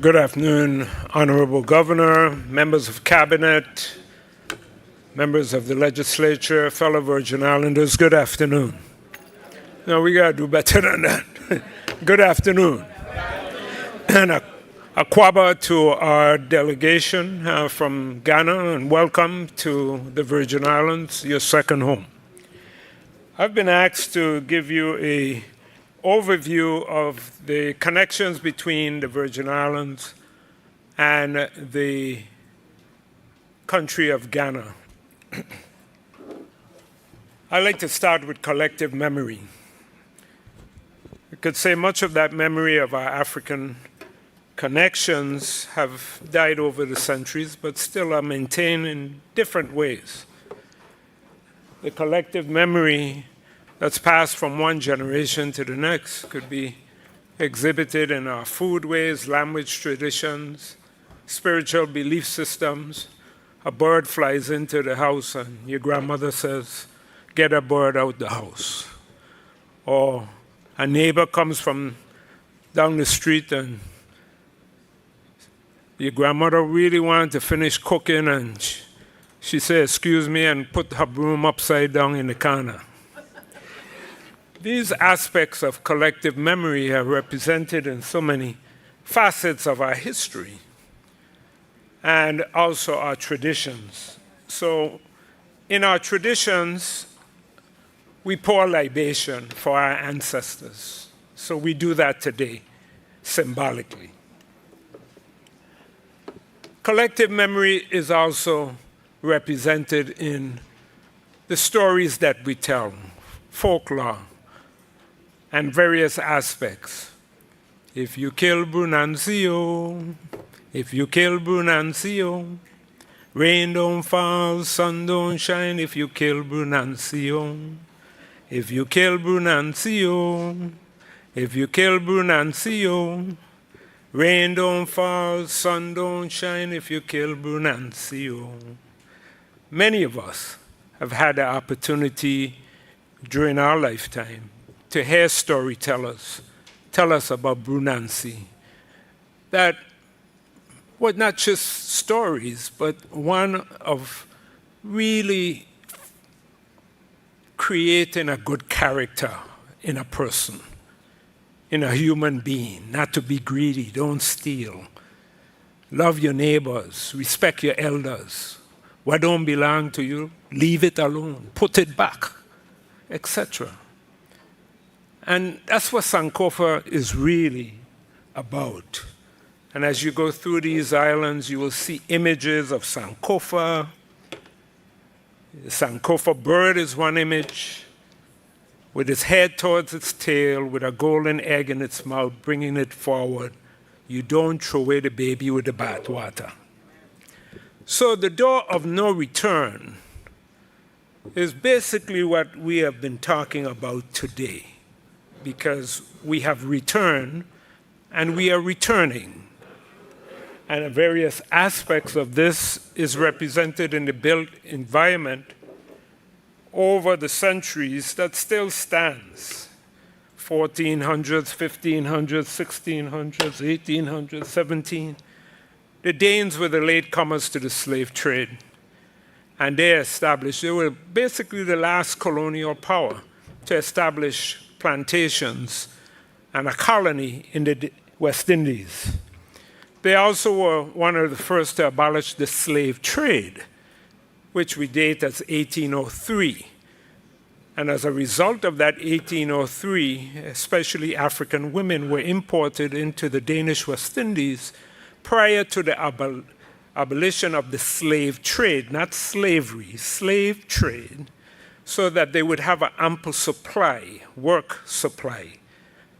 Good afternoon, Honorable Governor, members of Cabinet, members of the legislature, fellow Virgin Islanders, good afternoon. No, we got to do better than that. Good afternoon. And a kwaba to our delegation from Ghana, and welcome to the Virgin Islands, your second home. I've been asked to give you an overview of the connections between the Virgin Islands and the country of Ghana. I'd like to start with collective memory. I could say much of that memory of our African connections have died over the centuries, but still are maintained in different ways. The collective memory that's passed from one generation to the next could be exhibited in our foodways, language traditions, spiritual belief systems. A bird flies into the house and your grandmother says, "Get a bird out the house." Or a neighbor comes from down the street and your grandmother really wanted to finish cooking and she said, "Excuse me," and put her broom upside down in the corner. These aspects of collective memory are represented in so many facets of our history and also our traditions. So in our traditions, we pour libation for our ancestors. So we do that today, symbolically. Collective memory is also represented in the stories that we tell, folklore, and various aspects. If you kill Brunancio, if you kill Brunancio, rain don't fall, sun don't shine if you kill Brunancio. If you kill Brunancio, if you kill Brunancio, rain don't fall, sun don't shine if you kill Brunancio. Many of us have had the opportunity during our lifetime to hear storytellers tell us about Brunancy, that were not just stories, but one of really creating a good character in a person, in a human being, not to be greedy, don't steal, love your neighbors, respect your elders. What don't belong to you, leave it alone, put it back, etc. And that's what Sankofa is really about. And as you go through these islands, you will see images of Sankofa. The Sankofa bird is one image, with its head towards its tail, with a golden egg in its mouth, bringing it forward. You don't throw away the baby with the bathwater. So the door of no return is basically what we have been talking about today, because we have returned and we are returning. And various aspects of this is represented in the built environment over the centuries that still stands. 1400s, 1500s, 1600s, 1800s, 17. The Danes were the latecomers to the slave trade. And they were basically the last colonial power to establish plantations and a colony in the West Indies. They also were one of the first to abolish the slave trade, which we date as 1803. And as a result of that 1803, especially African women were imported into the Danish West Indies prior to the abolition of the slave trade, not slavery, slave trade, so that they would have an ample supply, work supply.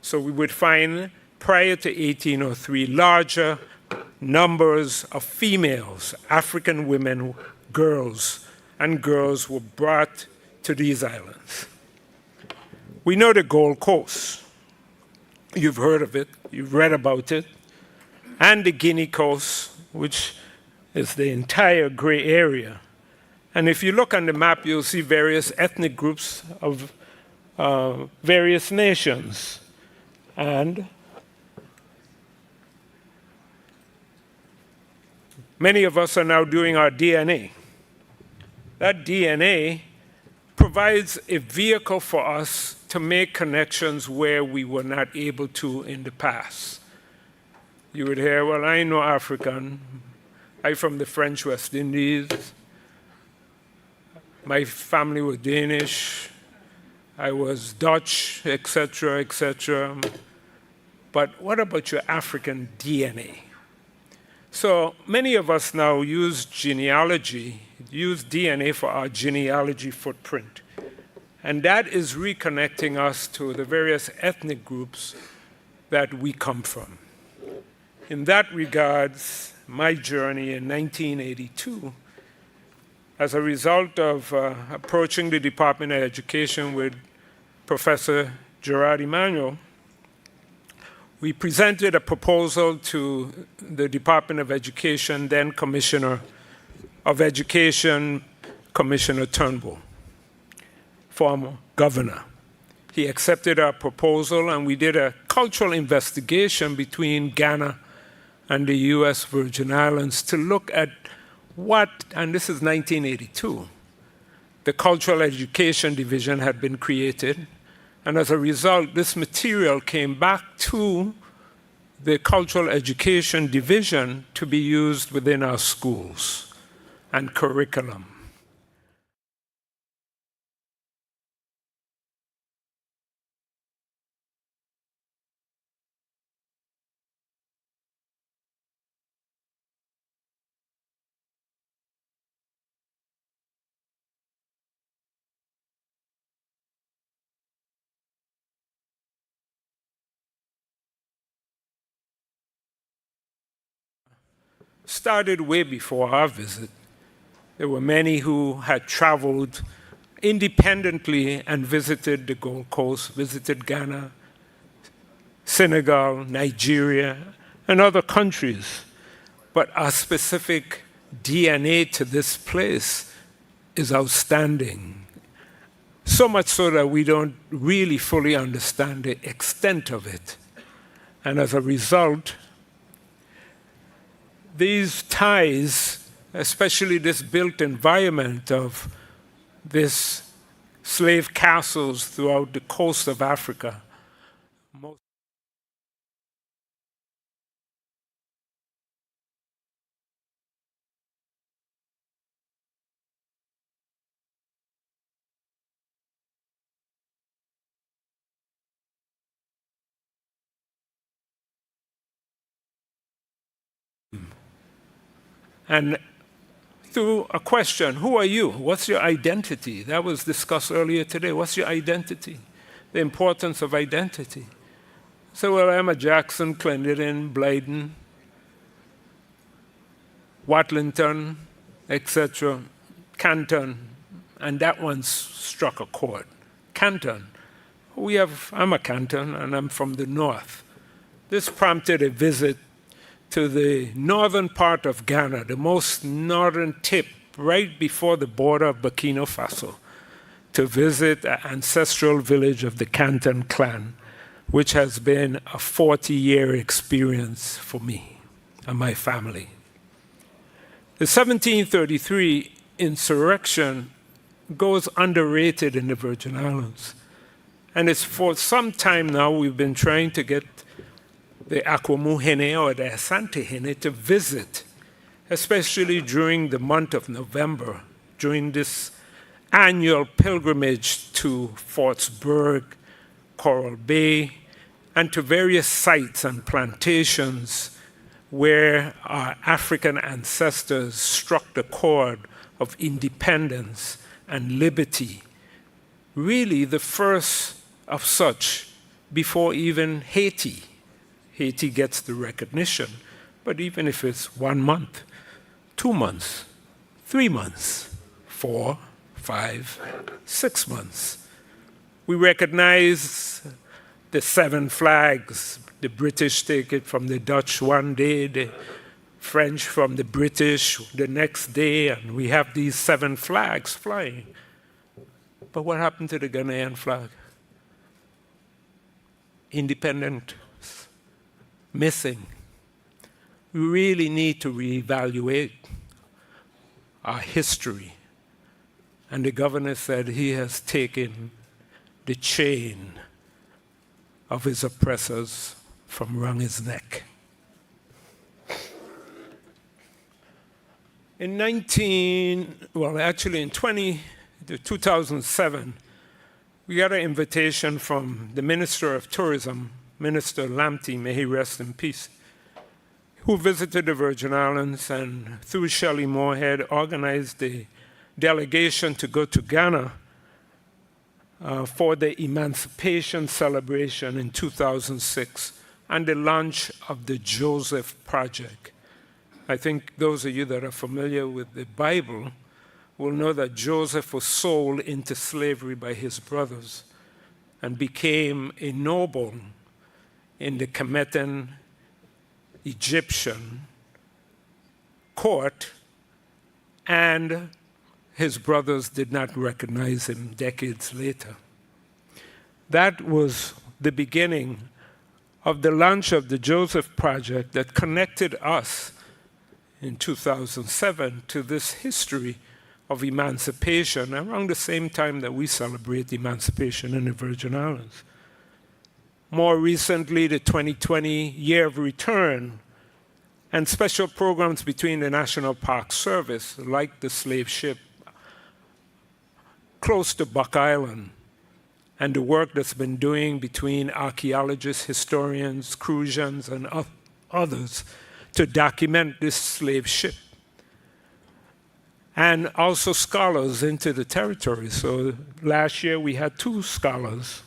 So we would find, prior to 1803, larger numbers of females, African women, girls, and girls were brought to these islands. We know the Gold Coast. You've heard of it, you've read about it, and the Guinea Coast, which is the entire gray area. And if you look on the map, you'll see various ethnic groups of various nations. And Many of us are now doing our DNA. That DNA provides a vehicle for us to make connections where we were not able to in the past. You would hear, well, I know African. I'm from the French West Indies. My family was Danish. I was Dutch, etc., etc. But what about your African DNA? So many of us now use genealogy, use DNA for our genealogy footprint. And that is reconnecting us to the various ethnic groups that we come from. In that regards, my journey in 1982, as a result of approaching the Department of Education with Professor Gerard Emanuel, we presented a proposal to the Department of Education, then Commissioner of Education, Commissioner Turnbull, former governor. He accepted our proposal, and we did a cultural investigation between Ghana and the US Virgin Islands to look at what, and this is 1982, the Cultural Education Division had been created. And as a result, this material came back to the Cultural Education Division to be used within our schools and curriculum. Started way before our visit. There were many who had traveled independently and visited the Gold Coast, visited Ghana, Senegal, Nigeria, and other countries. But our specific DNA to this place is outstanding. So much so that we don't really fully understand the extent of it. And as a result, these ties, especially this built environment of these slave castles throughout the coast of Africa, and through a question, who are you? What's your identity? That was discussed earlier today. What's your identity? The importance of identity. So, well, I'm a Jackson, Clendenin, Blyden, Watlington, etc., Canton, and that one struck a chord. Canton. I'm a Canton, and I'm from the north. This prompted a visit to the northern part of Ghana, the most northern tip, right before the border of Burkina Faso, to visit an ancestral village of the Canton clan, which has been a 40-year experience for me and my family. The 1733 insurrection goes underrated in the Virgin Islands. And it's for some time now we've been trying to get the Akwamu Hene or the Asante Hene to visit, especially during the month of November, during this annual pilgrimage to Forts Berg, Coral Bay, and to various sites and plantations where our African ancestors struck the chord of independence and liberty. Really the first of such before even Haiti. Haiti gets the recognition, but even if it's 1 month, 2 months, 3 months, 4, 5, 6 months, we recognize the 7 flags. The British take it from the Dutch one day, the French from the British the next day, and we have these 7 flags flying. But what happened to the Ghanaian flag? Independent, missing. we really need to reevaluate our history. And the governor said he has taken the chain of his oppressors from around his neck. In 2007, we got an invitation from the Minister of Tourism, Minister Lamptey, may he rest in peace, who visited the Virgin Islands and through Shelley Moorhead organized the delegation to go to Ghana for the Emancipation Celebration in 2006 and the launch of the Joseph Project. I think those of you that are familiar with the Bible will know that Joseph was sold into slavery by his brothers and became a noble in the Kemetan Egyptian court, and his brothers did not recognize him decades later. That was the beginning of the launch of the Joseph Project that connected us in 2007 to this history of emancipation around the same time that we celebrate emancipation in the Virgin Islands. More recently, the 2020 Year of Return and special programs between the National Park Service, like the slave ship close to Buck Island, and the work that's been doing between archaeologists, historians, Crucians, and others to document this slave ship. And also scholars into the territory. So last year we had 2 scholars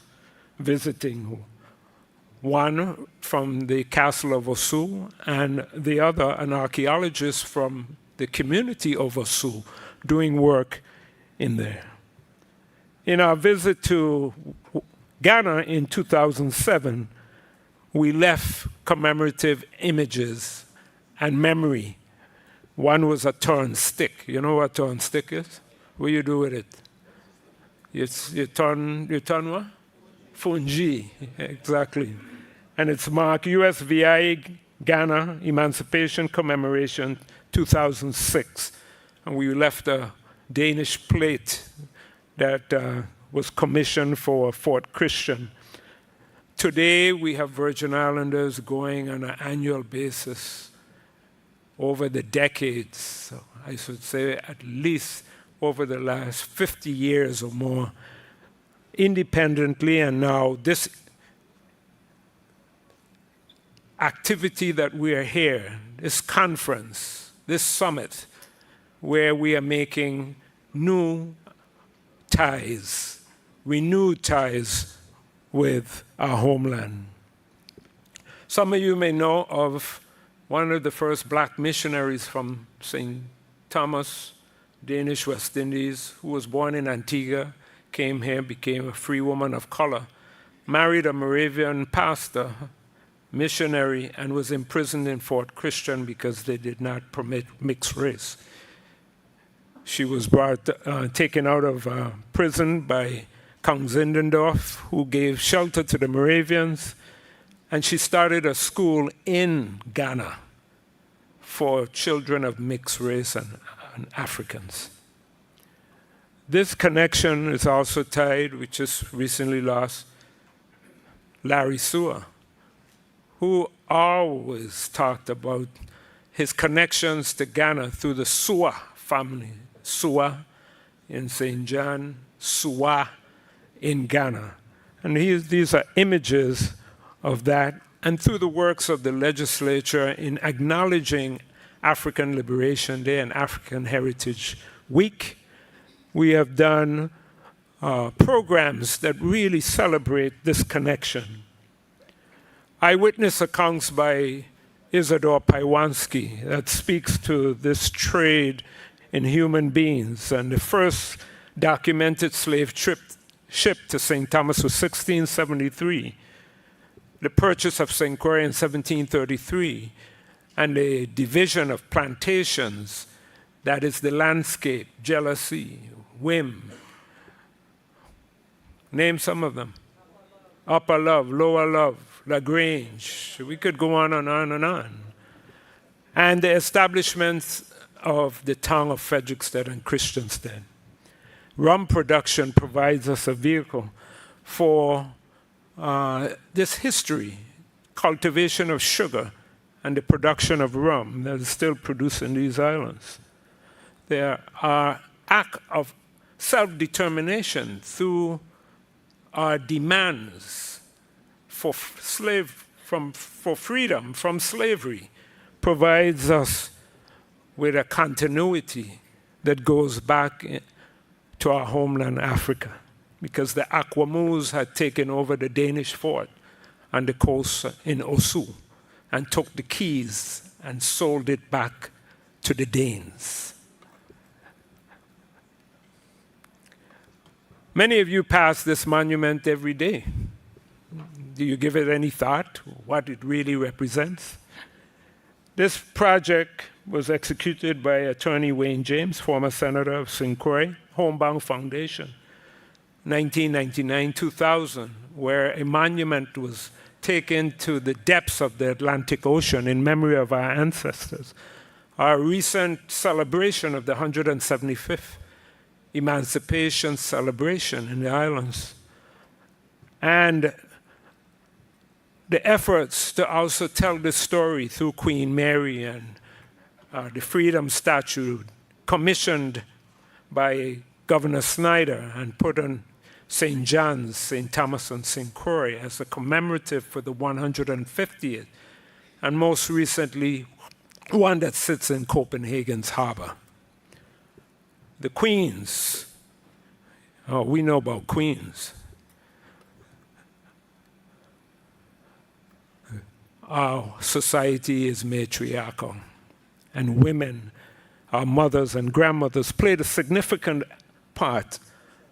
visiting, one from the Castle of Osu and the other an archaeologist from the community of Osu doing work in there. In our visit to Ghana in 2007, we left commemorative images and memory. One was a turn stick. You know what a turn stick is? What do you do with it? You turn what? Fungi, exactly. And it's marked USVI Ghana Emancipation Commemoration 2006. And we left a Danish plate that was commissioned for Fort Christian. Today, we have Virgin Islanders going on an annual basis over the decades, so I should say at least over the last 50 years or more, independently, and now this activity that we are here, this conference, this summit, where we are making new ties, renewed ties with our homeland. Some of you may know of one of the first black missionaries from St. Thomas, Danish West Indies, who was born in Antigua, came here, became a free woman of color, married a Moravian pastor, missionary, and was imprisoned in Fort Christian because they did not permit mixed race. She was taken out of prison by Count Zindendorf, who gave shelter to the Moravians, and she started a school in Ghana for children of mixed race and Africans. This connection is also tied, we just recently lost Larry Sewer, who always talked about his connections to Ghana through the Sewer family. Sewer in St. John, Sewer in Ghana. And these are images of that, and through the works of the legislature in acknowledging African Liberation Day and African Heritage Week, we have done programs that really celebrate this connection. Eyewitness accounts by Isadore Paiwanski that speaks to this trade in human beings, and the first documented slave ship to St. Thomas was 1673. The purchase of St. Croix in 1733, and the division of plantations, that is the landscape, jealousy, whim. Name some of them. Upper Love, Lower Love, LaGrange. We could go on and on and on. and the establishment of the town of Frederiksted and Christiansted. Rum production provides us a vehicle for this history, cultivation of sugar, and the production of rum that is still produced in these islands. There are acts of self-determination through our demands for freedom from slavery, provides us with a continuity that goes back to our homeland, Africa, because the Aquamoos had taken over the Danish fort on the coast in Osu and took the keys and sold it back to the Danes. Many of you pass this monument every day. Do you give it any thought, what it really represents? This project was executed by Attorney Wayne James, former Senator of St. Croix, Homebound Foundation, 1999-2000, where a monument was taken to the depths of the Atlantic Ocean in memory of our ancestors. Our recent celebration of the 175th Emancipation celebration in the islands, and the efforts to also tell the story through Queen Mary and the Freedom Statue commissioned by Governor Snyder and put on St. John's, St. Thomas, and St. Croix as a commemorative for the 150th, and most recently, one that sits in Copenhagen's harbor. The Queens, oh, we know about Queens. Our society is matriarchal, and women, our mothers and grandmothers, played a significant part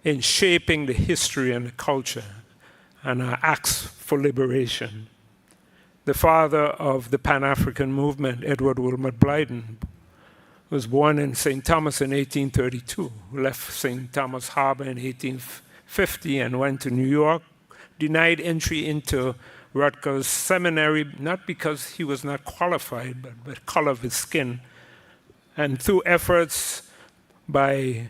in shaping the history and the culture and our acts for liberation. The father of the Pan-African movement, Edward Wilmot Blyden, was born in St. Thomas in 1832, left St. Thomas Harbor in 1850 and went to New York, denied entry into Rutgers Seminary, not because he was not qualified, but the color of his skin. And through efforts by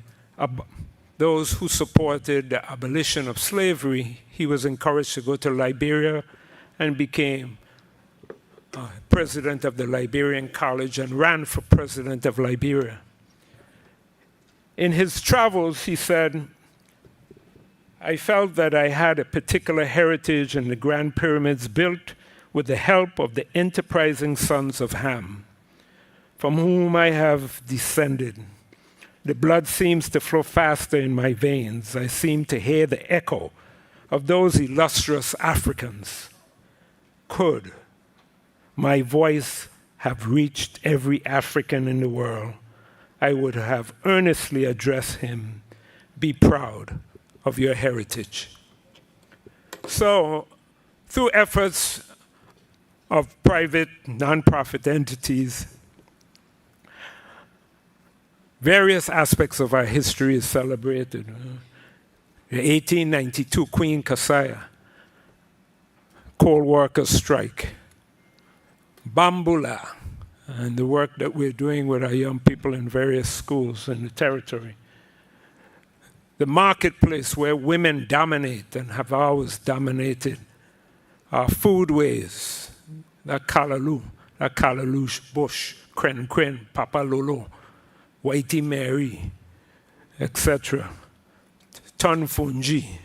those who supported the abolition of slavery, he was encouraged to go to Liberia and became president of the Liberian College and ran for president of Liberia. In his travels, he said, I felt that I had a particular heritage in the Grand Pyramids built with the help of the enterprising sons of Ham, from whom I have descended. The blood seems to flow faster in my veins. I seem to hear the echo of those illustrious Africans. Could my voice have reached every African in the world, I would have earnestly addressed him, be proud of your heritage. So, through efforts of private, nonprofit entities, various aspects of our history is celebrated. The 1892 Queen Kasaya, coal workers strike, Bambula, and the work that we're doing with our young people in various schools in the territory. The marketplace where women dominate and have always dominated. Our foodways, that Kalaloo Bush, Kren Kren, Papa Lolo, Whitey Mary, etc. Ton Fungi.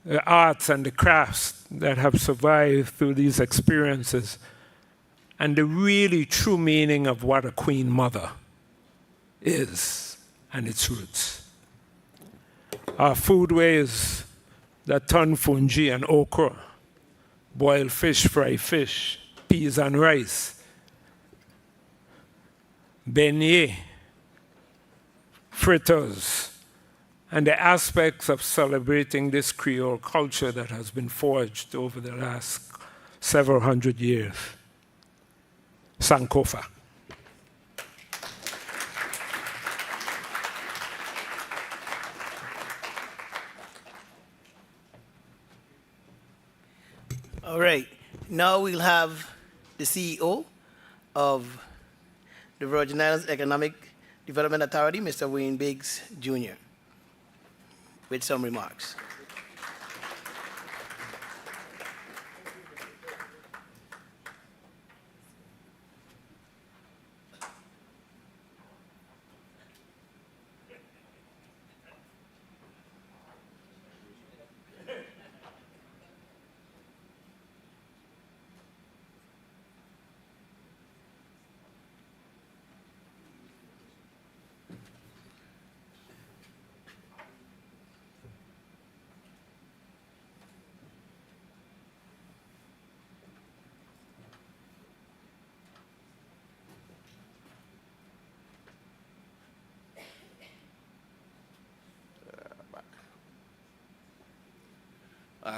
The arts and the crafts that have survived through these experiences, and the really true meaning of what a queen mother is and its roots. Our foodways, that ton fungi and okra, boiled fish, fried fish, peas and rice, beignet, fritters, and the aspects of celebrating this Creole culture that has been forged over the last several hundred years. Sankofa. All right, now we'll have the CEO of the Virgin Islands Economic Development Authority, Mr. Wayne Biggs, Jr., with some remarks.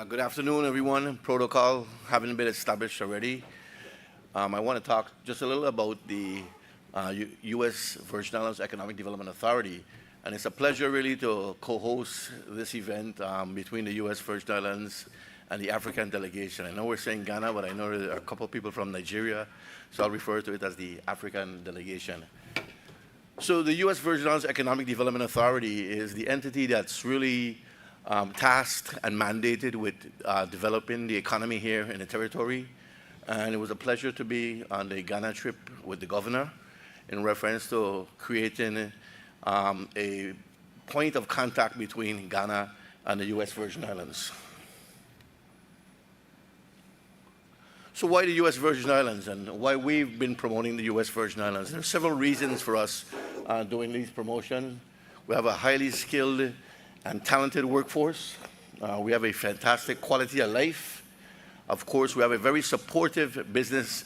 Good afternoon, everyone. Protocol having been established already. I want to talk just a little about the U.S. Virgin Islands Economic Development Authority. And it's a pleasure really to co-host this event between the U.S. Virgin Islands and the African delegation. I know we're saying Ghana, but I know there are a couple of people from Nigeria, so I'll refer to it as the African delegation. So the U.S. Virgin Islands Economic Development Authority is the entity that's really tasked and mandated with developing the economy here in the territory. And it was a pleasure to be on the Ghana trip with the governor in reference to creating a point of contact between Ghana and the U.S. Virgin Islands. So why the U.S. Virgin Islands and why we've been promoting the U.S. Virgin Islands? There are several reasons for us doing these promotions. We have a highly skilled and talented workforce. We have a fantastic quality of life. Of course, we have a very supportive business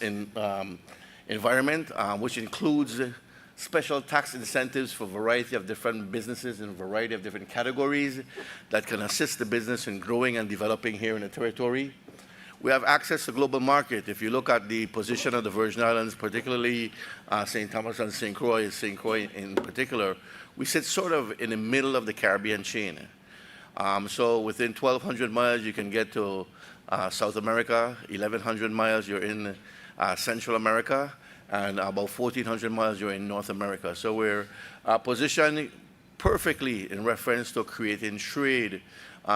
environment, which includes special tax incentives for a variety of different businesses in a variety of different categories that can assist the business in growing and developing here in the territory. We have access to global market. If you look at the position of the Virgin Islands, particularly St. Thomas and St. Croix in particular, we sit sort of in the middle of the Caribbean chain. So within 1,200 miles, you can get to South America. 1,100 miles, you're in Central America. And about 1,400 miles, you're in North America. So we're positioned perfectly in reference to creating trade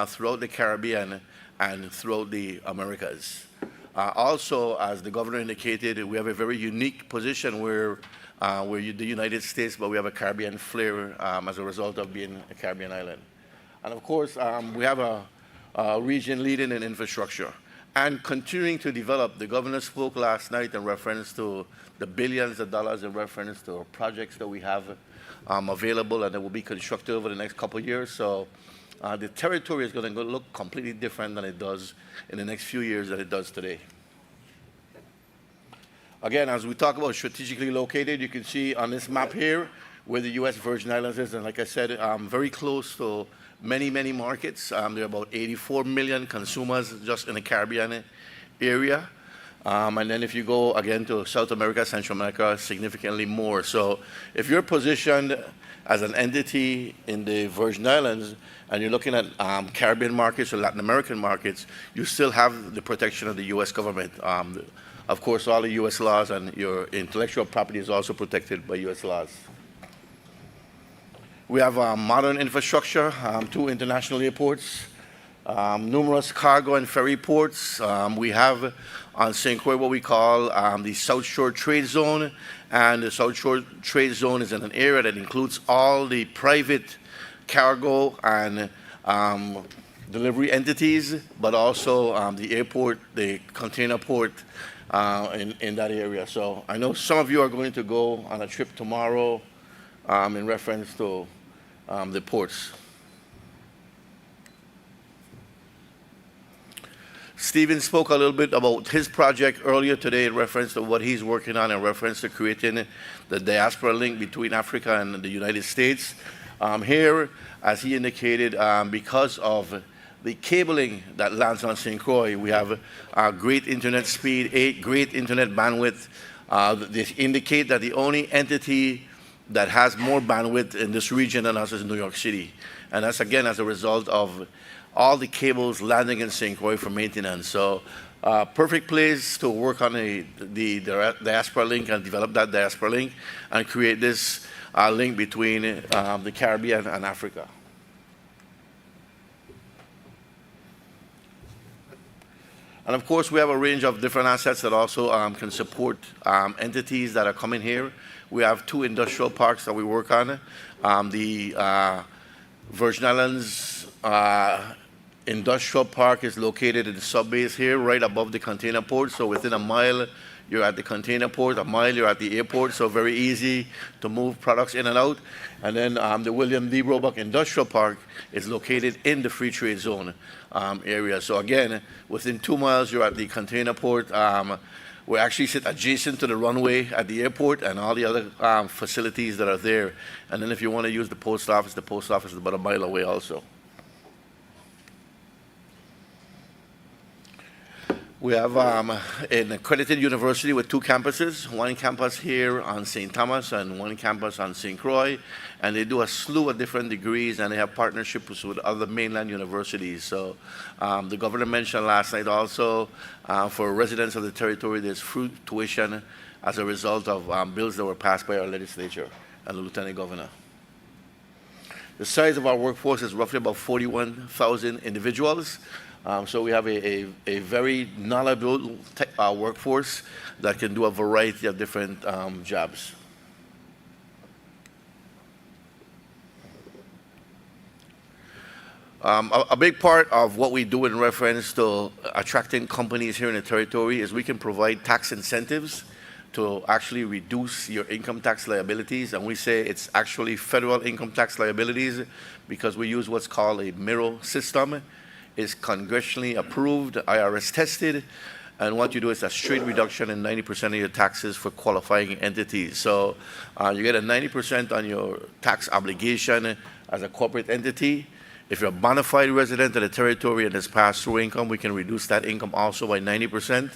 throughout the Caribbean and throughout the Americas. Also, as the governor indicated, we have a very unique position where we're the United States, but we have a Caribbean flair as a result of being a Caribbean island. And of course, we have a region leading in infrastructure and continuing to develop. The governor spoke last night in reference to the billions of dollars in reference to projects that we have available and that will be constructed over the next couple of years. So the territory is going to look completely different than it does in the next few years than it does today. Again, as we talk about strategically located, you can see on this map here where the U.S. Virgin Islands is. And like I said, very close to many, many markets. There are about 84 million consumers just in the Caribbean area. And then if you go again to South America, Central America, significantly more. So if you're positioned as an entity in the Virgin Islands and you're looking at Caribbean markets or Latin American markets, you still have the protection of the U.S. government. Of course, all the U.S. laws and your intellectual property is also protected by U.S. laws. We have modern infrastructure, 2 international airports, numerous cargo and ferry ports. We have on St. Croix what we call the South Shore Trade Zone. And the South Shore Trade Zone is in an area that includes all the private cargo and delivery entities, but also the airport, the container port in that area. So I know some of you are going to go on a trip tomorrow in reference to the ports. Stephen spoke a little bit about his project earlier today in reference to what he's working on in reference to creating the diaspora link between Africa and the United States. Here, as he indicated, because of the cabling that lands on St. Croix, we have great internet speed, great internet bandwidth. They indicate that the only entity that has more bandwidth in this region than us is New York City. And that's, again, as a result of all the cables landing in St. Croix for maintenance. So Perfect place to work on the diaspora link and develop that diaspora link and create this link between the Caribbean and Africa. And of course, we have a range of different assets that also can support entities that are coming here. We have 2 industrial parks that we work on. The Virgin Islands Industrial Park is located in the subbase here, right above the container port. So within a mile, you're at the container port. A mile, you're at the airport. So very easy to move products in and out. And then the William D. Roebuck Industrial Park is located in the free trade zone area. So again, within 2 miles, you're at the container port. We actually sit adjacent to the runway at the airport and all the other facilities that are there. And then if you want to use the post office is about a mile away also. We have an accredited university with 2 campuses, 1 campus here on St. Thomas and 1 campus on St. Croix, and they do a slew of different degrees, and they have partnerships with other mainland universities. So the governor mentioned last night also for residents of the territory, there's free tuition as a result of bills that were passed by our legislature and the lieutenant governor. The size of our workforce is roughly about 41,000 individuals. So we have a very knowledgeable workforce that can do a variety of different jobs. A big part of what we do in reference to attracting companies here in the territory is we can provide tax incentives to actually reduce your income tax liabilities. And we say it's actually federal income tax liabilities because we use what's called a mirror system. It's congressionally approved, IRS tested, and what you do is a straight reduction in 90% of your taxes for qualifying entities. So you get a 90% on your tax obligation as a corporate entity. If you're a bona fide resident of the territory and has pass-through income, we can reduce that income also by 90%.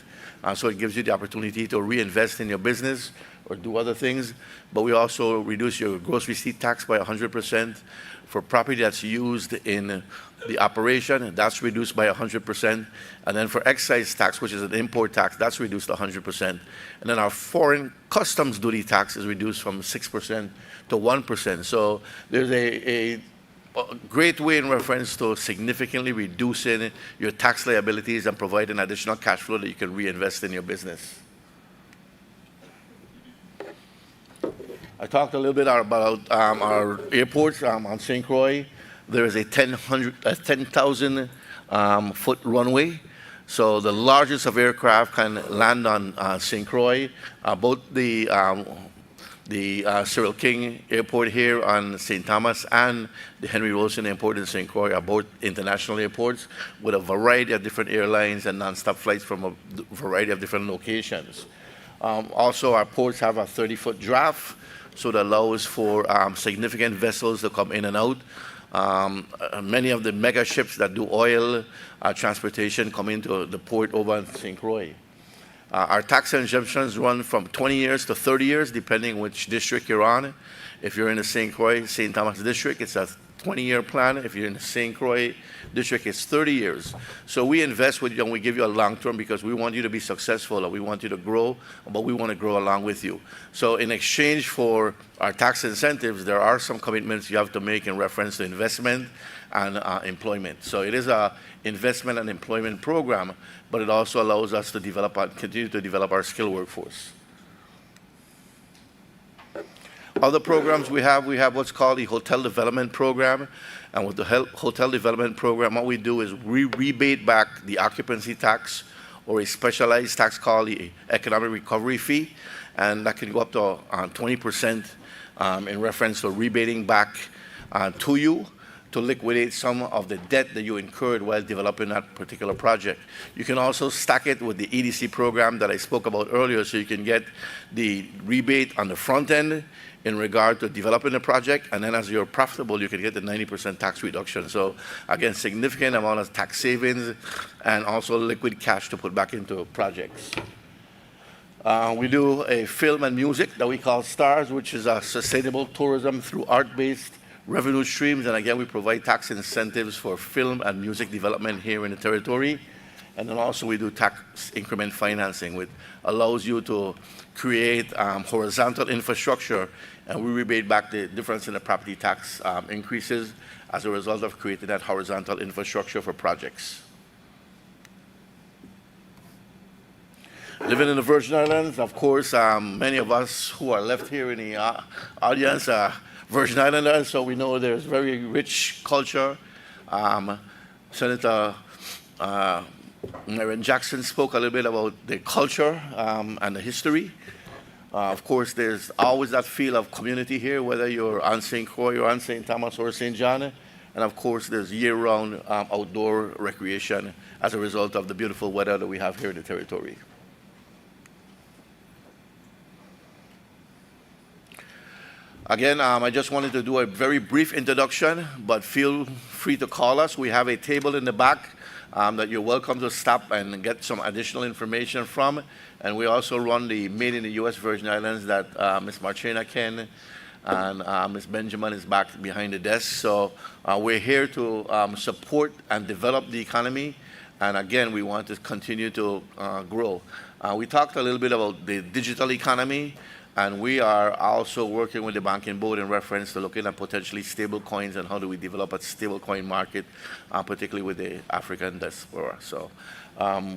So it gives you the opportunity to reinvest in your business or do other things. But we also reduce your gross receipt tax by 100%. For property that's used in the operation, that's reduced by 100%. And then for excise tax, which is an import tax, that's reduced 100%. And then our foreign customs duty tax is reduced from 6% to 1%. So there's a great way in reference to significantly reducing your tax liabilities and providing additional cash flow that you can reinvest in your business. I talked a little bit about our airports on St. Croix. There is a 10,000 foot runway. So the largest of aircraft can land on St. Croix. Both the Cyril King Airport here on St. Thomas and the Henry Wilson Airport in St. Croix are both international airports with a variety of different airlines and non-stop flights from a variety of different locations. Also, our ports have a 30-foot draft, so that allows for significant vessels to come in and out. Many of the mega ships that do oil transportation come into the port over in St. Croix. Our tax exemptions run from 20 years to 30 years, depending which district you're on. If you're in the St. Croix, St. Thomas district, it's a 20-year plan. If you're in the St. Croix district, it's 30 years. So we invest with you and we give you a long term because we want you to be successful and we want you to grow, but we want to grow along with you. So in exchange for our tax incentives, there are some commitments you have to make in reference to investment and employment. So it is an investment and employment program, but it also allows us to develop, continue to develop our skilled workforce. Other programs we have what's called the Hotel Development Program. And with the Hotel Development Program, what we do is we rebate back the occupancy tax or a specialized tax called the Economic Recovery Fee. And that can go up to 20% in reference to rebating back to you to liquidate some of the debt that you incurred while developing that particular project. You can also stack it with the EDC program that I spoke about earlier, so you can get the rebate on the front end in regard to developing the project, and then as you're profitable, you can get the 90% tax reduction. So again, significant amount of tax savings and also liquid cash to put back into projects. We do a film and music that we call STARS, which is a sustainable tourism through art-based revenue streams. And again, we provide tax incentives for film and music development here in the territory. And then also we do tax increment financing, which allows you to create horizontal infrastructure, and we rebate back the difference in the property tax increases as a result of creating that horizontal infrastructure for projects. Living in the Virgin Islands, of course, many of us who are left here in the audience are Virgin Islanders, so we know there's very rich culture. Senator Marion Jackson spoke a little bit about the culture and the history. Of course, there's always that feel of community here, whether you're on St. Croix or on St. Thomas or St. John. And of course, there's year-round outdoor recreation as a result of the beautiful weather that we have here in the territory. Again, I just wanted to do a very brief introduction, but feel free to call us. We have a table in the back that you're welcome to stop and get some additional information from. And we also run the Made in the U.S. Virgin Islands that Ms. Marchena Ken and Ms. Benjamin is back behind the desk. So we're here to support and develop the economy. And again, we want to continue to grow. We talked a little bit about the digital economy. And we are also working with the banking board in reference to looking at potentially stable coins and how do we develop a stable coin market, particularly with the African diaspora. So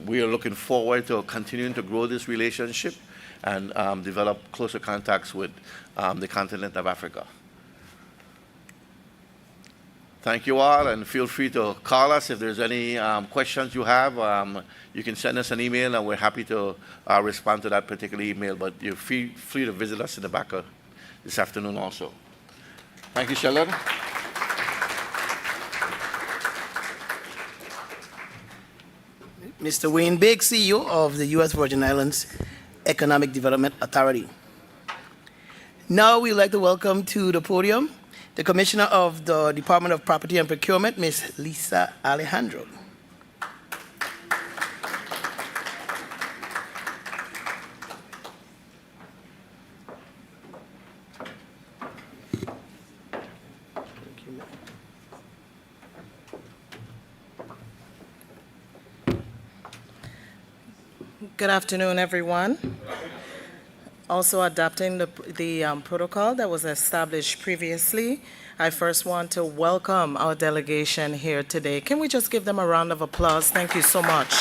we are looking forward to continuing to grow this relationship and develop closer contacts with the continent of Africa. Thank you all, and feel free to call us if there's any questions you have. You can send us an email, and we're happy to respond to that particular email. But you're free to visit us in the back this afternoon also. Thank you, Sheldon. Mr. Wayne Biggs, CEO of the U.S. Virgin Islands Economic Development Authority. Now we'd like to welcome to the podium the Commissioner of the Department of Property and Procurement, Ms. Lisa Alejandro. Good afternoon, everyone. Also adopting the protocol that was established previously, I first want to welcome our delegation here today. Can we just give them a round of applause? Thank you so much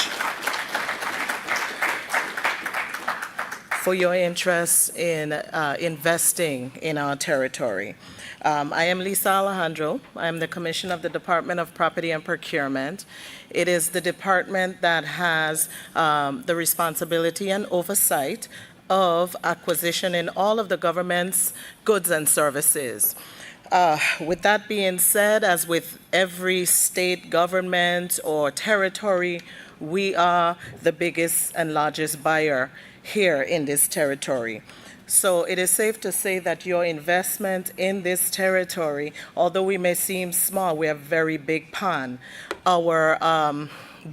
for your interest in investing in our territory. I am Lisa Alejandro. I am the Commissioner of the Department of Property and Procurement. It is the department that has the responsibility and oversight of acquisition in all of the government's goods and services. With that being said, as with every state government or territory, we are the biggest and largest buyer here in this territory. So it is safe to say that your investment in this territory, although we may seem small, we have very big pond. Our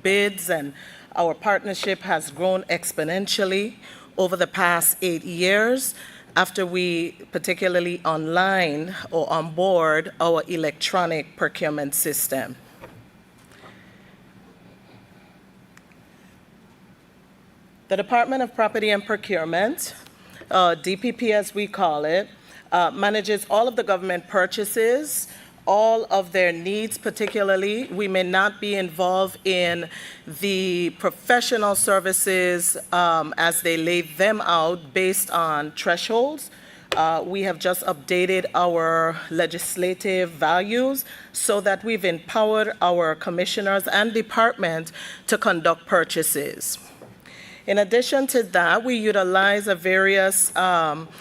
bids and our partnership has grown exponentially over the past 8 years after we particularly online or onboard our electronic procurement system. The Department of Property and Procurement, DPP as we call it, manages all of the government purchases, all of their needs particularly. We may not be involved in the professional services as they lay them out based on thresholds. We have just updated our legislative values so that we've empowered our commissioners and department to conduct purchases. In addition to that, we utilize a various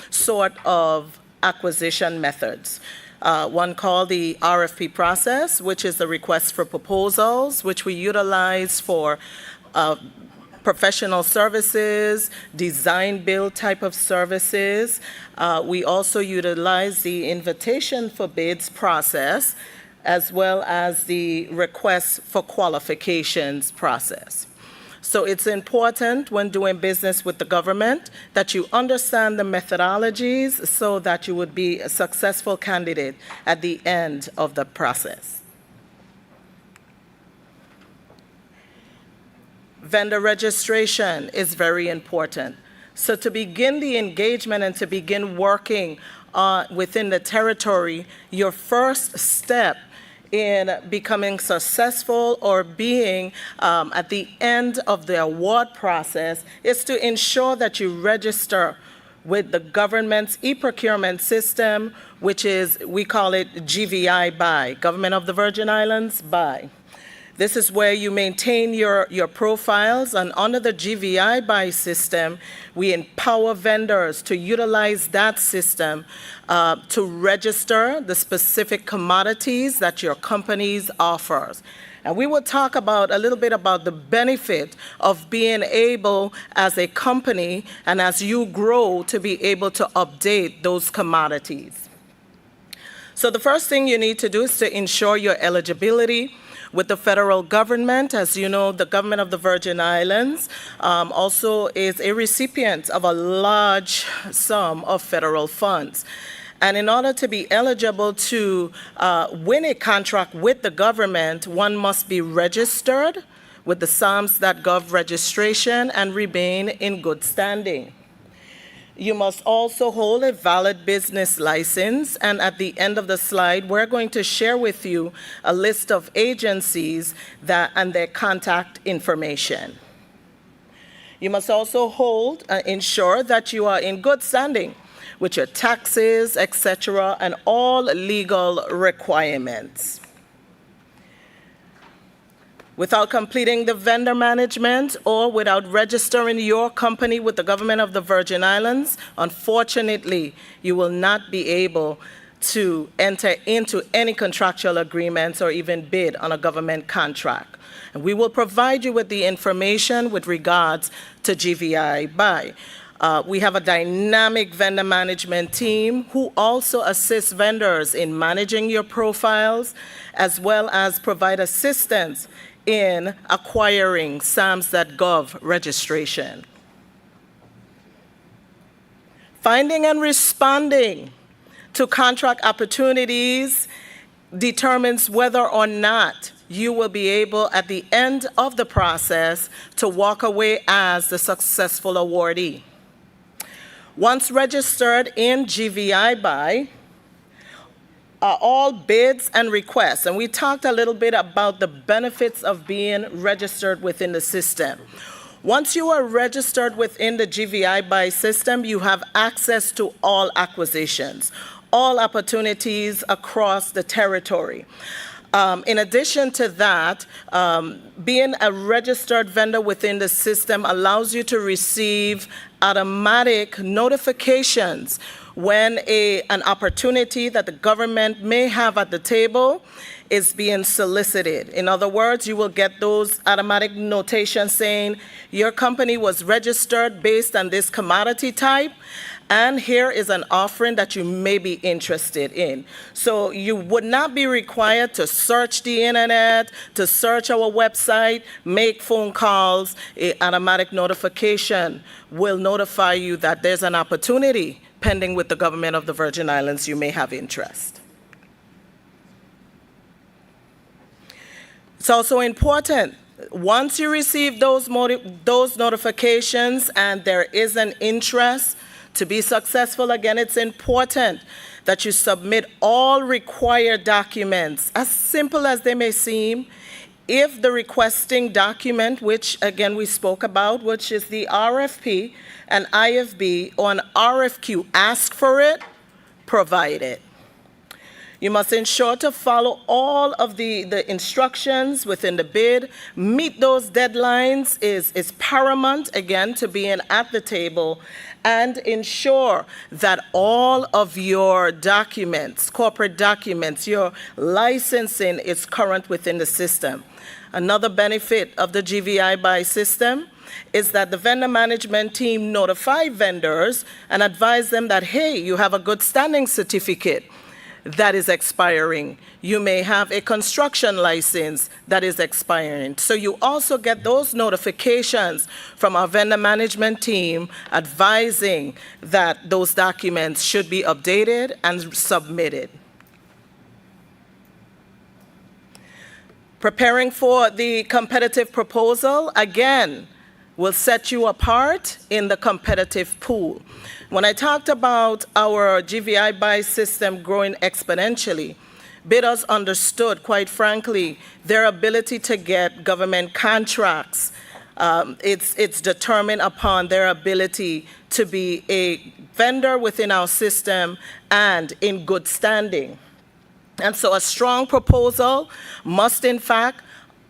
sort of acquisition methods. One called the RFP process, which is the request for proposals, which we utilize for professional services, design build type of services. We also utilize the invitation for bids process, as well as the request for qualifications process. So it's important when doing business with the government that you understand the methodologies so that you would be a successful candidate at the end of the process. vendor registration is very important. So to begin the engagement and to begin working within the territory, your first step in becoming successful or being at the end of the award process is to ensure that you register with the government's e-procurement system, which is, we call it GVI BUY, Government of the Virgin Islands BUY. This is where you maintain your profiles, and under the GVI BUY system, we empower vendors to utilize that system to register the specific commodities that your companies offers. And we will talk about a little bit about the benefit of being able as a company and as you grow to be able to update those commodities. So the first thing you need to do is to ensure your eligibility with the federal government. As you know, the government of the Virgin Islands also is a recipient of a large sum of federal funds. And in order to be eligible to win a contract with the government, one must be registered with the SAMS.gov registration and remain in good standing. You must also hold a valid business license, and at the end of the slide, we're going to share with you a list of agencies and their contact information. You must also ensure that you are in good standing with your taxes, etc., and all legal requirements. Without completing the vendor management or without registering your company with the government of the Virgin Islands, unfortunately, you will not be able to enter into any contractual agreements or even bid on a government contract. And we will provide you with the information with regards to GVI BUY. We have a dynamic vendor management team who also assists vendors in managing your profiles, as well as provide assistance in acquiring SAMS.gov registration. Finding and responding to contract opportunities determines whether or not you will be able, at the end of the process, to walk away as the successful awardee. Once registered in GVI BUY, all bids and requests, and we talked a little bit about the benefits of being registered within the system. Once you are registered within the GVI BUY system, you have access to all acquisitions, all opportunities across the territory. In addition to that, being a registered vendor within the system allows you to receive automatic notifications when an opportunity that the government may have at the table is being solicited. In other words, you will get those automatic notations saying your company was registered based on this commodity type, and here is an offering that you may be interested in. So you would not be required to search the internet, to search our website, make phone calls. An automatic notification will notify you that there's an opportunity pending with the government of the Virgin Islands. You may have interest. It's also important, once you receive those notifications and there is an interest, to be successful, again, it's important that you submit all required documents, as simple as they may seem. If the requesting document, which again we spoke about, which is the RFP, an IFB, or an RFQ, ask for it, provide it. You must ensure to follow all of the instructions within the bid. Meet those deadlines is paramount, again, to being at the table, and ensure that all of your documents, corporate documents, your licensing is current within the system. Another benefit of the GVI BUY system is that the vendor management team notify vendors and advise them that, hey, you have a good standing certificate that is expiring. You may have a construction license that is expiring. So you also get those notifications from our vendor management team advising that those documents should be updated and submitted. Preparing for the competitive proposal, again, will set you apart in the competitive pool. When I talked about our GVI buy system growing exponentially, bidders understood, quite frankly, their ability to get government contracts. It's determined upon their ability to be a vendor within our system and in good standing. And so a strong proposal must, in fact,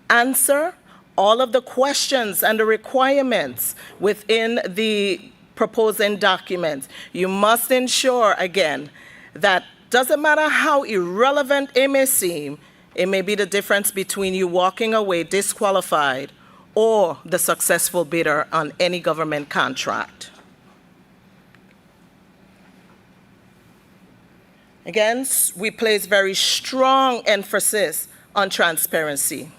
answer all of the questions and the requirements within the proposing document. You must ensure, again, that doesn't matter how irrelevant it may seem, it may be the difference between you walking away disqualified or the successful bidder on any government contract. Again, we place very strong emphasis on transparency.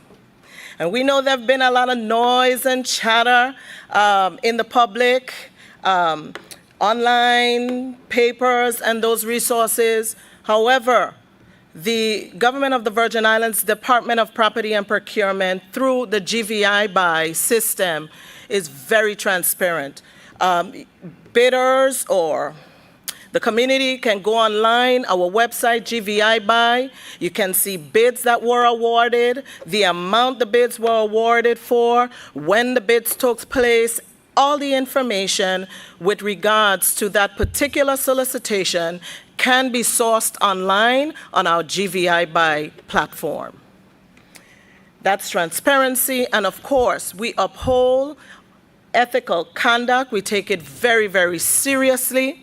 And we know there have been a lot of noise and chatter in the public, online, papers, and those resources. However, the government of the Virgin Islands Department of Property and Procurement, through the GVI buy system, is very transparent. Bidders or the community can go online, our website, GVI buy. You can see bids that were awarded, the amount the bids were awarded for, when the bids took place, all the information with regards to that particular solicitation can be sourced online on our GVI buy platform. That's transparency, and of course, we uphold ethical conduct. We take it very, very seriously.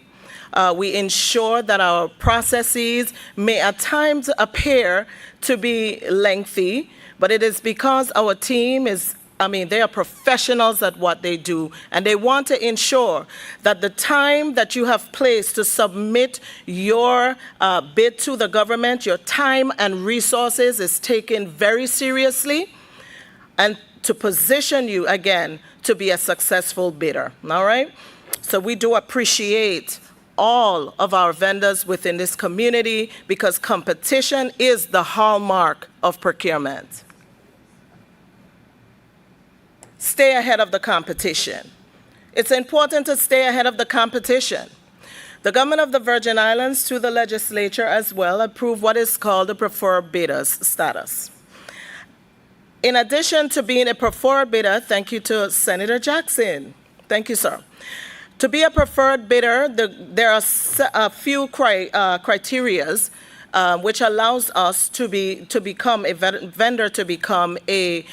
We ensure that our processes may at times appear to be lengthy, but it is because our team is, they are professionals at what they do, and they want to ensure that the time that you have placed to submit your bid to the government, your time and resources is taken very seriously, and to position you, again, to be a successful bidder, all right? So we do appreciate all of our vendors within this community because competition is the hallmark of procurement. Stay ahead of the competition. It's important to stay ahead of the competition. The government of the Virgin Islands, through the legislature as well, approved what is called the preferred bidders status. In addition to being a preferred bidder, thank you to Senator Jackson. Thank you, sir. To be a preferred bidder, there are a few criteria which allows us to become a vendor, to become a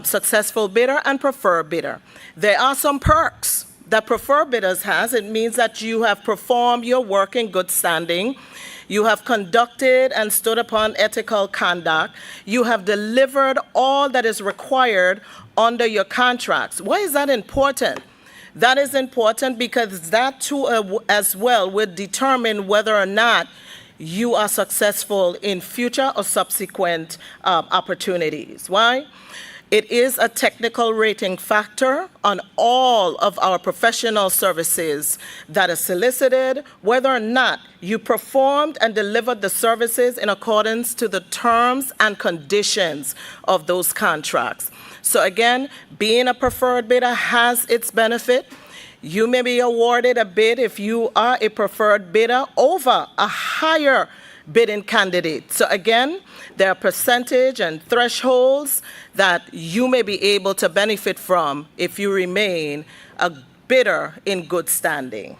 successful bidder and preferred bidder. There are some perks that preferred bidders has. It means that you have performed your work in good standing. You have conducted and stood upon ethical conduct. You have delivered all that is required under your contracts. Why is that important? That is important because that too as well would determine whether or not you are successful in future or subsequent opportunities. Why? It is a technical rating factor on all of our professional services that are solicited, whether or not you performed and delivered the services in accordance to the terms and conditions of those contracts. So again, being a preferred bidder has its benefit. You may be awarded a bid if you are a preferred bidder over a higher bidding candidate. So again, there are percentage and thresholds that you may be able to benefit from if you remain a bidder in good standing.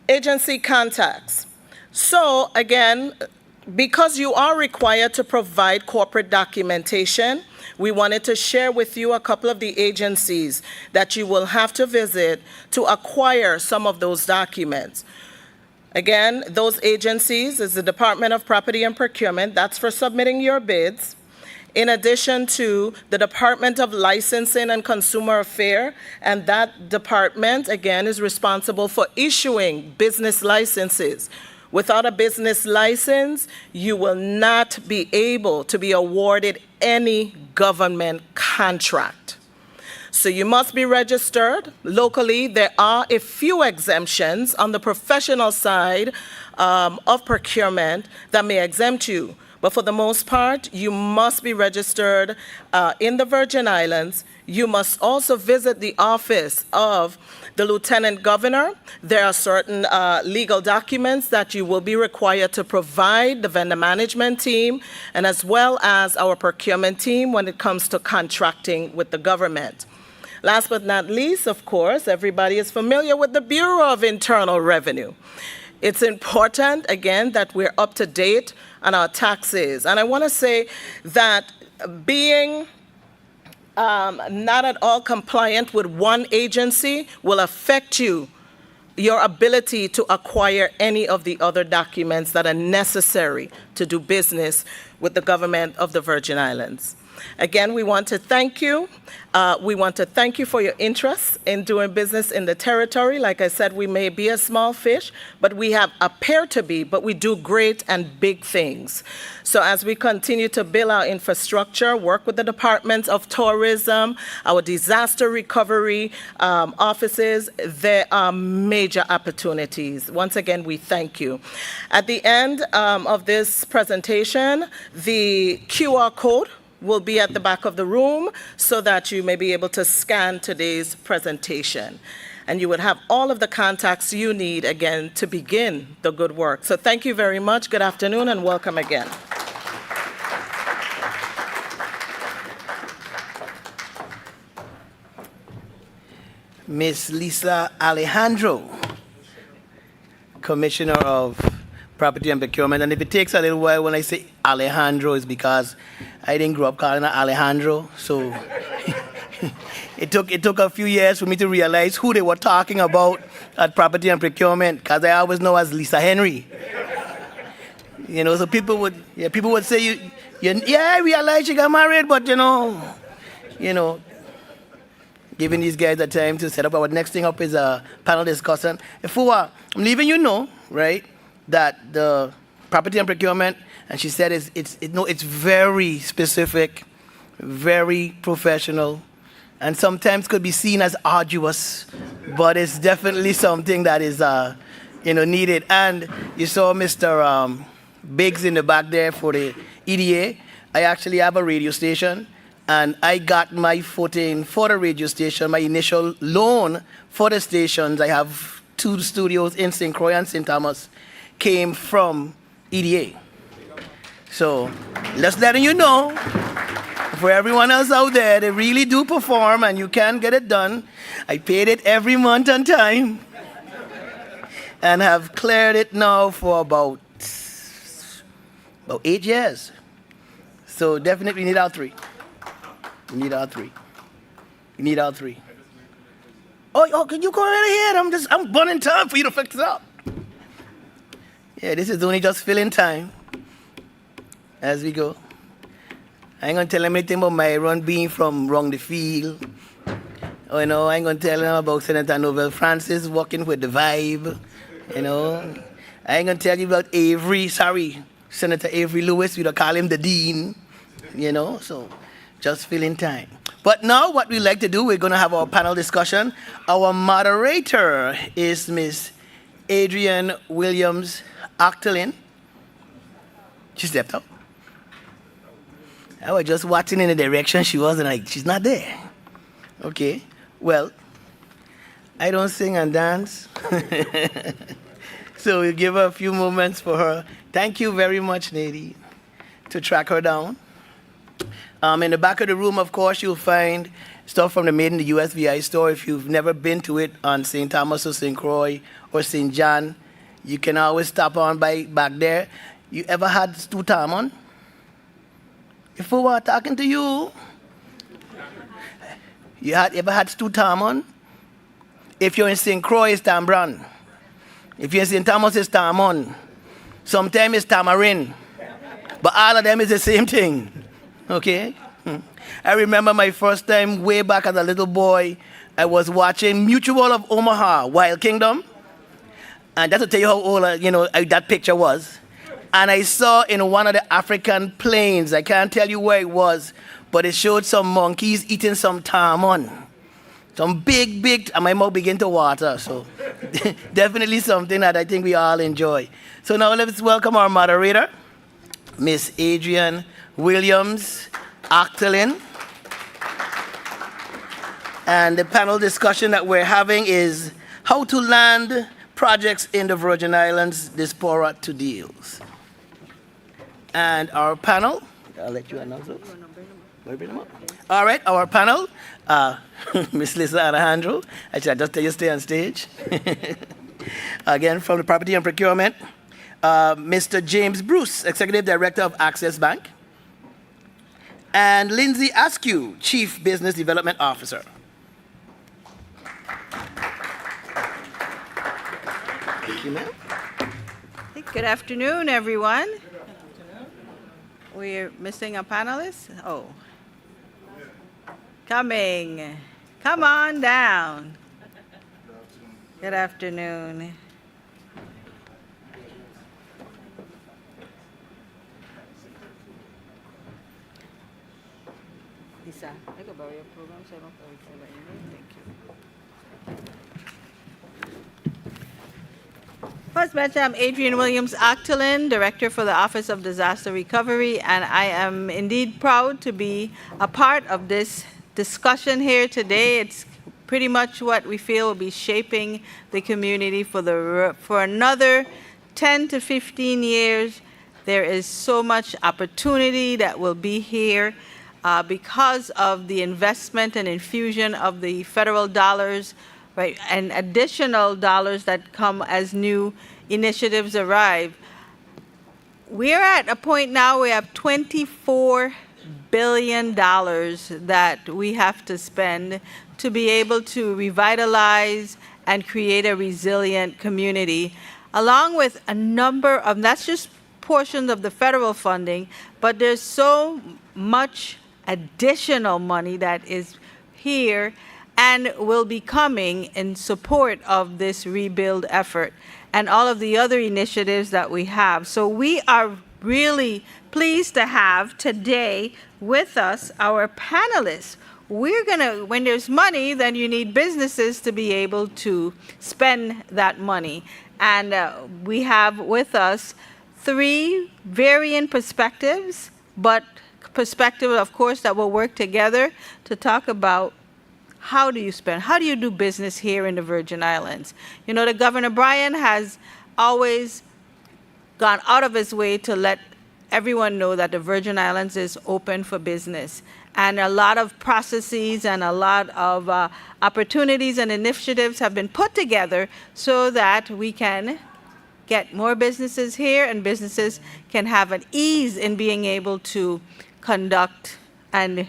Agency contacts. So again, because you are required to provide corporate documentation, we wanted to share with you a couple of the agencies that you will have to visit to acquire some of those documents. Again, those agencies is the Department of Property and Procurement. That's for submitting your bids. In addition to the Department of Licensing and Consumer Affairs, and that department, again, is responsible for issuing business licenses. Without a business license, you will not be able to be awarded any government contract. So you must be registered locally. There are a few exemptions on the professional side of procurement that may exempt you. But for the most part, you must be registered in the Virgin Islands. You must also visit the office of the Lieutenant Governor. There are certain legal documents that you will be required to provide the vendor management team and as well as our procurement team when it comes to contracting with the government. Last but not least, of course, everybody is familiar with the Bureau of Internal Revenue. It's important, again, that we're up to date on our taxes. And I want to say that being not at all compliant with one agency will affect your ability to acquire any of the other documents that are necessary to do business with the government of the Virgin Islands. Again, we want to thank you. We want to thank you for your interest in doing business in the territory. Like I said, we may be a small fish, but we have appear to be, but we do great and big things. So as we continue to build our infrastructure, work with the departments of tourism, our disaster recovery offices, there are major opportunities. Once again, we thank you. At the end of this presentation, the QR code will be at the back of the room so that you may be able to scan today's presentation. And you would have all of the contacts you need, again, to begin the good work. So thank you very much. Good afternoon and welcome again. Miss Lisa Alejandro, Commissioner of Property and Procurement. And if it takes a little while when I say Alejandro, it's because I didn't grow up calling her Alejandro. So it took a few years for me to realize who they were talking about at Property and Procurement, because I always know as Lisa Henry. You know, so people would say, yeah, I realize you got married, but you know, giving these guys the time to set up. Our next thing up is a panel discussion. I'm leaving you know, right, that the Property and Procurement, and she said it's very specific, very professional, and sometimes could be seen as arduous, but it's definitely something that is needed. And you saw Mr. Biggs in the back there for the EDA. I actually have a radio station, and I got my footing for the radio station, my initial loan for the stations. I have 2 studios in St. Croix and St. Thomas, came from EDA. So just letting you know, for everyone else out there, they really do perform and you can get it done. I paid it every month on time and have cleared it now for about 8 years. So definitely need all 3. We need all 3. We need all 3. Oh, can you go right ahead? I'm burning time for you to fix it up. Yeah, this is only just filling time as we go. I ain't gonna tell them anything about my run being from Wrong the Field. I ain't gonna tell them about Senator Novell Francis walking with the vibe. I ain't gonna tell you about Senator Avery Lewis. We don't call him the Dean. So just filling time. But now what we like to do, we're gonna have our panel discussion. Our moderator is Miss Adrienne Williams Octolin. She stepped up. I was just watching in the direction she was, and she's not there. Okay, well, I don't sing and dance. So we'll give her a few moments for her. Thank you very much, Nadine, to track her down. In the back of the room, of course, you'll find stuff from the Made in the USVI store. If you've never been to it on St. Thomas or St. Croix or St. John, you can always stop on by back there. You ever had stew salmon? If we were talking to you, ever had stew salmon? If you're in St. Croix, it's tambran. If you're in St. Thomas, it's tamon. Sometimes it's tamarind. But all of them is the same thing. Okay? I remember my first time way back as a little boy, I was watching Mutual of Omaha, Wild Kingdom. And that's to tell you how old that picture was. And I saw in one of the African plains, I can't tell you where it was, but it showed some monkeys eating some salmon. Some big, and my mouth begin to water. So definitely something that I think we all enjoy. So now let's welcome our moderator, Miss Adrienne Williams Octalin. And the panel discussion that we're having is how to land projects in the Virgin Islands diaspora to deals. And our panel, I'll let you announce those. All right, our panel, Ms. Lisa Alejandro. Actually, I just tell you stay on stage. Again, from the Property and Procurement, Mr. James Bruce, Executive Director of Access Bank, and Lindsay Askew, Chief Business Development Officer. Thank you, ma'am. Good afternoon, everyone. We're missing a panelist? Oh. Coming. Come on down. Good afternoon. Lisa, I go borrow your program so I don't forget your name. Thank you. First mention, I'm Adrienne Williams Octalin, Director for the Office of Disaster Recovery, and I am indeed proud to be a part of this discussion here today. It's pretty much what we feel will be shaping the community for another 10 to 15 years. There is so much opportunity that will be here because of the investment and infusion of the federal dollars, right, and additional dollars that come as new initiatives arrive. We're at a point now we have $24 billion that we have to spend to be able to revitalize and create a resilient community, along with a number of, that's just portions of the federal funding, but there's so much additional money that is here and will be coming in support of this rebuild effort and all of the other initiatives that we have. So we are really pleased to have today with us our panelists. We're gonna, when there's money, then you need businesses to be able to spend that money. And we have with us three varying perspectives, but perspective, of course, that will work together to talk about how do you spend, how do you do business here in the Virgin Islands? You know, the Governor Bryan has always gone out of his way to let everyone know that the Virgin Islands is open for business. And a lot of processes and a lot of opportunities and initiatives have been put together so that we can get more businesses here and businesses can have an ease in being able to conduct and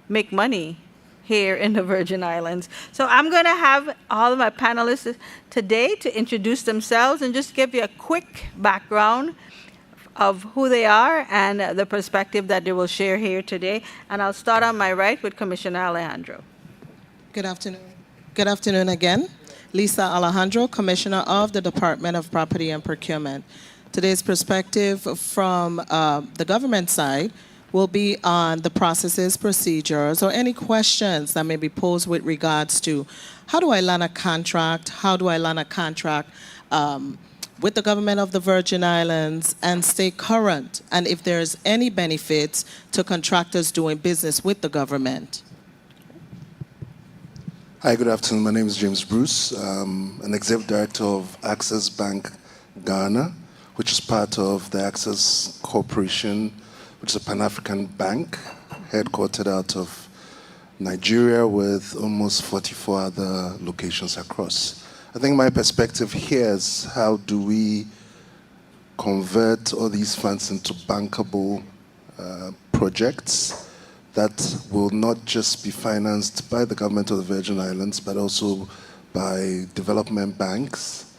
make money here in the Virgin Islands. So I'm going to have all of my panelists today to introduce themselves and just give you a quick background of who they are and the perspective that they will share here today. And I'll start on my right with Commissioner Alejandro. Good afternoon. Good afternoon again. Lisa Alejandro, Commissioner of the Department of Property and Procurement. Today's perspective from the government side will be on the processes, procedures, or any questions that may be posed with regards to how do I land a contract, how do I land a contract with the government of the Virgin Islands and stay current, and if there's any benefits to contractors doing business with the government. Hi, good afternoon. My name is James Bruce. I'm an Executive Director of Access Bank Ghana, which is part of the Access Corporation, which is a Pan-African bank headquartered out of Nigeria with almost 44 other locations across. I think my perspective here is how do we convert all these funds into bankable projects that will not just be financed by the government of the Virgin Islands, but also by development banks,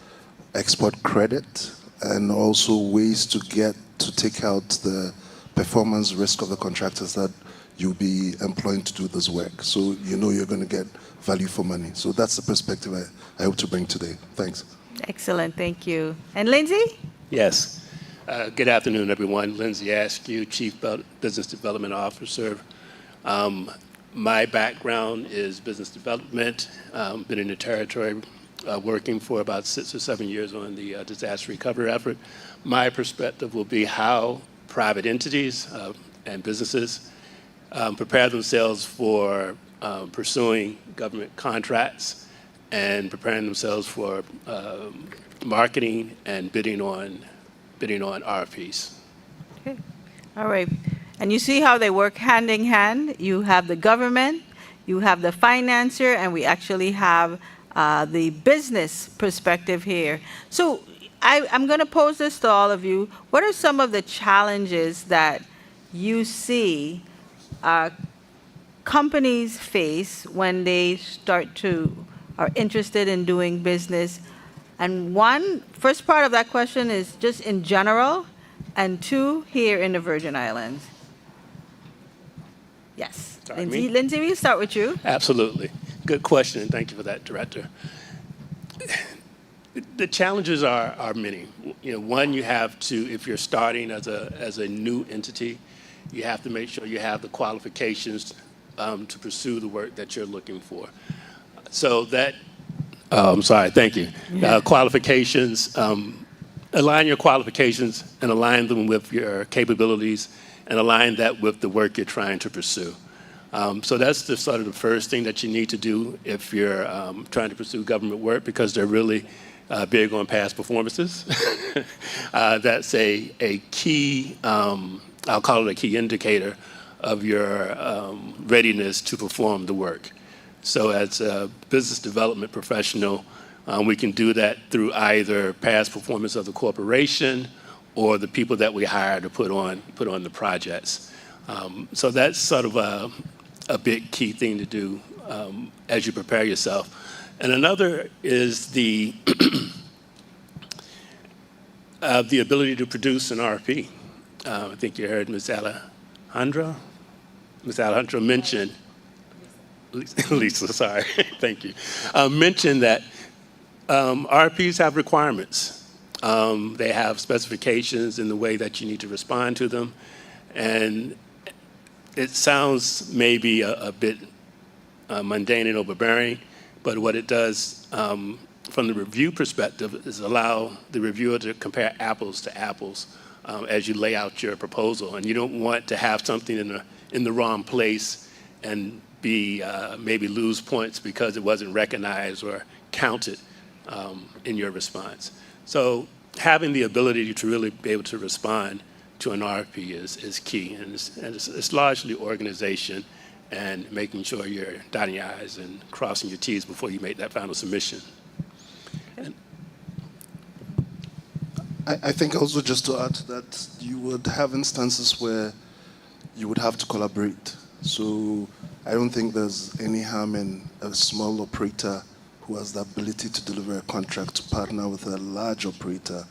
export credit, and also ways to take out the performance risk of the contractors that you'll be employing to do this work. So you know you're going to get value for money. So that's the perspective I hope to bring today. Thanks. Excellent, thank you. And Lindsay? Yes. Good afternoon, everyone. Lindsay Askew, Chief Business Development Officer. My background is business development. Been in the territory working for about 6 or 7 years on the disaster recovery effort. My perspective will be how private entities and businesses prepare themselves for pursuing government contracts and preparing themselves for marketing and bidding on RFPs. Okay. All right. And you see how they work hand in hand. You have the government, you have the financier, and we actually have the business perspective here. So I'm going to pose this to all of you. What are some of the challenges that you see companies face when they are interested in doing business? And first part of that question is just in general, and 2, here in the Virgin Islands. Yes. Sorry, Lindsay, me? Lindsay, we'll start with you. Absolutely. Good question, and thank you for that, Director. The challenges are many. One, you have to, if you're starting as a new entity, you have to make sure you have the qualifications to pursue the work that you're looking for. So that, I'm sorry, thank you. Qualifications, align your qualifications and align them with your capabilities and align that with the work you're trying to pursue. So that's the sort of the first thing that you need to do if you're trying to pursue government work, because they're really big on past performances. That's a key, I'll call it a key indicator of your readiness to perform the work. So as a business development professional, we can do that through either past performance of the corporation or the people that we hire to put on the projects. So that's sort of a big key thing to do as you prepare yourself. And another is the the ability to produce an RFP. I think you heard Ms. Alejandro mention, Lisa, sorry, thank you, mentioned that RFPs have requirements. They have specifications in the way that you need to respond to them. And it sounds maybe a bit mundane and overbearing, but what it does from the review perspective is allow the reviewer to compare apples to apples as you lay out your proposal. And you don't want to have something in the wrong place and maybe lose points because it wasn't recognized or counted in your response. So having the ability to really be able to respond to an RFP is key, and it's largely organization and making sure you're dotting your I's and crossing your T's before you make that final submission. I think also just to add to that, you would have instances where you would have to collaborate. So I don't think there's any harm in a small operator who has the ability to deliver a contract to partner with a large operator.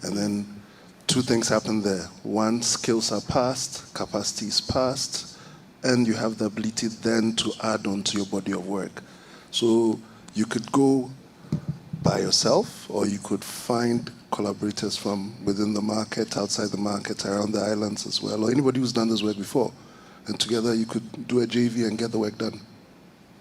And then 2 things happen there. 1, skills are passed, capacity is passed, and you have the ability then to add on to your body of work. So you could go by yourself, or you could find collaborators from within the market, outside the market, around the islands as well, or anybody who's done this work before. And together you could do a JV and get the work done.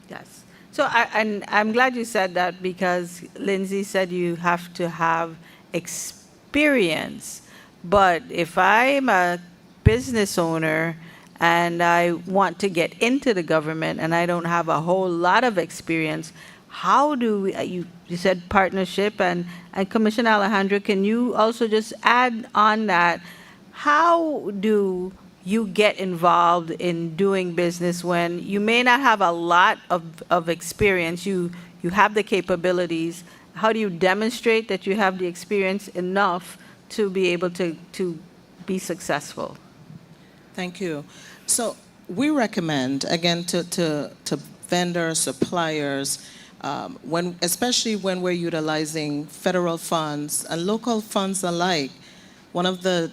Yes. So I'm glad you said that, because Lindsay said you have to have experience. But if I'm a business owner and I want to get into the government and I don't have a whole lot of experience, how do you said partnership, and Commissioner Alejandro, can you also just add on that? How do you get involved in doing business when you may not have a lot of experience? You have the capabilities. How do you demonstrate that you have the experience enough to be able to be successful? Thank you. So we recommend, again, to vendors, suppliers, especially when we're utilizing federal funds and local funds alike, one of the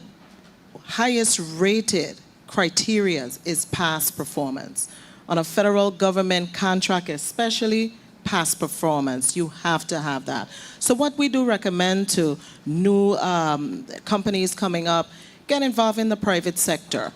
highest rated criteria is past performance. On a federal government contract, especially past performance, you have to have that. So what we do recommend to new companies coming up, get involved in the private sector.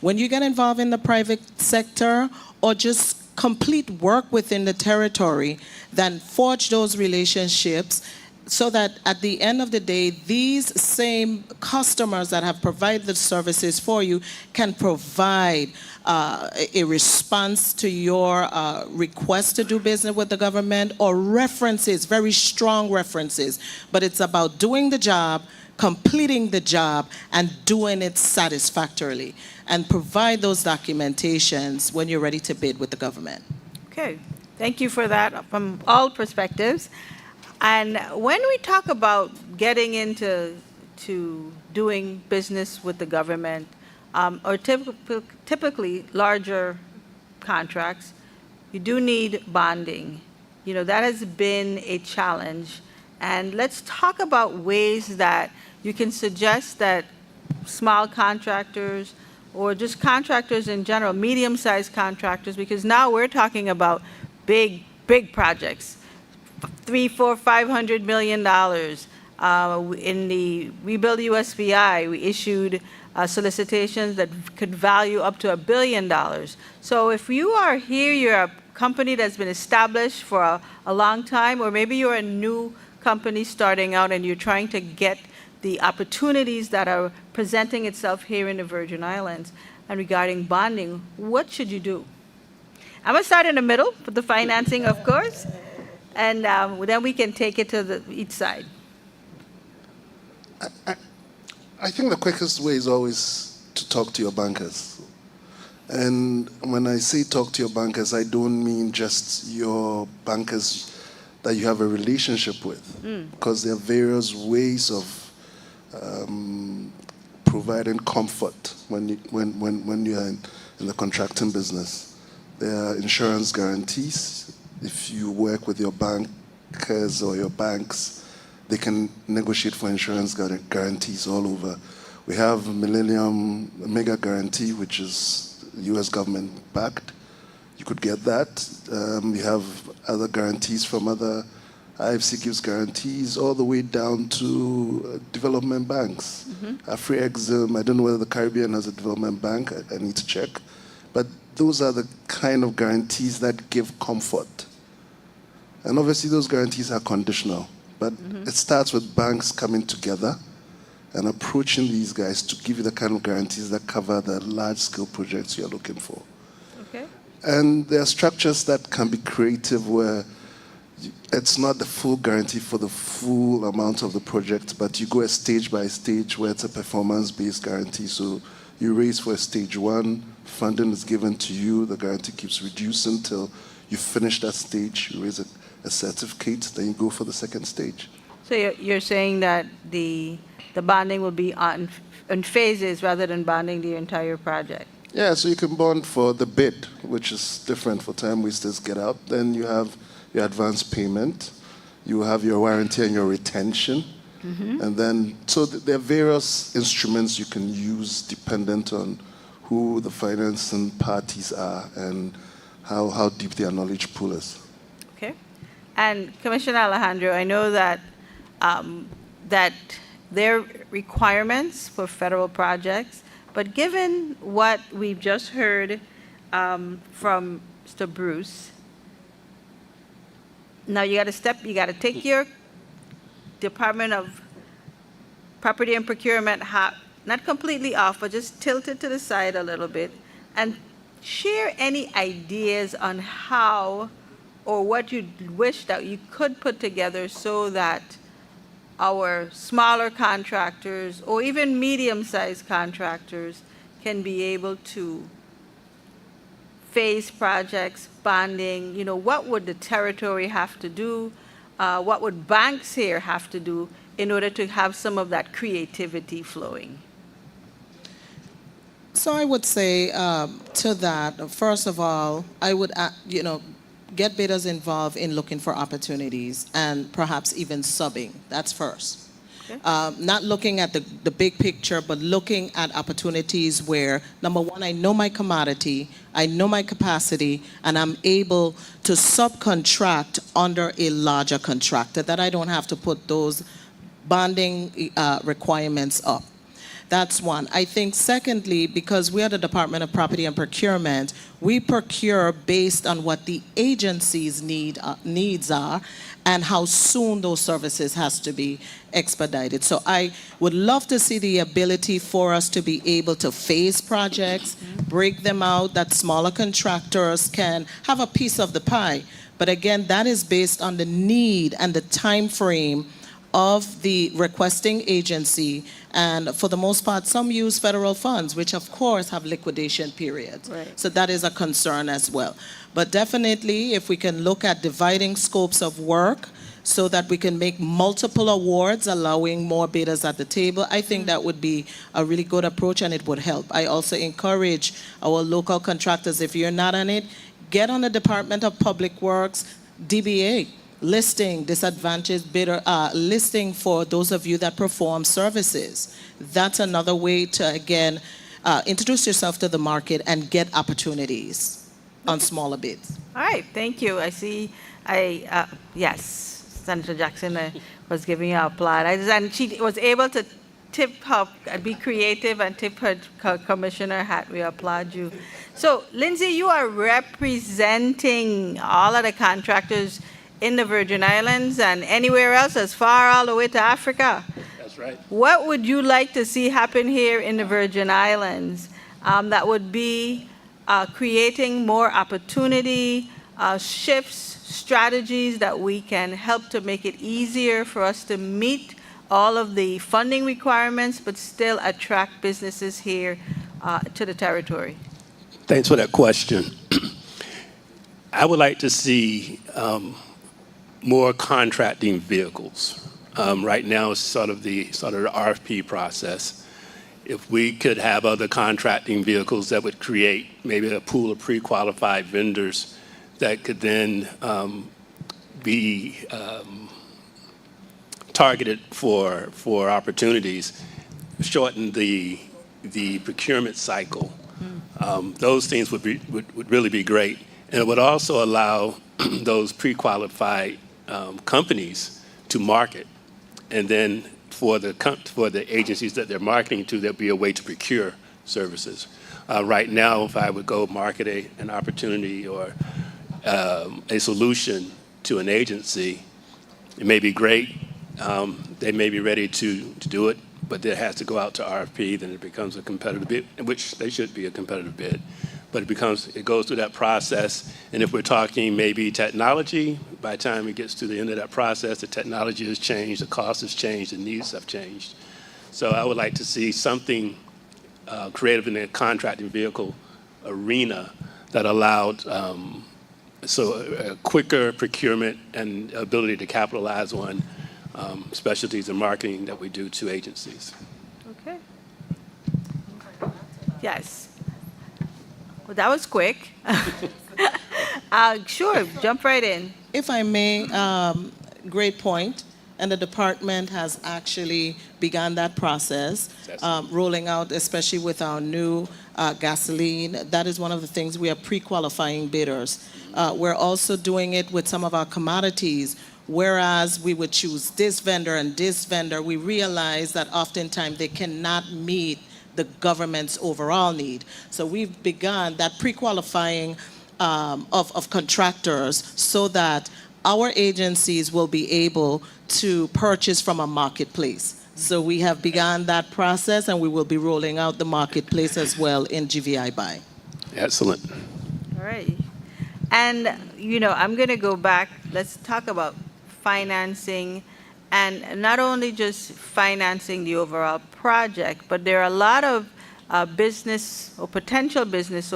When you get involved in the private sector or just complete work within the territory, then forge those relationships so that at the end of the day, these same customers that have provided the services for you can provide a response to your request to do business with the government, or references, very strong references. But it's about doing the job, completing the job, and doing it satisfactorily, and provide those documentations when you're ready to bid with the government. Okay, thank you for that from all perspectives. And when we talk about getting into doing business with the government, or typically larger contracts, you do need bonding. You know, that has been a challenge. And let's talk about ways that you can suggest that small contractors, or just contractors in general, medium-sized contractors, because now we're talking about big projects, $300, $400, $500 million. In the Rebuild USVI, we issued solicitations that could value up to $1 billion. So if you are here, you're a company that's been established for a long time, or maybe you're a new company starting out and you're trying to get the opportunities that are presenting itself here in the Virgin Islands, and regarding bonding, what should you do? I'm going to start in the middle with the financing, of course, and then we can take it to each side. I think the quickest way is always to talk to your bankers. And when I say talk to your bankers, I don't mean just your bankers that you have a relationship with, because there are various ways of providing comfort when you are in the contracting business. There are insurance guarantees. If you work with your bankers or your banks, they can negotiate for insurance guarantees all over. We have Millennium Mega Guarantee, which is U.S. government backed. You could get that. We have other guarantees from other. IFC gives guarantees all the way down to development banks. Afri-Exim, I don't know whether the Caribbean has a development bank, I need to check. But those are the kind of guarantees that give comfort. And obviously those guarantees are conditional. But it starts with banks coming together and approaching these guys to give you the kind of guarantees that cover the large-scale projects you're looking for. Okay. And there are structures that can be creative where it's not the full guarantee for the full amount of the project, but you go a stage by stage where it's a performance-based guarantee. So you raise for a stage one, funding is given to you, the guarantee keeps reducing till you finish that stage, you raise a certificate, then you go for the second stage. So you're saying that the bonding will be on phases rather than bonding the entire project? Yeah, so you can bond for the bid, which is different for time wasters get out. Then you have your advance payment, you have your warranty and your retention. And then, so there are various instruments you can use dependent on who the financing parties are and how deep their knowledge pool is. Okay. And Commissioner Alejandro, I know that that there are requirements for federal projects, but given what we've just heard from Mr. Bruce, now you got to take your Department of Property and Procurement hat, not completely off, but just tilt it to the side a little bit, and share any ideas on how or what you wish that you could put together so that our smaller contractors or even medium-sized contractors can be able to phase projects, bonding. You know, what would the territory have to do? What would banks here have to do in order to have some of that creativity flowing? So I would say to that, first of all, I would, get bidders involved in looking for opportunities and perhaps even subbing. That's first. Okay. Not looking at the big picture, but looking at opportunities where, number one, I know my commodity, I know my capacity, and I'm able to subcontract under a larger contractor that I don't have to put those bonding requirements up. That's one. I think secondly, because we are the Department of Property and Procurement, we procure based on what the agency's needs are and how soon those services has to be expedited. So I would love to see the ability for us to be able to phase projects, break them out, that smaller contractors can have a piece of the pie. But again, that is based on the need and the time frame of the requesting agency, and for the most part, some use federal funds, which of course have liquidation periods. Right. So that is a concern as well. But definitely, if we can look at dividing scopes of work so that we can make multiple awards, allowing more bidders at the table, I think that would be a really good approach and it would help. I also encourage our local contractors, if you're not on it, get on the Department of Public Works DBA listing, disadvantaged bidder, listing for those of you that perform services. That's another way to, again, introduce yourself to the market and get opportunities on smaller bids. All right, thank you. I see, yes, Senator Jackson was giving you applause. And she was able to tip her, be creative and tip her commissioner hat. We applaud you. So, Lindsay, you are representing all of the contractors in the Virgin Islands and anywhere else as far all the way to Africa. That's right. What would you like to see happen here in the Virgin Islands that would be creating more opportunity, shifts, strategies that we can help to make it easier for us to meet all of the funding requirements, but still attract businesses here to the territory? Thanks for that question. I would like to see more contracting vehicles. Right now, it's sort of the RFP process. If we could have other contracting vehicles that would create maybe a pool of pre-qualified vendors that could then be targeted for opportunities, shorten the procurement cycle. Those things would really be great, and it would also allow those pre-qualified companies to market, and then for the agencies that they're marketing to, there'll be a way to procure services. Right now, if I would go market an opportunity or a solution to an agency, it may be great. They may be ready to do it, but it has to go out to RFP. Then it becomes a competitive bid, which they should be a competitive bid. But it goes through that process. And if we're talking maybe technology, by the time it gets to the end of that process, the technology has changed, the cost has changed, the needs have changed. So I would like to see something creative in the contracting vehicle arena that allowed a quicker procurement and ability to capitalize on specialties in marketing that we do to agencies. Okay. Yes. Well, that was quick. Sure, jump right in. If I may, great point. And the department has actually begun that process, rolling out, especially with our new gasoline. That is one of the things we are pre-qualifying bidders. We're also doing it with some of our commodities. Whereas we would choose this vendor and this vendor, we realize that oftentimes they cannot meet the government's overall need. So we've begun that pre-qualifying of contractors so that our agencies will be able to purchase from a marketplace. So we have begun that process, and we will be rolling out the marketplace as well in GVI Buy. Excellent. All right. And, I'm going to go back. Let's talk about financing, and not only just financing the overall project, but there are a lot of business or potential business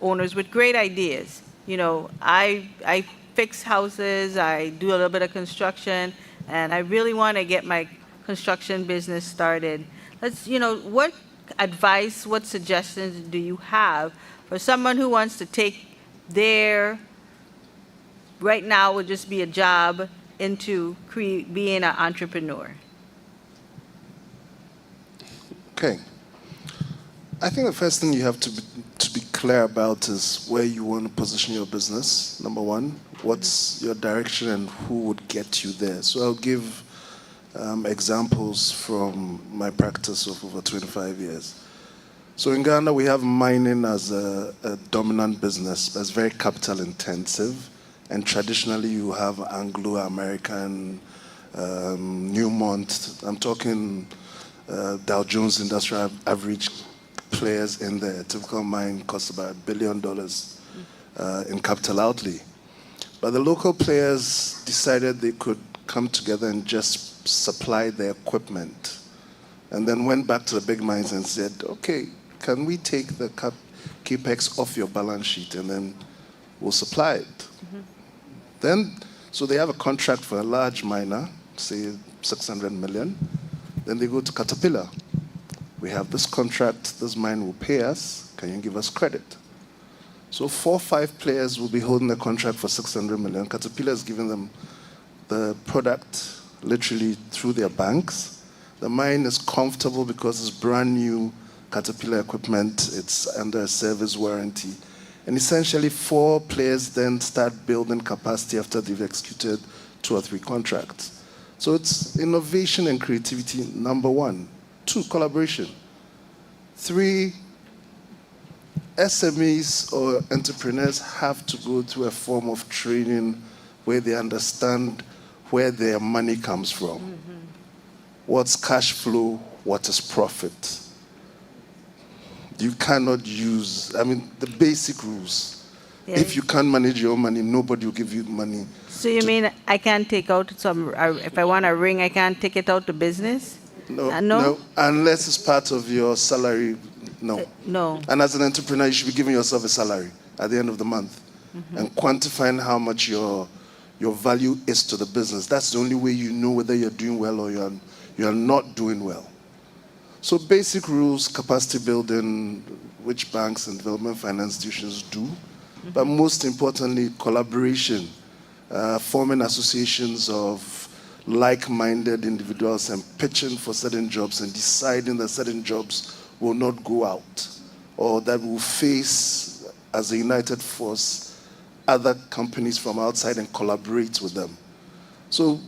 owners with great ideas. I fix houses, I do a little bit of construction, and I really want to get my construction business started. What advice, what suggestions do you have for someone who wants to take right now would just be a job, into being an entrepreneur? Okay. I think the first thing you have to be clear about is where you want to position your business, number one. What's your direction and who would get you there? So I'll give examples from my practice of over 25 years. So in Ghana, we have mining as a dominant business that's very capital intensive. And traditionally, you have Anglo-American, Newmont, I'm talking Dow Jones Industrial Average players in there. A typical mine costs about $1 billion in capital outlay. But the local players decided they could come together and just supply their equipment. And then went back to the big mines and said, okay, can we take the capex off your balance sheet and then we'll supply it? Then, so they have a contract for a large miner, say 600 million. Then they go to Caterpillar. We have this contract, this mine will pay us. Can you give us credit? So 4 or 5 players will be holding a contract for 600 million. Caterpillar is giving them the product literally through their banks. The mine is comfortable because it's brand new Caterpillar equipment. It's under a service warranty. And essentially 4 players then start building capacity after they've executed 2 or 3 contracts. So it's innovation and creativity, number 1. 2, collaboration. 3, SMEs or entrepreneurs have to go through a form of training where they understand where their money comes from. What's cash flow, what is profit. You cannot use, the basic rules. Yes. If you can't manage your own money, nobody will give you money. So you mean I can't take out some, if I want a ring, I can't take it out to business? No, No? unless it's part of your salary, no. No. And as an entrepreneur, you should be giving yourself a salary at the end of the month and quantifying how much your value is to the business. That's the only way you know whether you're doing well or you're not doing well. So basic rules, capacity building, which banks and development finance institutions do, but most importantly, collaboration, forming associations of like-minded individuals and pitching for certain jobs and deciding that certain jobs will not go out or that will face, as a united force, other companies from outside and collaborate with them. So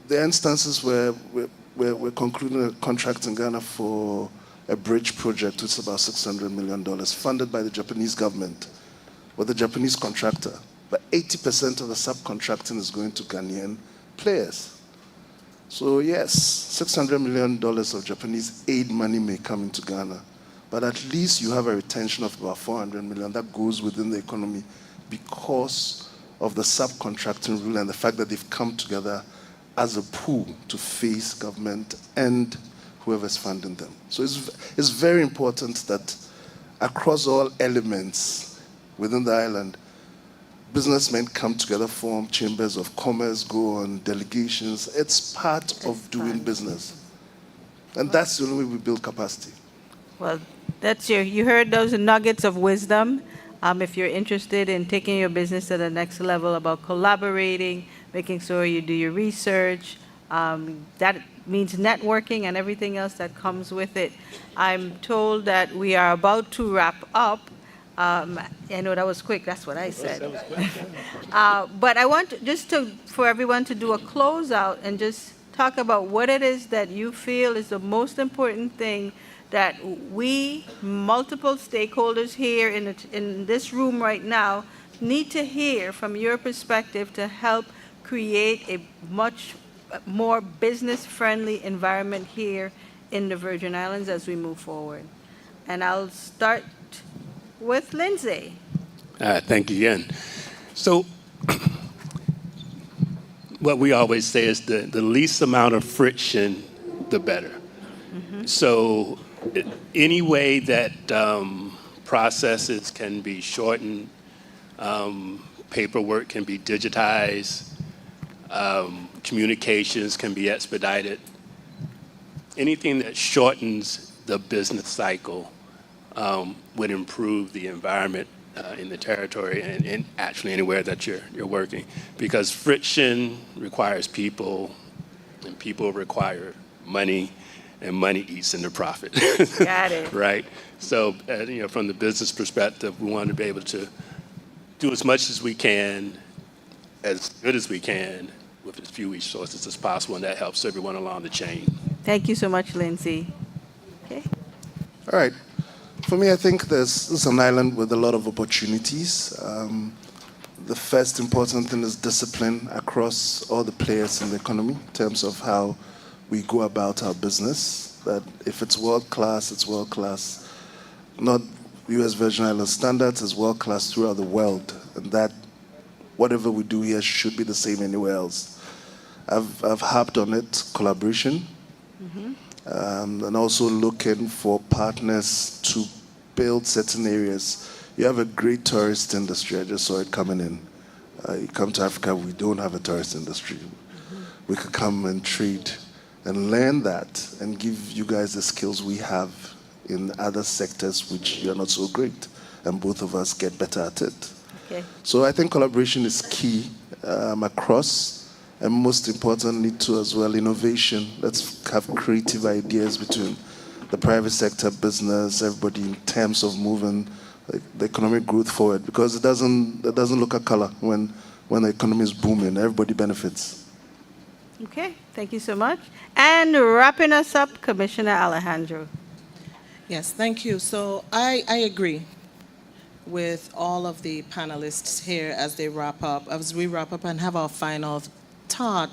the instances where we're concluding a contract in Ghana for a bridge project, which is about $600 million, funded by the Japanese government, with a Japanese contractor. But 80% of the subcontracting is going to Ghanaian players. So yes, $600 million of Japanese aid money may come into Ghana, but at least you have a retention of about $400 million that goes within the economy because of the subcontracting rule and the fact that they've come together as a pool to face government and whoever's funding them. So it's very important that across all elements within the island, businessmen come together, form chambers of commerce, go on delegations. It's part of doing business. And that's the only way we build capacity. Well, you heard those nuggets of wisdom. If you're interested in taking your business to the next level about collaborating, making sure you do your research, that means networking and everything else that comes with it. I'm told that we are about to wrap up. I know that was quick, that's what I said. But I want for everyone to do a closeout and just talk about what it is that you feel is the most important thing that we, multiple stakeholders here in this room right now, need to hear from your perspective to help create a much more business-friendly environment here in the Virgin Islands as we move forward. And I'll start with Lindsay. Thank you again. So what we always say is the least amount of friction, the better. So any way that processes can be shortened, paperwork can be digitized, communications can be expedited, anything that shortens the business cycle would improve the environment in the territory and actually anywhere that you're working. Because friction requires people, and people require money, and money eats into profit. Got it. Right? So, from the business perspective, we want to be able to do as much as we can, as good as we can, with as few resources as possible, and that helps everyone along the chain. Thank you so much, Lindsay. Okay. All right. For me, I think this is an island with a lot of opportunities. The first important thing is discipline across all the players in the economy in terms of how we go about our business. That if it's world class, it's world class. Not US Virgin Islands standards, it's world class throughout the world. And that whatever we do here should be the same anywhere else. I've harped on it, collaboration, and also looking for partners to build certain areas. You have a great tourist industry. I just saw it coming in. You come to Africa, we don't have a tourist industry. We could come and trade and learn that and give you guys the skills we have in other sectors which you're not so great, and both of us get better at it. Okay. So I think collaboration is key across, and most importantly too as well, innovation. Let's have creative ideas between the private sector, business, everybody in terms of moving the economic growth forward, because it doesn't look at color when the economy is booming. Everybody benefits. Okay, thank you so much. And wrapping us up, Commissioner Alejandro. Yes, thank you. So I agree with all of the panelists here as we wrap up and have our final thought.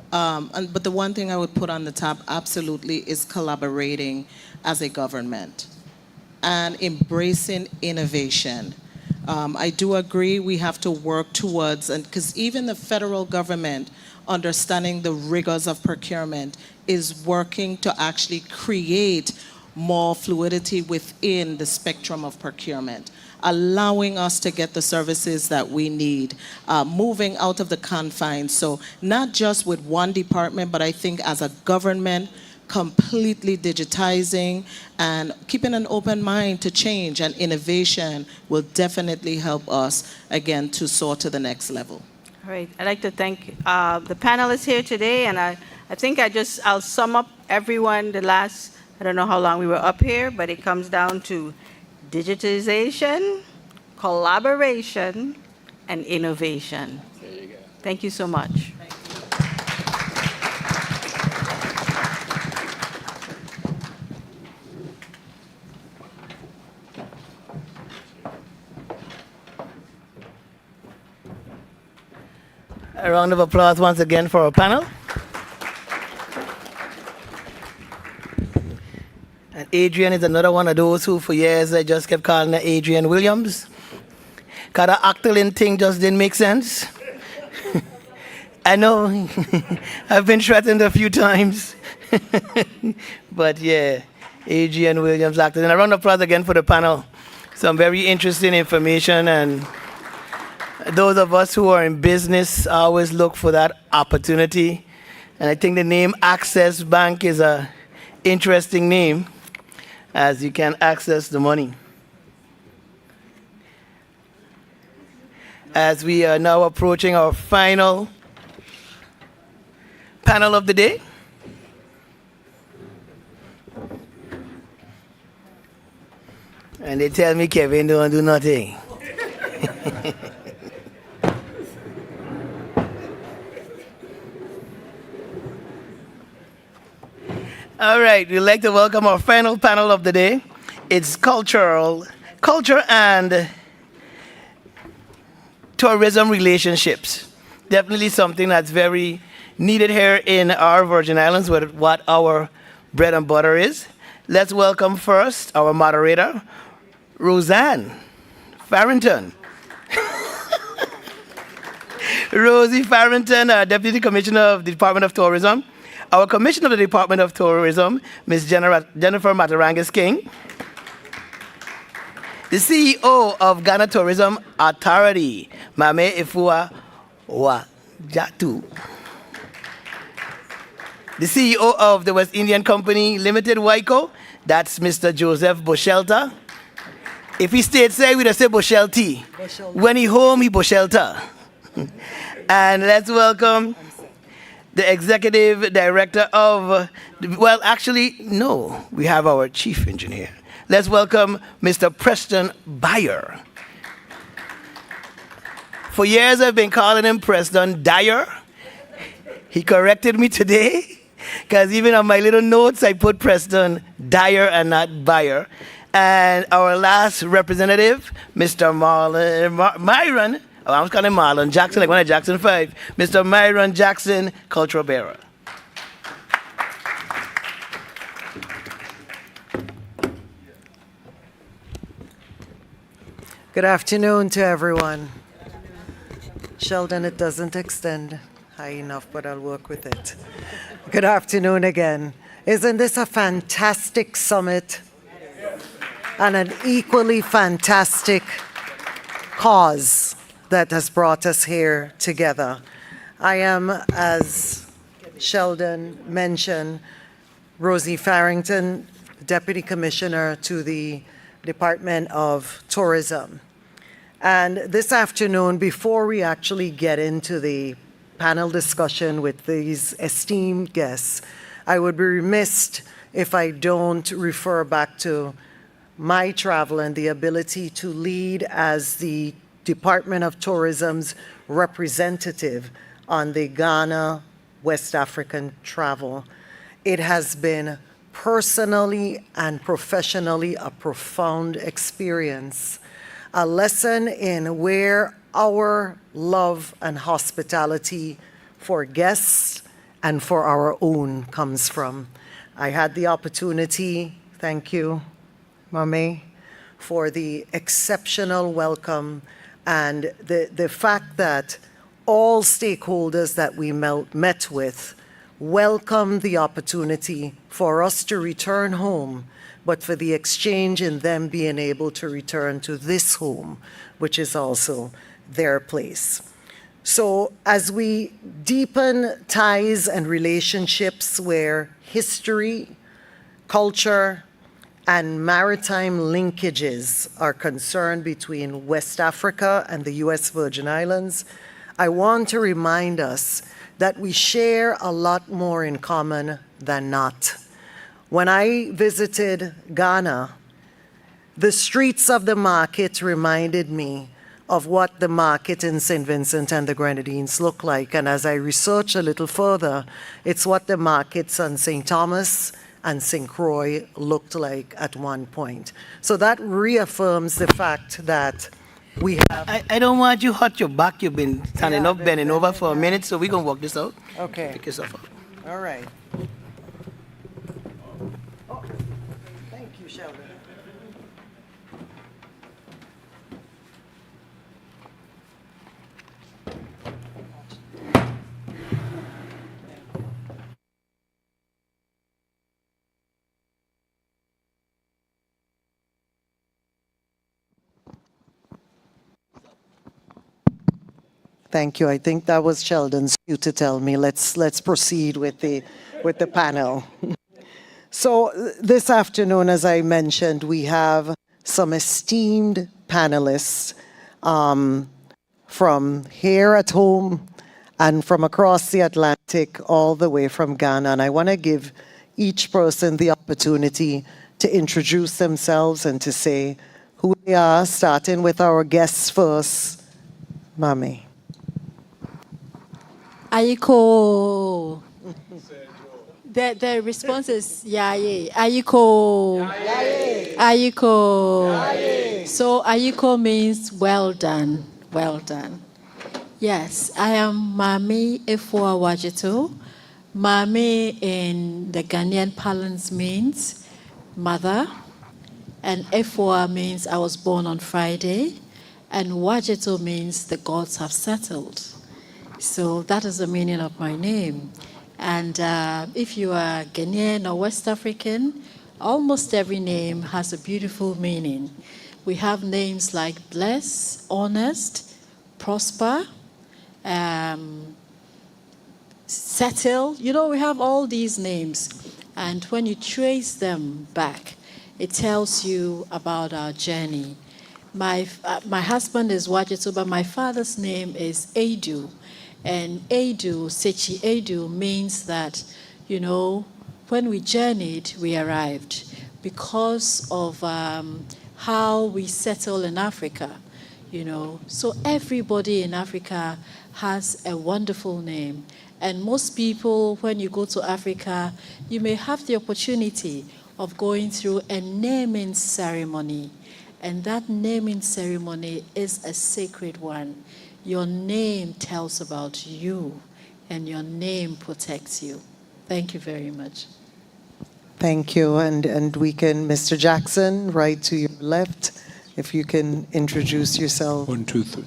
But the one thing I would put on the top absolutely is collaborating as a government and embracing innovation. I do agree we have to work towards, and because even the federal government, understanding the rigors of procurement, is working to actually create more fluidity within the spectrum of procurement, allowing us to get the services that we need, moving out of the confines. So not just with one department, but I think as a government, completely digitizing and keeping an open mind to change and innovation will definitely help us, again, to soar to the next level. All right, I'd like to thank the panelists here today, and I think I'll sum up everyone the last, I don't know how long we were up here, but it comes down to digitization, collaboration, and innovation. There you go. Thank you so much. A round of applause once again for our panel. And Adrian is another one of those who for years I just kept calling her Adrian Williams. Because the Octalin thing just didn't make sense. I know, I've been threatened a few times. But yeah, Adrian Williams Octalin. A round of applause again for the panel. Some very interesting information, and those of us who are in business always look for that opportunity. And I think the name Access Bank is an interesting name, as you can access the money. As we are now approaching our final panel of the day. And they tell me Kevin don't do nothing. All right, we'd like to welcome our final panel of the day. It's culture and tourism relationships. Definitely something that's very needed here in our Virgin Islands, with what our bread and butter is. Let's welcome first our moderator, Roseanne Farrington. Rosie Farrington, Deputy Commissioner of the Department of Tourism. Our Commissioner of the Department of Tourism, Ms. Jennifer Matarangas King. The CEO of Ghana Tourism Authority, Mame Ifua Wajatu. The CEO of the West Indian Company Limited, WICO, that's Mr. Joseph Boshelta. If he stayed say, we'd have said Boshelti. When he home, he Boshelta. And let's welcome the Executive Director of, well, actually, no, we have our Chief Engineer. Let's welcome Mr. Preston Bayer. For years, I've been calling him Preston Dyer. He corrected me today, because even on my little notes, I put Preston Dyer and not Bayer. And our last representative, Mr. Myron, oh, I was calling him Marlon Jackson, like one of Jackson 5, Mr. Myron Jackson, cultural bearer. Good afternoon to everyone. Sheldon, it doesn't extend high enough, but I'll work with it. Good afternoon again. Isn't this a fantastic summit and an equally fantastic cause that has brought us here together? I am, as Sheldon mentioned, Rosie Farrington, Deputy Commissioner to the Department of Tourism. And this afternoon, before we actually get into the panel discussion with these esteemed guests, I would be remiss if I don't refer back to my travel and the ability to lead as the Department of Tourism's representative on the Ghana West African travel. It has been personally and professionally a profound experience, a lesson in where our love and hospitality for guests and for our own comes from. I had the opportunity, thank you, Mame, for the exceptional welcome and the fact that all stakeholders that we met with welcomed the opportunity for us to return home, but for the exchange in them being able to return to this home, which is also their place. So as we deepen ties and relationships where history, culture, and maritime linkages are concerned between West Africa and the U.S. Virgin Islands, I want to remind us that we share a lot more in common than not. When I visited Ghana, the streets of the market reminded me of what the market in St. Vincent and the Grenadines look like. And as I researched a little further, it's what the markets on St. Thomas and St. Croix looked like at one point. So that reaffirms the fact that we have... I don't want you hurt your back. You've been standing up, bending over for a minute, so we're going to work this out. Okay. Pick yourself up. All right. Oh, thank you, Sheldon. Thank you. I think that was Sheldon's cue to tell me let's proceed with the panel. So this afternoon, as I mentioned, we have some esteemed panelists from here at home and from across the Atlantic, all the way from Ghana. And I want to give each person the opportunity to introduce themselves and to say who they are, starting with our guests first. Mami. Ayiko. The response is Yaye. Ayiko. Yaye. Ayiko. Yaye. So Ayiko means well done. Well done. Yes, I am Mami Efua Wajito. Mami in the Ghanaian parlance means mother, and Efua means I was born on Friday, and Wajito means the gods have settled. So that is the meaning of my name. And if you are Ghanaian or West African, almost every name has a beautiful meaning. We have names like bless, honest, prosper, settle. You know, we have all these names. And when you trace them back, it tells you about our journey. My husband is Wajito, but my father's name is Edu. And Edu, Sechi Edu, means that, you know, when we journeyed, we arrived because of how we settle in Africa, you know. So everybody in Africa has a wonderful name. And most people, when you go to Africa, you may have the opportunity of going through a naming ceremony. And that naming ceremony is a sacred one. Your name tells about you, and your name protects you. Thank you very much. Thank you. And we can, Mr. Jackson, right to your left, if you can introduce yourself. 1, 2, 3.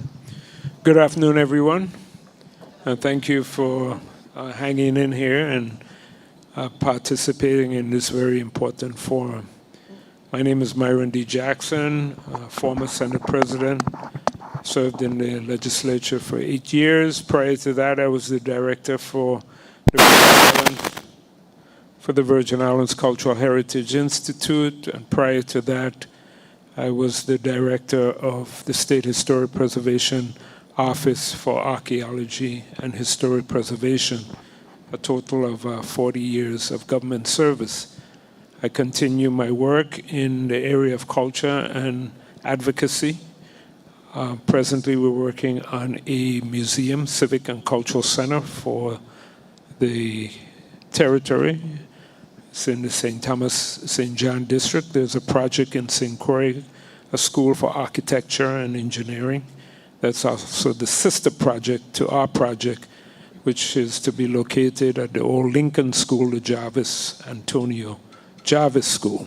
Good afternoon, everyone. Thank you for hanging in here and participating in this very important forum. My name is Myron D. Jackson, former Senate President, served in the legislature for 8 years. Prior to that, I was the director for the Virgin Islands Cultural Heritage Institute, and prior to that, I was the director of the State Historic Preservation Office for Archaeology and Historic Preservation, a total of 40 years of government service. I continue my work in the area of culture and advocacy. Presently, we're working on a museum, civic and cultural center for the territory. It's in the St. Thomas, St. John district. There's a project in St. Croix, a school for architecture and engineering. That's also the sister project to our project, which is to be located at the old Lincoln School, the Jarvis Antonio Jarvis School.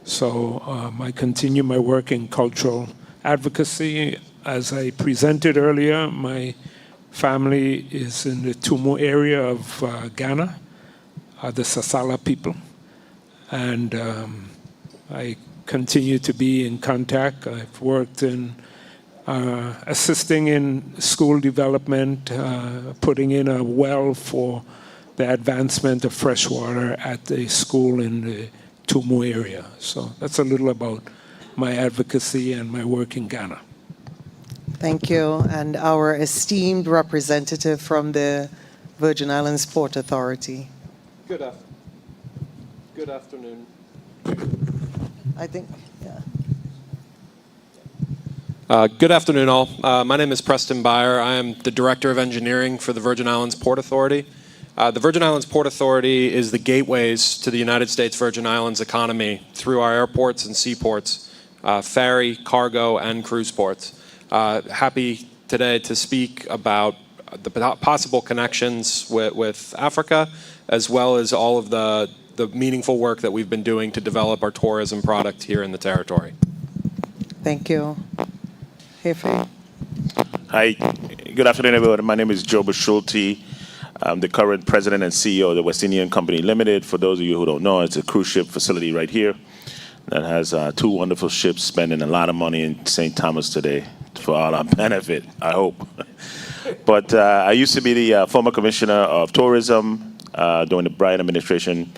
So I continue my work in cultural advocacy. As I presented earlier, my family is in the Tumu area of Ghana, the Sasala people. And I continue to be in contact. I've worked in assisting in school development, putting in a well for the advancement of fresh water at a school in the Tumu area. So that's a little about my advocacy and my work in Ghana. Thank you. And our esteemed representative from the Virgin Islands Port Authority. Good afternoon. I think, yeah. Good afternoon, all. My name is Preston Byer. I am the Director of Engineering for the Virgin Islands Port Authority. The Virgin Islands Port Authority is the gateways to the United States Virgin Islands economy through our airports and seaports, ferry, cargo, and cruise ports. Happy today to speak about the possible connections with Africa, as well as all of the meaningful work that we've been doing to develop our tourism product here in the territory. Thank you. Hefe. Hi, good afternoon, everyone. My name is Joe Baschulte. I'm the current president and CEO of the West Indian Company Limited. For those of you who don't know, it's a cruise ship facility right here that has 2 wonderful ships spending a lot of money in St. Thomas today for all our benefit, I hope. But I used to be the former commissioner of tourism during the Bryan administration,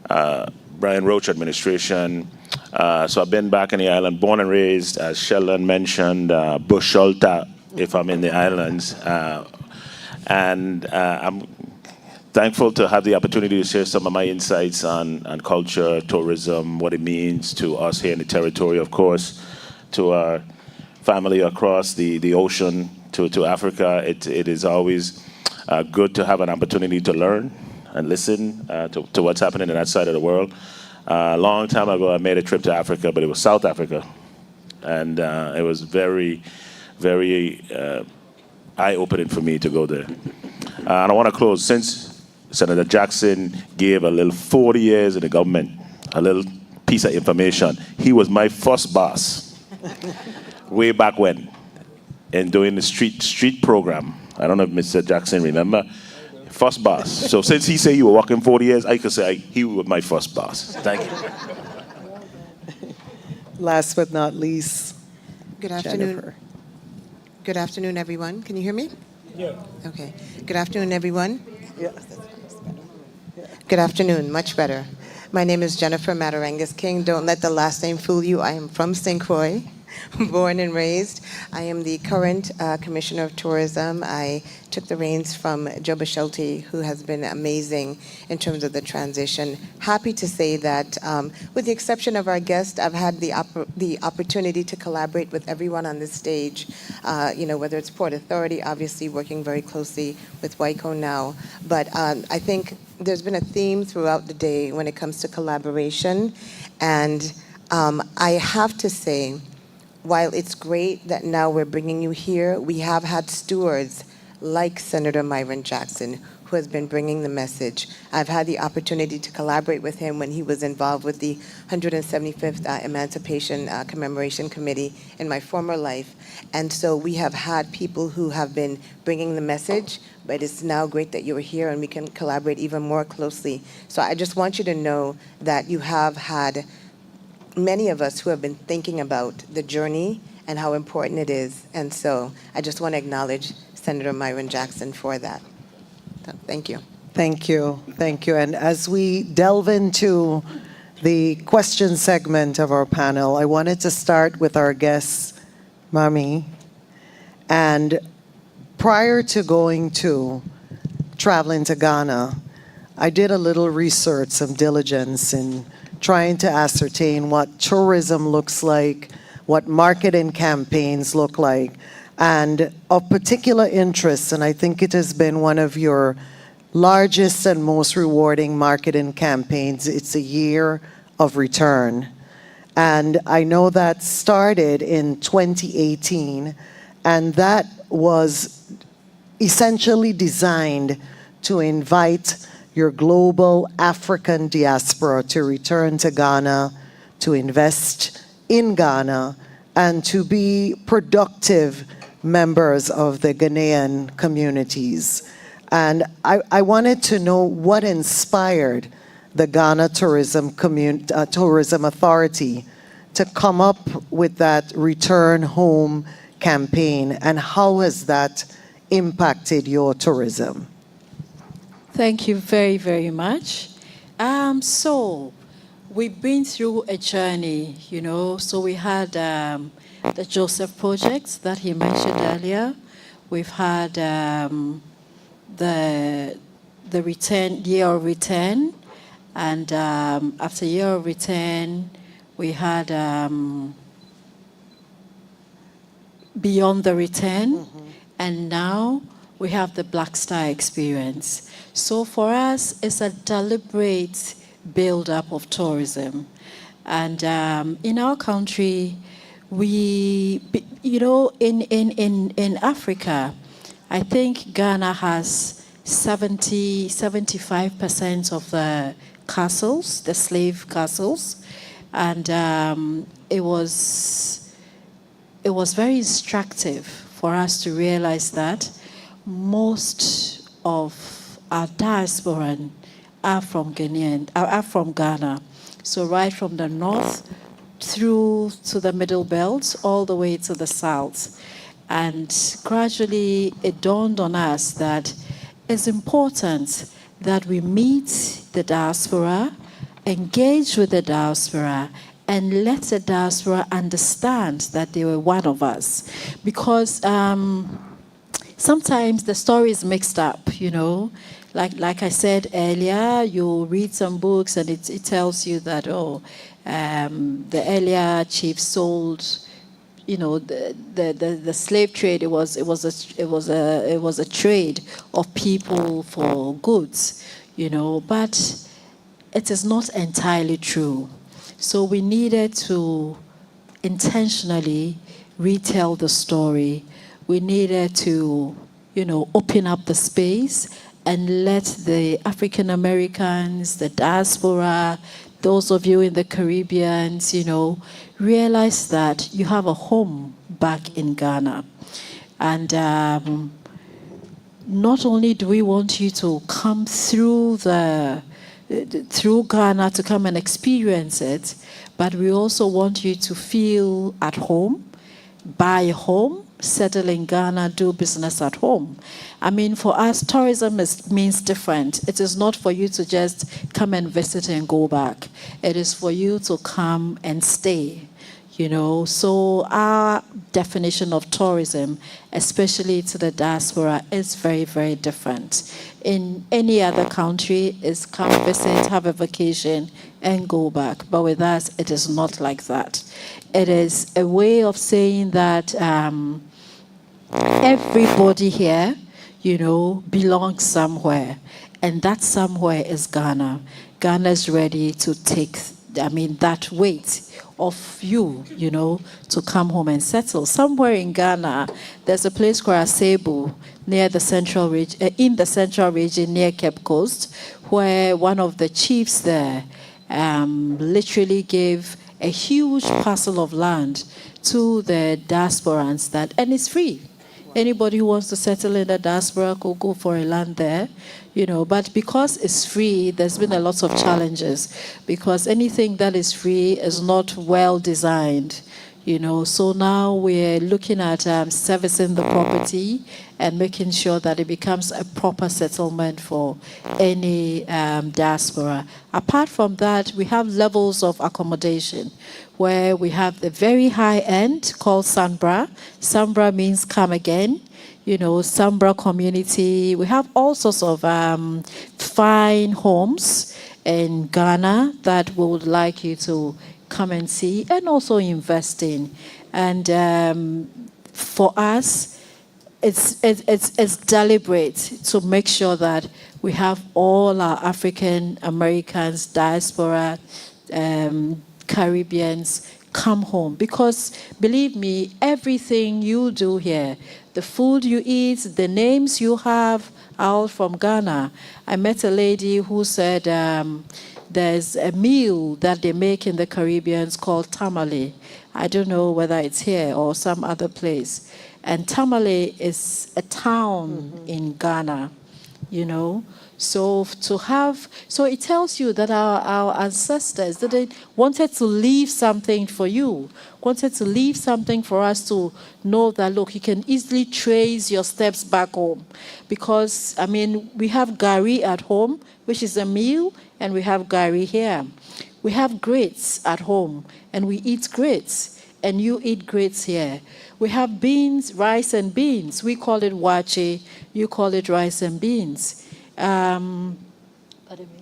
Brian Roach administration. So I've been back in the island, born and raised, as Sheldon mentioned, Bushulta, if I'm in the islands. And I'm thankful to have the opportunity to share some of my insights on culture, tourism, what it means to us here in the territory, of course, to our family across the ocean, to Africa. It is always good to have an opportunity to learn and listen to what's happening in that side of the world. A long time ago, I made a trip to Africa, but it was South Africa. And it was very, very eye-opening for me to go there. And I want to close. Since Senator Jackson gave a little 40 years in the government, a little piece of information, he was my first boss way back when in doing the street program. I don't know if Mr. Jackson remember. First boss. So since he said you were working 40 years, I could say he was my first boss. Thank you. Last but not least, Good afternoon. Jennifer. Good afternoon, everyone. Can you hear me? Yeah. Okay. Good afternoon, everyone. Yeah. Good afternoon. Much better. My name is Jennifer Matarangas King. Don't let the last name fool you. I am from St. Croix. born and raised. I am the current Commissioner of Tourism. I took the reins from Joe Bisciotti, who has been amazing in terms of the transition. Happy to say that, with the exception of our guest, I've had the opportunity to collaborate with everyone on this stage, whether it's Port Authority, obviously working very closely with WICO now. But I think there's been a theme throughout the day when it comes to collaboration. And I have to say, while it's great that now we're bringing you here, we have had stewards like Senator Myron Jackson, who has been bringing the message. I've had the opportunity to collaborate with him when he was involved with the 175th Emancipation Commemoration Committee in my former life. And so we have had people who have been bringing the message, but it's now great that you're here and we can collaborate even more closely. So I just want you to know that you have had many of us who have been thinking about the journey and how important it is. And so I just want to acknowledge Senator Myron Jackson for that. So, thank you. Thank you. Thank you. And as we delve into the question segment of our panel, I wanted to start with our guest, Mami. And prior to traveling to Ghana, I did a little research, some diligence in trying to ascertain what tourism looks like, what marketing campaigns look like, and of particular interest, and I think it has been one of your largest and most rewarding marketing campaigns, it's a year of return. And I know that started in 2018, and that was essentially designed to invite your global African diaspora to return to Ghana, to invest in Ghana, and to be productive members of the Ghanaian communities. And I wanted to know what inspired the Ghana Tourism Authority to come up with that Return Home campaign, and how has that impacted your tourism? Thank you very, very much. So we've been through a journey, So we had the Joseph projects that he mentioned earlier. We've had the year of return, and after year of return, we had beyond the return, and now we have the Black Star experience. So for us, it's a deliberate build-up of tourism. And in our country, we, in Africa, I think Ghana has 75% of the castles, the slave castles. And it was very instructive for us to realize that most of our diaspora are from Ghana. So right from the north through to the middle belt, all the way to the south. And gradually it dawned on us that it's important that we meet the diaspora, engage with the diaspora, and let the diaspora understand that they were one of us. Because sometimes the story is mixed up, Like I said earlier, you read some books and it tells you that, the earlier chief sold, the slave trade. It was a trade of people for goods, But it is not entirely true. So we needed to intentionally retell the story. We needed to, open up the space and let the African Americans, the diaspora, those of you in the Caribbean, realize that you have a home back in Ghana. And not only do we want you to come through Ghana to come and experience it, but we also want you to feel at home, buy a home, settle in Ghana, do business at home. I mean, for us, tourism means different. It is not for you to just come and visit and go back. It is for you to come and stay. So our definition of tourism, especially to the diaspora, is very, very different. In any other country, is come visit, have a vacation, and go back. But with us, it is not like that. It is a way of saying that everybody here, belongs somewhere. And that somewhere is Ghana. Ghana is ready to take, that weight of you, to come home and settle. Somewhere in Ghana, there's a place called Asebu, near the central region, in the central region near Cape Coast, where one of the chiefs there literally gave a huge parcel of land to the diasporans and it's free. Anybody who wants to settle in the diaspora could go for a land there, But because it's free, there's been a lot of challenges because anything that is free is not well designed, So now we're looking at servicing the property and making sure that it becomes a proper settlement for any diaspora. Apart from that, we have levels of accommodation where we have the very high end called Sambra. Sambra means come again. Sambra community. We have all sorts of fine homes in Ghana that we would like you to come and see and also invest in. And for us, it's deliberate to make sure that we have all our African Americans, diaspora, Caribbeans come home. Because believe me, everything you do here, the food you eat, the names you have, are all from Ghana. I met a lady who said there's a meal that they make in the Caribbean called tamale. I don't know whether it's here or some other place. And Tamale is a town in Ghana, So it tells you that our ancestors they wanted to leave something for you, wanted to leave something for us to know that, look, you can easily trace your steps back home. Because, we have gari at home, which is a meal, and we have gari here. We have grits at home, and we eat grits. And you eat grits here. We have beans, rice and beans. We call it wache. You call it rice and beans. Pardon me?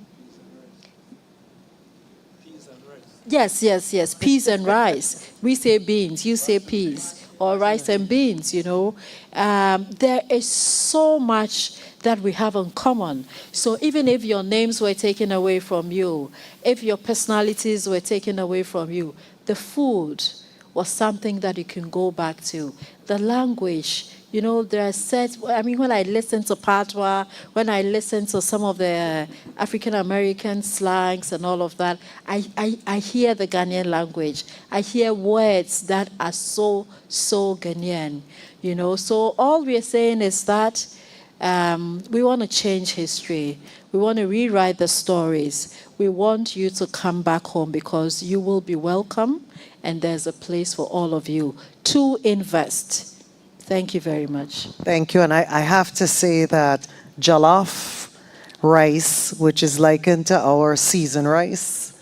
Peas and rice. Yes. Peas and rice. We say beans. You say peas. Or rice and beans, There is so much that we have in common. So even if your names were taken away from you, if your personalities were taken away from you, the food was something that you can go back to. The language, there are sets, when I listen to Patois, when I listen to some of the African American slangs and all of that, I hear the Ghanaian language. I hear words that are so Ghanaian, So all we're saying is that we want to change history. We want to rewrite the stories. We want you to come back home because you will be welcome and there's a place for all of you to invest. Thank you very much. Thank you. And I have to say that jollof rice, which is likened to our seasoned rice,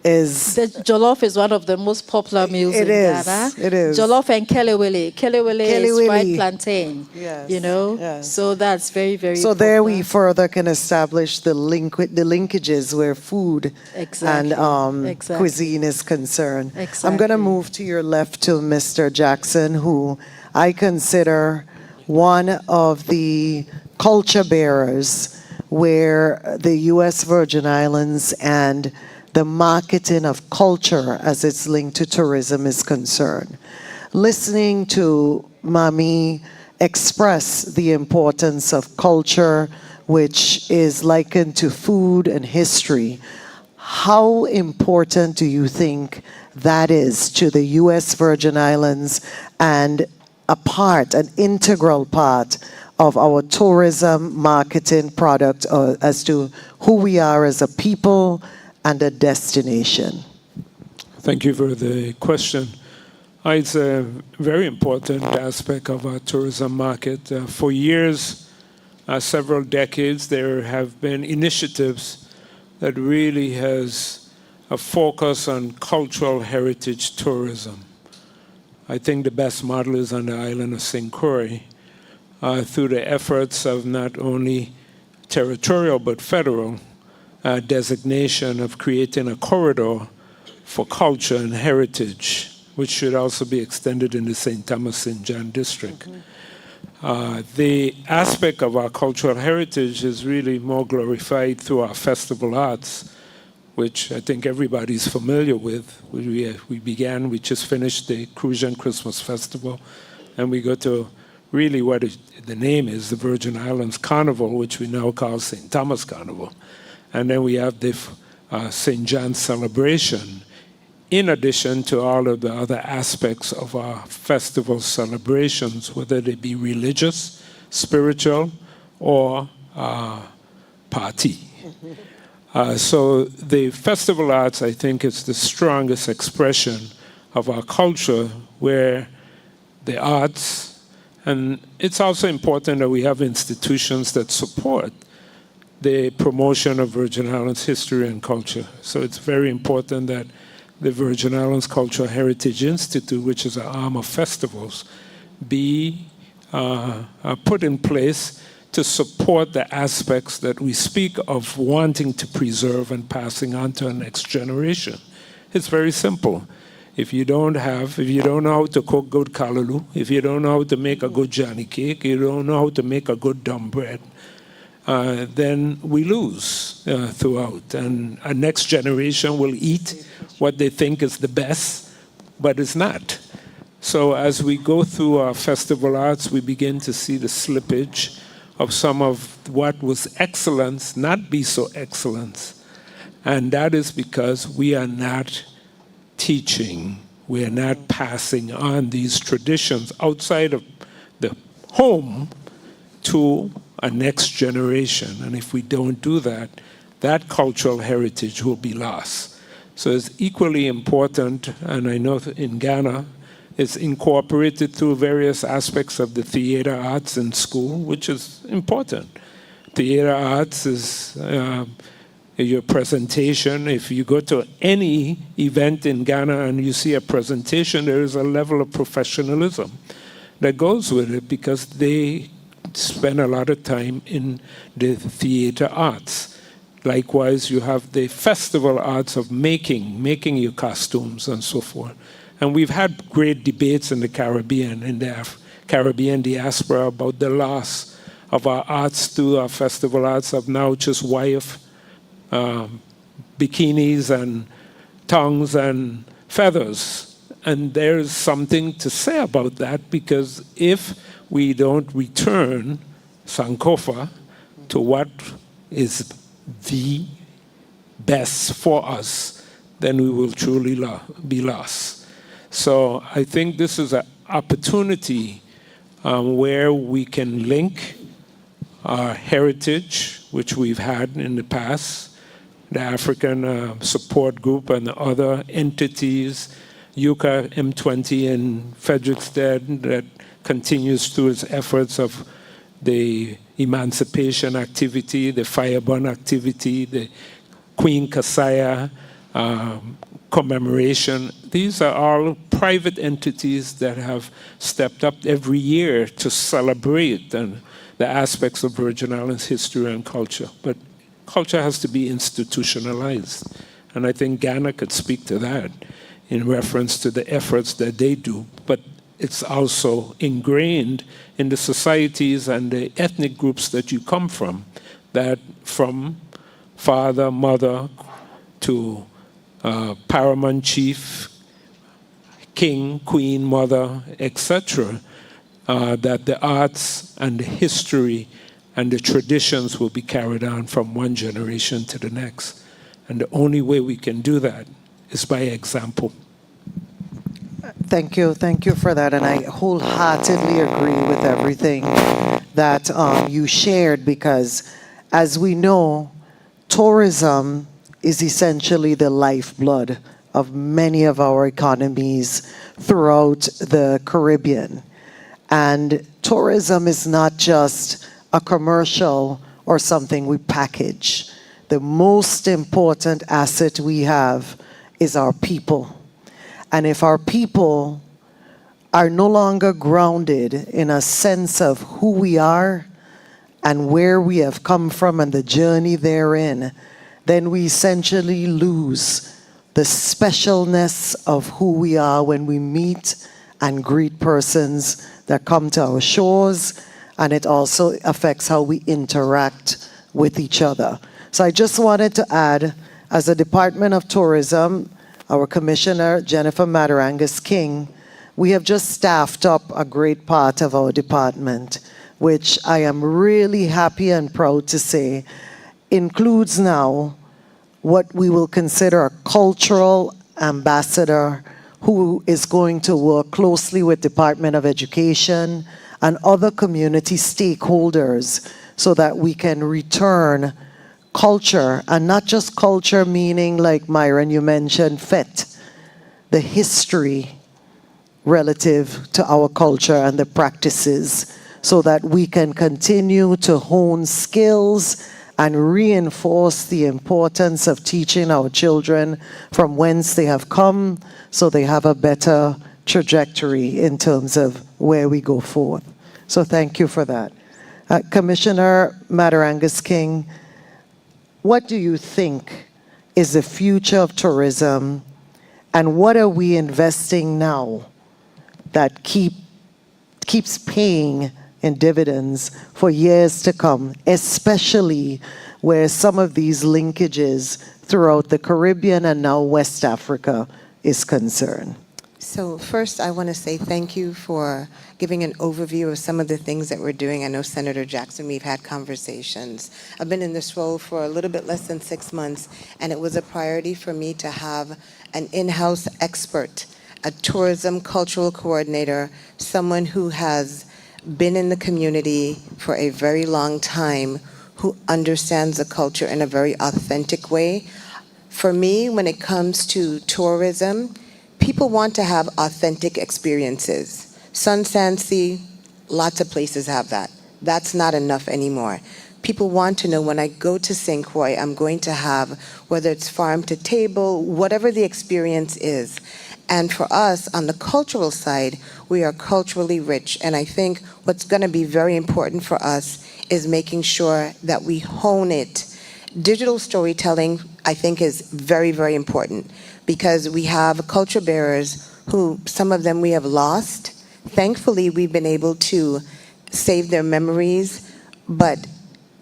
the jollof is one of the most popular meals in Ghana. It is. Jollof and kelewele. Kelewele is fried plantain. Yes. Yes. So that's very, very So popular. there we further can establish the linkages where food and cuisine is concerned. Exactly. I'm going to move to your left to Mr. Jackson, who I consider one of the culture bearers where the U.S. Virgin Islands and the marketing of culture as it's linked to tourism is concerned. Listening to Mami express the importance of culture, which is likened to food and history, how important do you think that is to the U.S. Virgin Islands and an integral part of our tourism marketing product as to who we are as a people and a destination? Thank you for the question. It's a very important aspect of our tourism market. For years, several decades, there have been initiatives that really has a focus on cultural heritage tourism. I think the best model is on the island of St. Croix, through the efforts of not only territorial but federal designation of creating a corridor for culture and heritage, which should also be extended in the St. Thomas St. John district. The aspect of our cultural heritage is really more glorified through our festival arts, which I think everybody's familiar with. We just finished the Crucian Christmas Festival, and we go to really what the name is, the Virgin Islands Carnival, which we now call St. Thomas Carnival. And then we have the St. John's celebration, in addition to all of the other aspects of our festival celebrations, whether they be religious, spiritual, or party. So the festival arts, I think, is the strongest expression of our culture, where the arts, and it's also important that we have institutions that support the promotion of Virgin Islands history and culture. So it's very important that the Virgin Islands Cultural Heritage Institute, which is an arm of festivals, be put in place to support the aspects that we speak of wanting to preserve and passing on to the next generation. It's very simple. If you don't know how to cook good callaloo, if you don't know how to make a good Johnny cake, you don't know how to make a good dumb bread, then we lose throughout. And a next generation will eat what they think is the best, but it's not. So as we go through our festival arts, we begin to see the slippage of some of what was excellence not be so excellence. And that is because we are not teaching, we are not passing on these traditions outside of the home to a next generation. And if we don't do that, that cultural heritage will be lost. So it's equally important, and I know in Ghana, it's incorporated through various aspects of the theater arts in school, which is important. Theater arts is your presentation. If you go to any event in Ghana and you see a presentation, there is a level of professionalism that goes with it, because they spend a lot of time in the theater arts. Likewise, you have the festival arts of making your costumes and so forth. And we've had great debates in the Caribbean, in the Caribbean diaspora, about the loss of our arts through our festival arts of now just wife, bikinis and tongues and feathers. And there's something to say about that, because if we don't return Sankofa to what is the best for us, then we will truly be lost. So I think this is an opportunity where we can link our heritage, which we've had in the past, the African Support Group and the other entities, UCA M20 in Frederiksted, that continues through its efforts of the emancipation activity, the Fireburn activity, the Queen Kasaya commemoration. These are all private entities that have stepped up every year to celebrate the aspects of Virgin Islands history and culture. But culture has to be institutionalized. And I think Ghana could speak to that in reference to the efforts that they do. But it's also ingrained in the societies and the ethnic groups that you come from, that from father, mother, to paramount chief, king, queen, mother, etc., that the arts and the history and the traditions will be carried on from one generation to the next. And the only way we can do that is by example. Thank you for that, and I wholeheartedly agree with everything that you shared, because as we know, tourism is essentially the lifeblood of many of our economies throughout the Caribbean. And tourism is not just a commercial or something we package. The most important asset we have is our people. And if our people are no longer grounded in a sense of who we are and where we have come from and the journey therein, then we essentially lose the specialness of who we are when we meet and greet persons that come to our shores, and it also affects how we interact with each other. So I just wanted to add, as a Department of Tourism, our Commissioner, Jennifer Matarangas-King, we have just staffed up a great part of our department, which I am really happy and proud to say includes now what we will consider a cultural ambassador who is going to work closely with Department of Education and other community stakeholders so that we can return culture, and not just culture meaning, like Myron, you mentioned, FET, the history relative to our culture and the practices, so that we can continue to hone skills and reinforce the importance of teaching our children from whence they have come so they have a better trajectory in terms of where we go forth. So thank you for that. Commissioner Matarangas-King, what do you think is the future of tourism, and what are we investing now that keeps paying in dividends for years to come, especially where some of these linkages throughout the Caribbean and now West Africa is concerned? So first, I want to say thank you for giving an overview of some of the things that we're doing. I know Senator Jackson, we've had conversations. I've been in this role for a little bit less than 6 months, and it was a priority for me to have an in-house expert, a tourism cultural coordinator, someone who has been in the community for a very long time, who understands the culture in a very authentic way. For me, when it comes to tourism, people want to have authentic experiences. Sun, Sand, Sea, lots of places have that. That's not enough anymore. People want to know when I go to St. Croix, I'm going to have, whether it's farm to table, whatever the experience is. And for us, on the cultural side, we are culturally rich. And I think what's going to be very important for us is making sure that we hone it. Digital storytelling, I think, is very, very important, because we have culture bearers who, some of them we have lost. Thankfully, we've been able to save their memories, but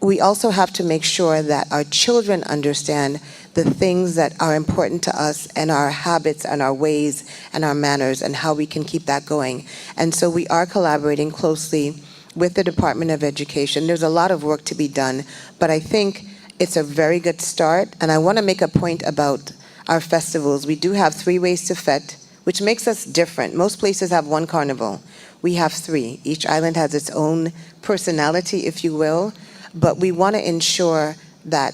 we also have to make sure that our children understand the things that are important to us, and our habits and our ways and our manners, and how we can keep that going. And so we are collaborating closely with the Department of Education. There's a lot of work to be done, but I think it's a very good start. And I want to make a point about our festivals. We do have 3 ways to Fet, which makes us different. Most places have 1 carnival. We have 3. Each island has its own personality, if you will, but we want to ensure that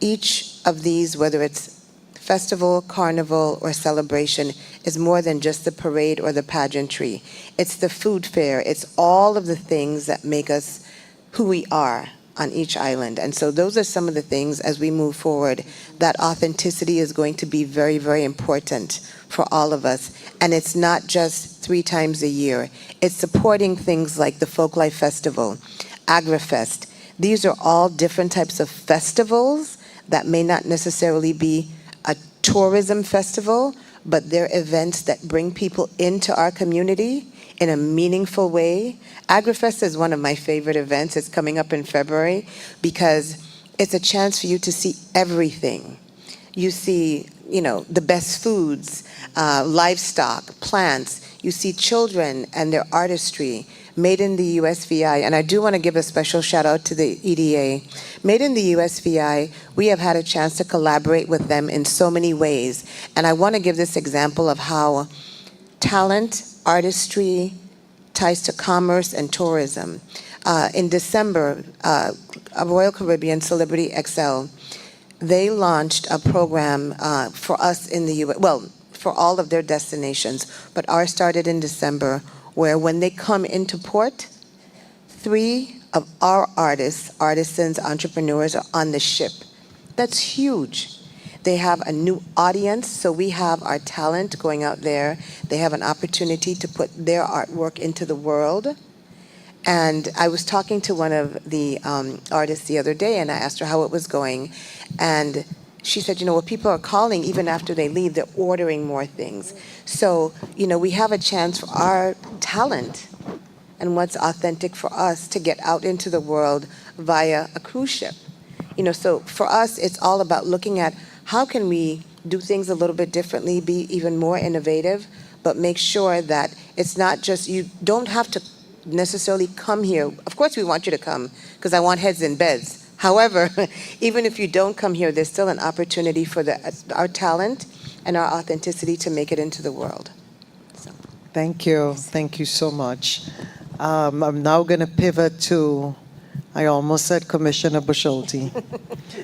each of these, whether it's festival, carnival, or celebration, is more than just the parade or the pageantry. It's the food fair. It's all of the things that make us who we are on each island. And so those are some of the things, as we move forward, that authenticity is going to be very, very important for all of us. And it's not just 3 times a year. It's supporting things like the Folklife Festival, AgriFest. These are all different types of festivals that may not necessarily be a tourism festival, but they're events that bring people into our community in a meaningful way. AgriFest is one of my favorite events. It's coming up in February, because it's a chance for you to see everything. You see, the best foods, livestock, plants. You see children and their artistry. Made in the USVI, and I do want to give a special shout out to the EDA. Made in the USVI, we have had a chance to collaborate with them in so many ways. And I want to give this example of how talent, artistry, ties to commerce and tourism. In December, Royal Caribbean Celebrity XL, they launched a program for us in the US, well, for all of their destinations, but ours started in December, where when they come into port, 3 of our artists, artisans, entrepreneurs are on the ship. That's huge. They have a new audience, so we have our talent going out there. They have an opportunity to put their artwork into the world. And I was talking to one of the artists the other day, and I asked her how it was going. And she said, well, people are calling even after they leave, they're ordering more things. So, we have a chance for our talent and what's authentic for us to get out into the world via a cruise ship. So for us, it's all about looking at how can we do things a little bit differently, be even more innovative, but make sure that it's not just, you don't have to necessarily come here. Of course we want you to come, because I want heads in beds. However, even if you don't come here, there's still an opportunity for our talent and our authenticity to make it into the world. So. Thank you. Thank you so much. I'm now going to pivot to, I almost said Commissioner Busholti,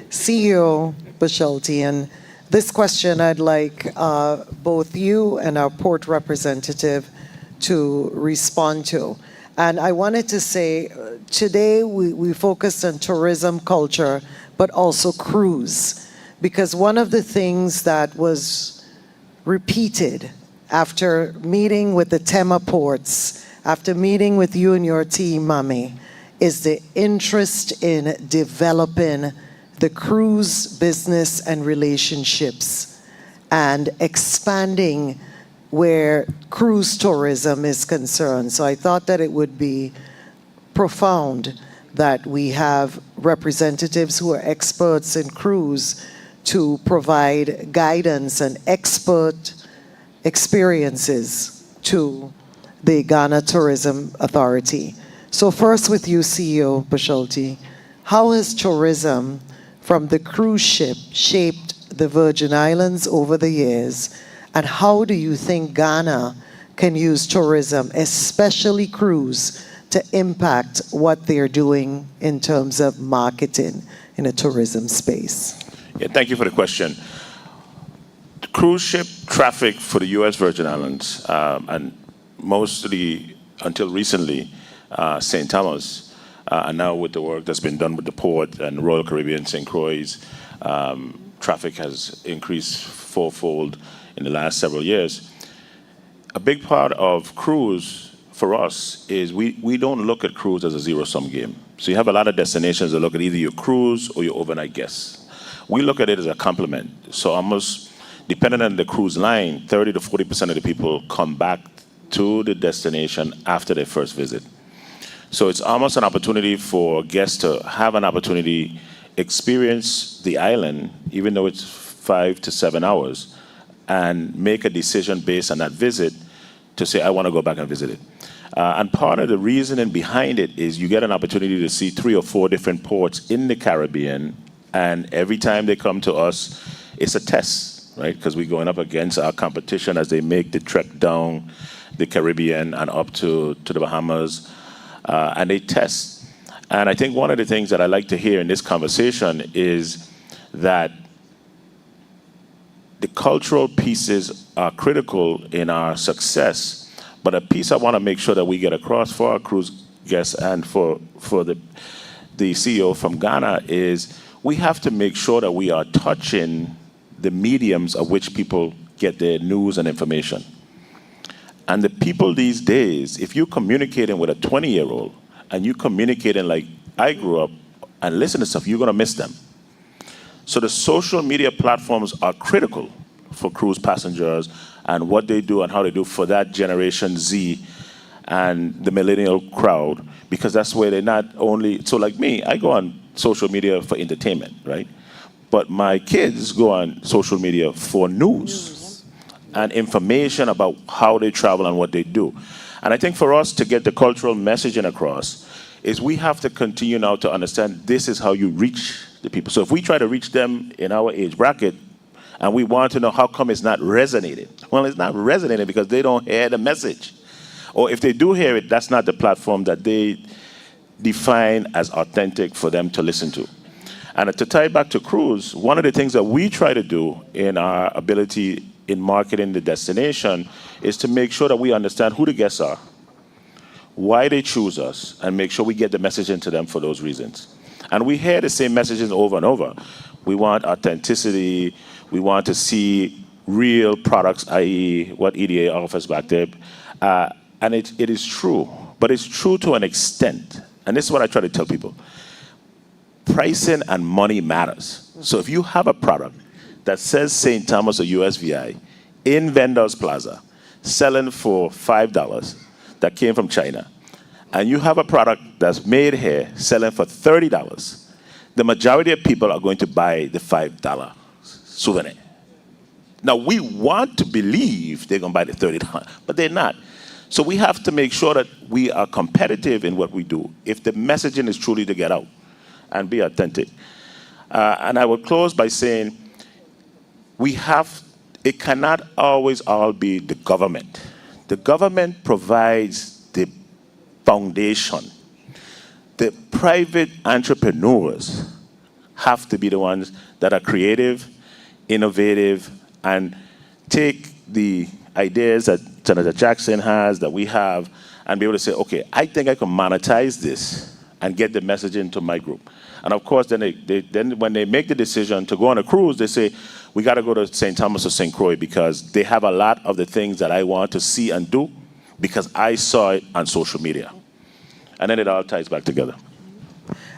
CEO Busholti. And this question I'd like both you and our port representative to respond to. And I wanted to say, today we focused on tourism, culture, but also cruise. Because one of the things that was repeated after meeting with the Tema ports, after meeting with you and your team, Mami, is the interest in developing the cruise business and relationships and expanding where cruise tourism is concerned. So I thought that it would be profound that we have representatives who are experts in cruise to provide guidance and expert experiences to the Ghana Tourism Authority. So first with you, CEO Busholti, how has tourism from the cruise ship shaped the Virgin Islands over the years? And how do you think Ghana can use tourism, especially cruise, to impact what they're doing in terms of marketing in a tourism space? Yeah, thank you for the question. The cruise ship traffic for the U.S. Virgin Islands, and mostly until recently, St. Thomas, and now with the work that's been done with the port and Royal Caribbean, St. Croix, traffic has increased fourfold in the last several years. A big part of cruise for us is we don't look at cruise as a zero-sum game. So you have a lot of destinations that look at either your cruise or your overnight guests. We look at it as a complement. So almost, depending on the cruise line, 30 to 40% of the people come back to the destination after their first visit. So it's almost an opportunity for guests to have an opportunity, experience the island, even though it's 5 to 7 hours, and make a decision based on that visit to say, I want to go back and visit it. And part of the reasoning behind it is you get an opportunity to see 3 or 4 different ports in the Caribbean, and every time they come to us, it's a test, right? Because we're going up against our competition as they make the trek down the Caribbean and up to the Bahamas, and they test. And I think one of the things that I like to hear in this conversation is that the cultural pieces are critical in our success, but a piece I want to make sure that we get across for our cruise guests and for the CEO from Ghana is we have to make sure that we are touching the mediums of which people get their news and information. And the people these days, if you're communicating with a 20-year-old and you're communicating like I grew up and listen to stuff, you're going to miss them. So the social media platforms are critical for cruise passengers and what they do and how they do for that Generation Z and the millennial crowd, because that's where they're not only, so like me, I go on social media for entertainment, right? But my kids go on social media for news and information about how they travel and what they do. And I think for us to get the cultural messaging across is we have to continue now to understand this is how you reach the people. So if we try to reach them in our age bracket and we want to know how come it's not resonating, well, it's not resonating because they don't hear the message. Or if they do hear it, that's not the platform that they define as authentic for them to listen to. And to tie it back to cruise, one of the things that we try to do in our ability in marketing the destination is to make sure that we understand who the guests are, why they choose us, and make sure we get the message into them for those reasons. And we hear the same messages over and over. We want authenticity. We want to see real products, i.e. what EDA offers back there. And it is true, but it's true to an extent. And this is what I try to tell people. Pricing and money matters. So if you have a product that says St. Thomas or USVI in Vendors Plaza, selling for $5 that came from China, and you have a product that's made here selling for $30, the majority of people are going to buy the $5 souvenir. Now, we want to believe they're going to buy the $30, but they're not. So we have to make sure that we are competitive in what we do if the messaging is truly to get out and be authentic. And I will close by saying it cannot always all be the government. The government provides the foundation. The private entrepreneurs have to be the ones that are creative, innovative, and take the ideas that Senator Jackson has, that we have, and be able to say, okay, I think I can monetize this and get the message into my group. And of course, then when they make the decision to go on a cruise, they say, we got to go to St. Thomas or St. Croix because they have a lot of the things that I want to see and do because I saw it on social media. And then it all ties back together.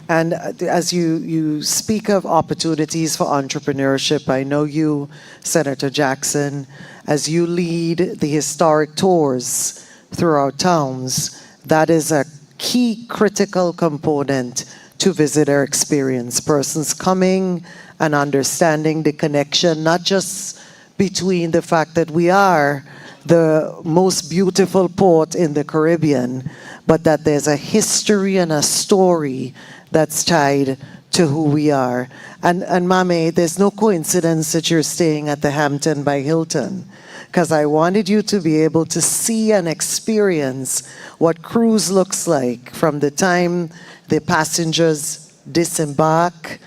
And as you speak of opportunities for entrepreneurship, I know you, Senator Jackson, as you lead the historic tours through our towns, that is a key critical component to visitor experience. Persons coming and understanding the connection, not just between the fact that we are the most beautiful port in the Caribbean, but that there's a history and a story that's tied to who we are. And Mame, there's no coincidence that you're staying at the Hampton by Hilton, because I wanted you to be able to see and experience what cruise looks like from the time the passengers disembark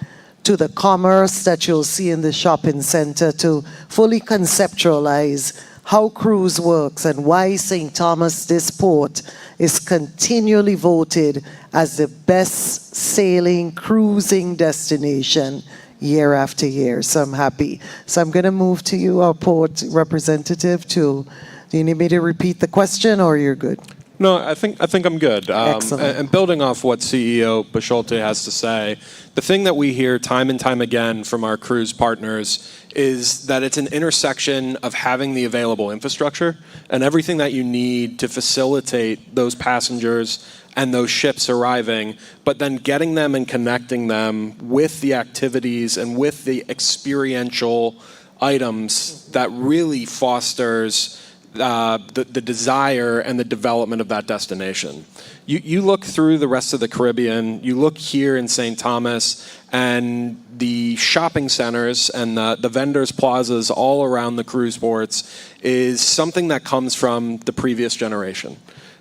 to the commerce that you'll see in the shopping center, to fully conceptualize how cruise works and why St. Thomas, this port, is continually voted as the best sailing, cruising destination year after year. So I'm happy. So I'm going to move to you, our port representative, do you need me to repeat the question or you're good? No, I think I'm good. Excellent. And building off what CEO Bisholte has to say, the thing that we hear time and time again from our cruise partners is that it's an intersection of having the available infrastructure and everything that you need to facilitate those passengers and those ships arriving, but then getting them and connecting them with the activities and with the experiential items that really fosters the desire and the development of that destination. You look through the rest of the Caribbean, you look here in St. Thomas, and the shopping centers and the vendors plazas all around the cruise ports is something that comes from the previous generation.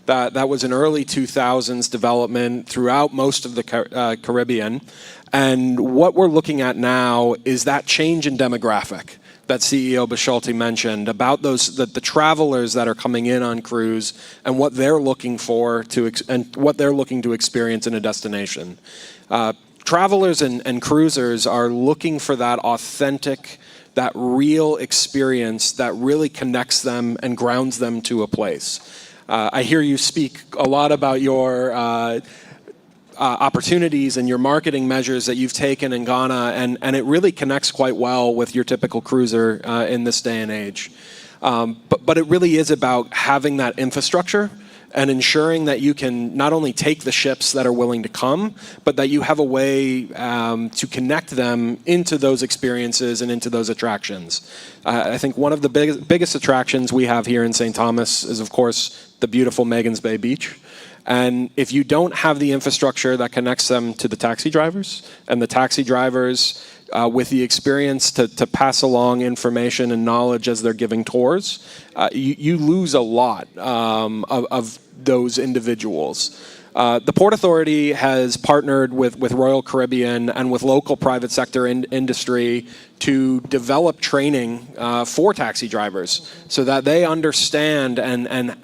That was an early 2000s development throughout most of the Caribbean. And what we're looking at now is that change in demographic that CEO Bisholte mentioned about the travelers that are coming in on cruise and what they're looking for and what they're looking to experience in a destination. Travelers and cruisers are looking for that authentic, that real experience that really connects them and grounds them to a place. I hear you speak a lot about your opportunities and your marketing measures that you've taken in Ghana, and it really connects quite well with your typical cruiser in this day and age. But it really is about having that infrastructure and ensuring that you can not only take the ships that are willing to come, but that you have a way to connect them into those experiences and into those attractions. I think one of the biggest attractions we have here in St. Thomas is, of course, the beautiful Magens Bay Beach. And if you don't have the infrastructure that connects them to the taxi drivers, and the taxi drivers with the experience to pass along information and knowledge as they're giving tours, you lose a lot of those individuals. The Port Authority has partnered with Royal Caribbean and with local private sector industry to develop training for taxi drivers so that they understand and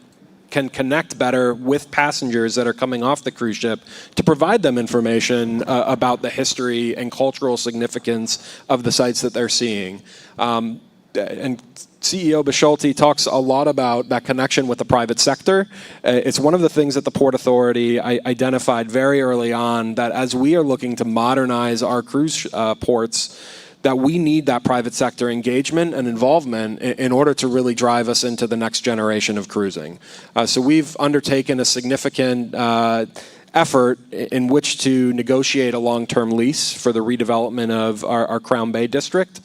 can connect better with passengers that are coming off the cruise ship to provide them information about the history and cultural significance of the sites that they're seeing. And CEO Bisholti talks a lot about that connection with the private sector. It's one of the things that the Port Authority identified very early on, that as we are looking to modernize our cruise ports, that we need that private sector engagement and involvement in order to really drive us into the next generation of cruising. So we've undertaken a significant effort in which to negotiate a long-term lease for the redevelopment of our Crown Bay district,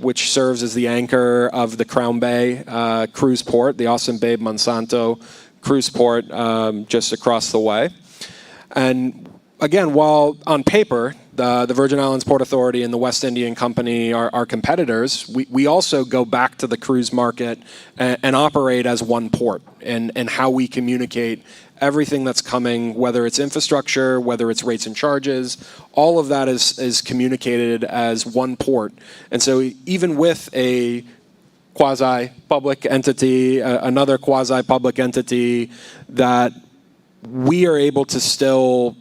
which serves as the anchor of the Crown Bay cruise port, the Austin Babe Monsanto cruise port just across the way. And again, while on paper, the Virgin Islands Port Authority and the West Indian Company are competitors, we also go back to the cruise market and operate as one port, and how we communicate everything that's coming, whether it's infrastructure, whether it's rates and charges, all of that is communicated as one port. And so even with a quasi-public entity, another quasi-public entity, that we are able to still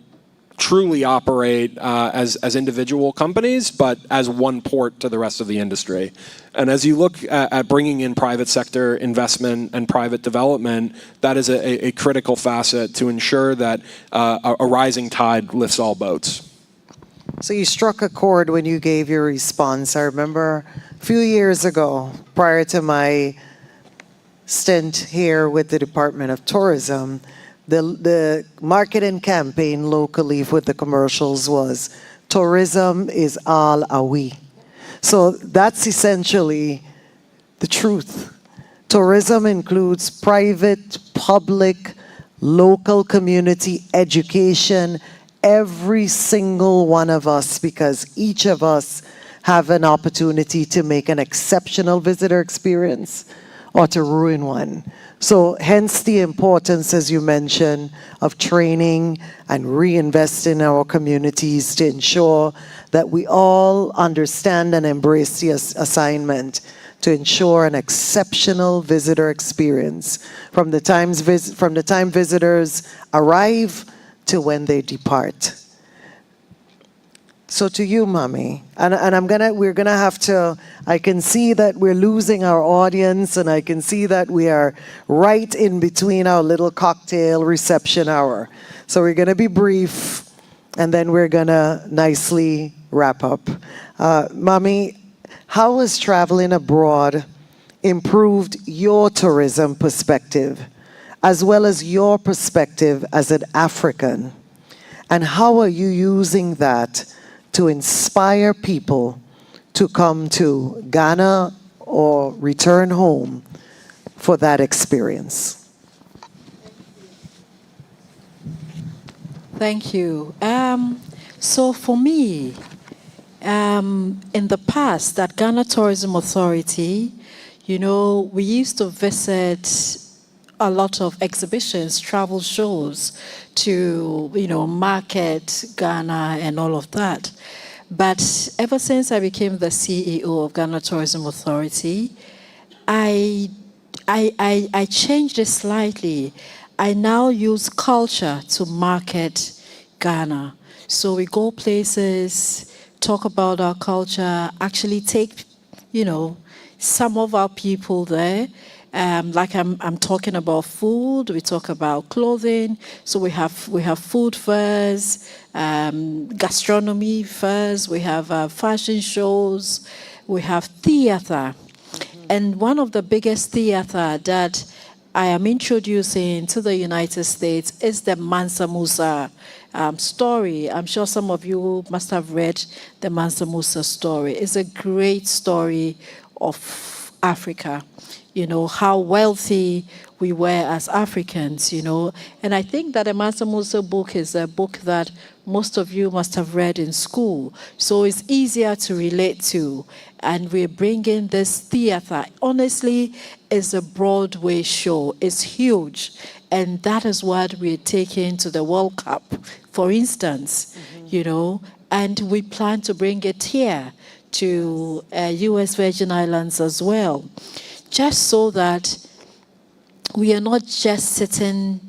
truly operate as individual companies, but as one port to the rest of the industry. And as you look at bringing in private sector investment and private development, that is a critical facet to ensure that a rising tide lifts all boats. So you struck a chord when you gave your response. I remember a few years ago, prior to my stint here with the Department of Tourism, the marketing campaign locally with the commercials was, tourism is all a we. So that's essentially the truth. Tourism includes private, public, local community, education, every single one of us, because each of us have an opportunity to make an exceptional visitor experience or to ruin one. So hence the importance, as you mentioned, of training and reinvesting in our communities to ensure that we all understand and embrace the assignment to ensure an exceptional visitor experience from the time visitors arrive to when they depart. So to you, Mommy, and we're gonna have to, I can see that we're losing our audience, and I can see that we are right in between our little cocktail reception hour. So we're gonna be brief, and then we're gonna nicely wrap up. Mommy, how has traveling abroad improved your tourism perspective, as well as your perspective as an African? And how are you using that to inspire people to come to Ghana or return home for that experience? Thank you. So for me, in the past, at Ghana Tourism Authority, you know, we used to visit a lot of exhibitions, travel shows to, you know, market Ghana and all of that. But ever since I became the CEO of Ghana Tourism Authority, I changed it slightly. I now use culture to market Ghana. So we go places, talk about our culture, actually take, you know, some of our people there. Like I'm talking about food, we talk about clothing. So we have food fairs, gastronomy fairs, we have fashion shows, we have theater. And one of the biggest theater that I am introducing to the United States is the Mansa Musa story. I'm sure some of you must have read the Mansa Musa story. It's a great story of Africa. You know, how wealthy we were as Africans, you know. And I think that the Mansa Musa book is a book that most of you must have read in school. So it's easier to relate to. And we're bringing this theater. Honestly, it's a Broadway show. It's huge. And that is what we're taking to the World Cup, for instance, you know. And we plan to bring it here to US Virgin Islands as well. Just so that we are not just sitting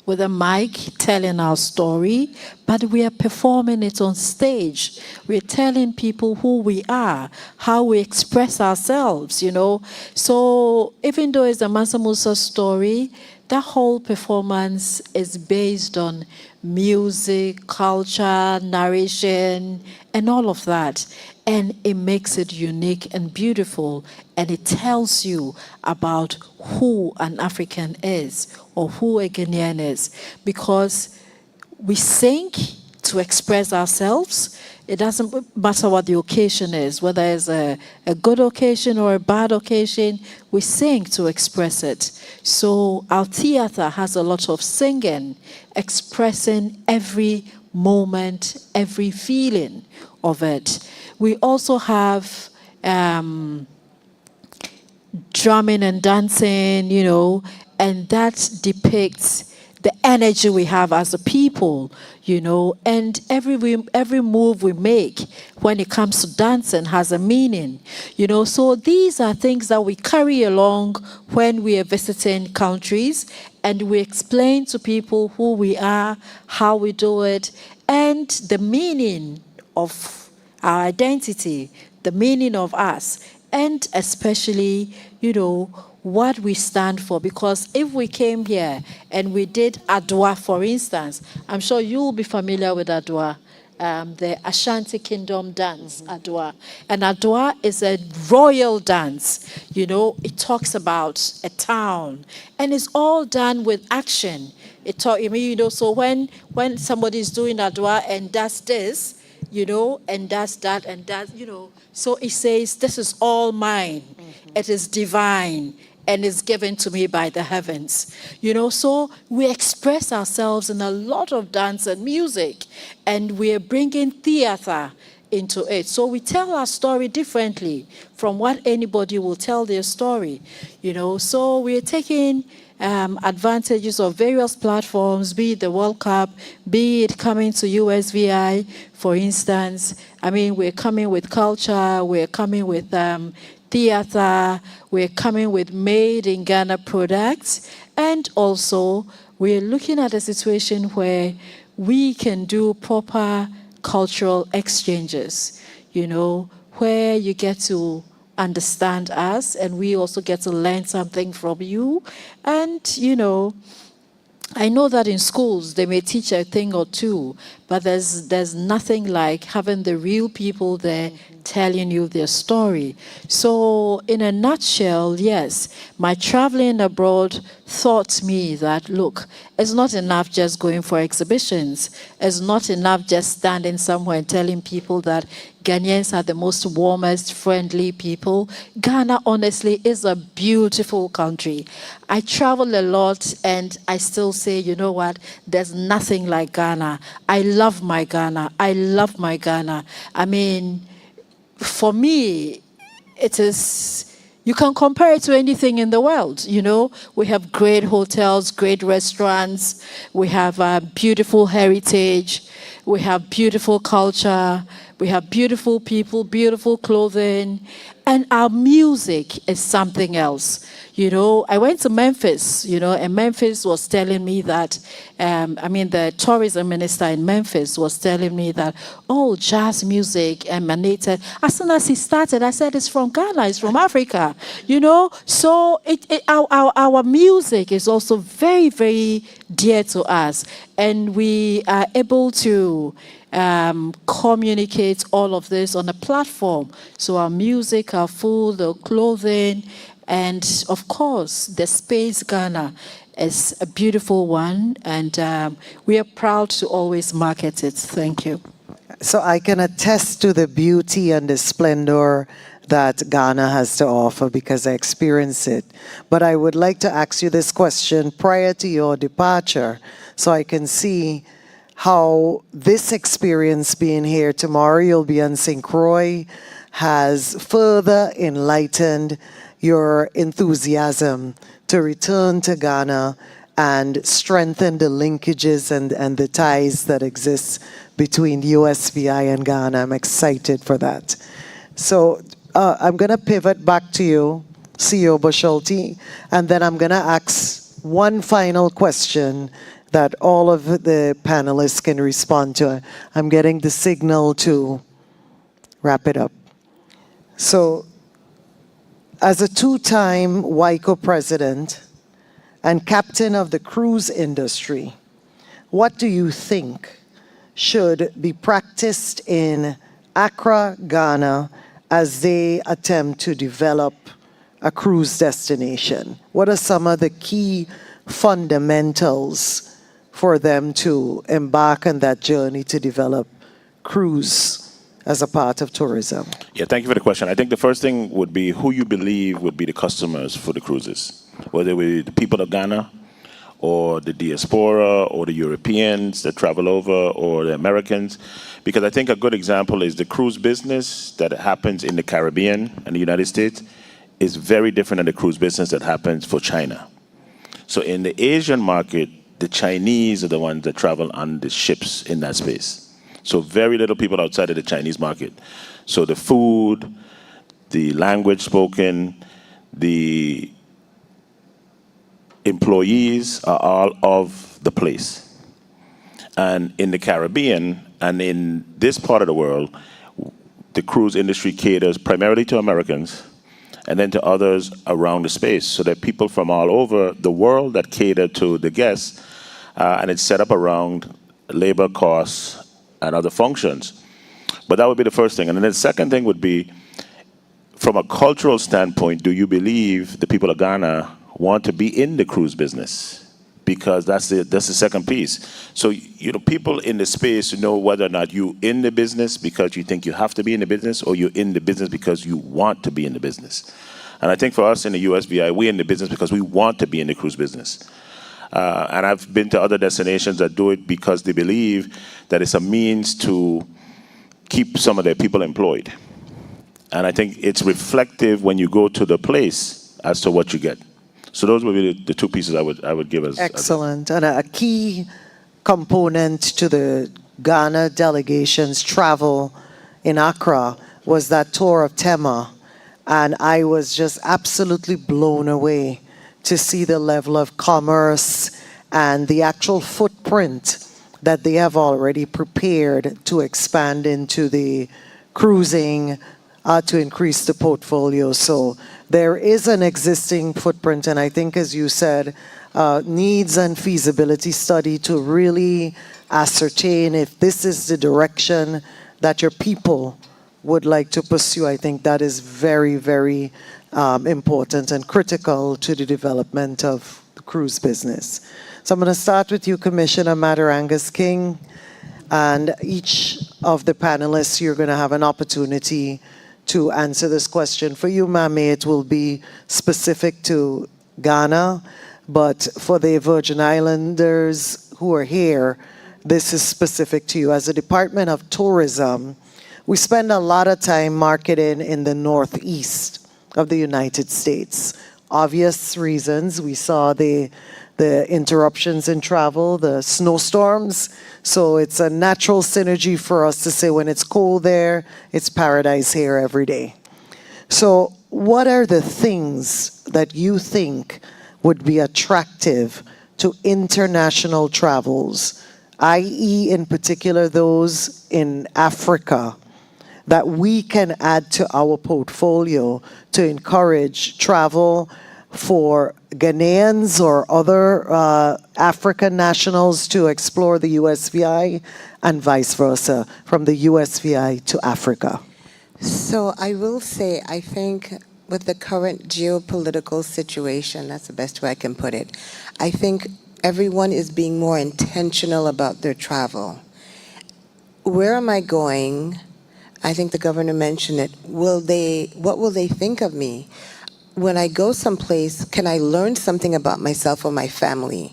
with a mic telling our story, but we are performing it on stage. We're telling people who we are, how we express ourselves, you know. So even though it's a Mansa Musa story, that whole performance is based on music, culture, narration, and all of that. And it makes it unique and beautiful, and it tells you about who an African is or who a Ghanaian is, because we sing to express ourselves. It doesn't matter what the occasion is, whether it's a good occasion or a bad occasion, we sing to express it. So our theater has a lot of singing, expressing every moment, every feeling of it. We also have drumming and dancing, you know, and that depicts the energy we have as a people, you know, and every move we make when it comes to dancing has a meaning, you know. So these are things that we carry along when we are visiting countries, and we explain to people who we are, how we do it, and the meaning of our identity, the meaning of us, and especially, you know, what we stand for. Because if we came here and we did Adwa, for instance, I'm sure you'll be familiar with Adwa, the Ashanti Kingdom dance, Adwa. And Adwa is a royal dance. You know, it talks about a town, and it's all done with action. I mean, you know, so when somebody's doing Adwa and does this, you know, and does that and does, you know, so it says, this is all mine. It is divine and is given to me by the heavens. You know, so we express ourselves in a lot of dance and music, and we're bringing theater into it. So we tell our story differently from what anybody will tell their story, you know. So we're taking advantages of various platforms, be it the World Cup, be it coming to USVI, for instance. I mean, we're coming with culture, we're coming with theater, we're coming with made in Ghana products, and also we're looking at a situation where we can do proper cultural exchanges, you know, where you get to understand us and we also get to learn something from you. And, you know, I know that in schools they may teach a thing or two, but there's nothing like having the real people there telling you their story. So in a nutshell, yes, my traveling abroad taught me that, look, it's not enough just going for exhibitions. It's not enough just standing somewhere and telling people that Ghanaians are the most warmest, friendly people. Ghana, honestly, is a beautiful country. I travel a lot and I still say, you know what, there's nothing like Ghana. I love my Ghana. I love my Ghana. I mean, for me, it is, you can compare it to anything in the world, you know. We have great hotels, great restaurants, we have beautiful heritage, we have beautiful culture, we have beautiful people, beautiful clothing, and our music is something else. You know, I went to Memphis, you know, and Memphis was telling me that, the tourism minister in Memphis was telling me that, oh, jazz music emanated. As soon as he started, I said, it's from Ghana, it's from Africa, you know. So our music is also very, very dear to us. And we are able to communicate all of this on a platform. So our music, our food, our clothing, and of course, the Space Ghana is a beautiful one, and we are proud to always market it. Thank you. So I can attest to the beauty and the splendor that Ghana has to offer because I experience it. But I would like to ask you this question prior to your departure so I can see how this experience being here tomorrow, you'll be on St. Croix, has further enlightened your enthusiasm to return to Ghana and strengthen the linkages and the ties that exist between USVI and Ghana. I'm excited for that. So I'm going to pivot back to you CEO Bosholti, and then I'm going to ask one final question that all of the panelists can respond to. I'm getting the signal to wrap it up. So, as a two-time WICO president and captain of the cruise industry, what do you think should be practiced in Accra, Ghana, as they attempt to develop a cruise destination? What are some of the key fundamentals for them to embark on that journey to develop cruise as a part of tourism? Yeah, thank you for the question. I think the first thing would be who you believe would be the customers for the cruises, whether it be the people of Ghana or the diaspora or the Europeans that travel over or the Americans. Because I think a good example is the cruise business that happens in the Caribbean and the United States is very different than the cruise business that happens for China. So in the Asian market, the Chinese are the ones that travel on the ships in that space. So very little people outside of the Chinese market. So the food, the language spoken, the employees are all of the place. And in the Caribbean and in this part of the world, the cruise industry caters primarily to Americans and then to others around the space. So there are people from all over the world that cater to the guests, and it's set up around labor costs and other functions. But that would be the first thing. And then the second thing would be, from a cultural standpoint, do you believe the people of Ghana want to be in the cruise business? Because that's the second piece. So, people in the space know whether or not you're in the business because you think you have to be in the business, or you're in the business because you want to be in the business. And I think for us in the USVI, we're in the business because we want to be in the cruise business. And I've been to other destinations that do it because they believe that it's a means to keep some of their people employed. And I think it's reflective when you go to the place as to what you get. So those would be the two pieces I would give as excellent. And a key component to the Ghana delegation's travel in Accra was that tour of Tema. And I was just absolutely blown away to see the level of commerce and the actual footprint that they have already prepared to expand into the cruising to increase the portfolio. So there is an existing footprint, and I think, as you said, needs and feasibility study to really ascertain if this is the direction that your people would like to pursue. I think that is very, very important and critical to the development of the cruise business. So I'm going to start with you, Commissioner Madarangas King, and each of the panelists, you're going to have an opportunity to answer this question. For you, Mame, it will be specific to Ghana, but for the Virgin Islanders who are here, this is specific to you. As a Department of Tourism, we spend a lot of time marketing in the Northeast of the United States. Obvious reasons. We saw the interruptions in travel, the snowstorms. So it's a natural synergy for us to say when it's cold there, it's paradise here every day. So what are the things that you think would be attractive to international travels, i.e. in particular those in Africa, that we can add to our portfolio to encourage travel for Ghanaians or other African nationals to explore the USVI, and vice versa, from the USVI to Africa? So I will say, I think with the current geopolitical situation, that's the best way I can put it, I think everyone is being more intentional about their travel. Where am I going? I think the governor mentioned it. What will they think of me? When I go someplace, can I learn something about myself or my family?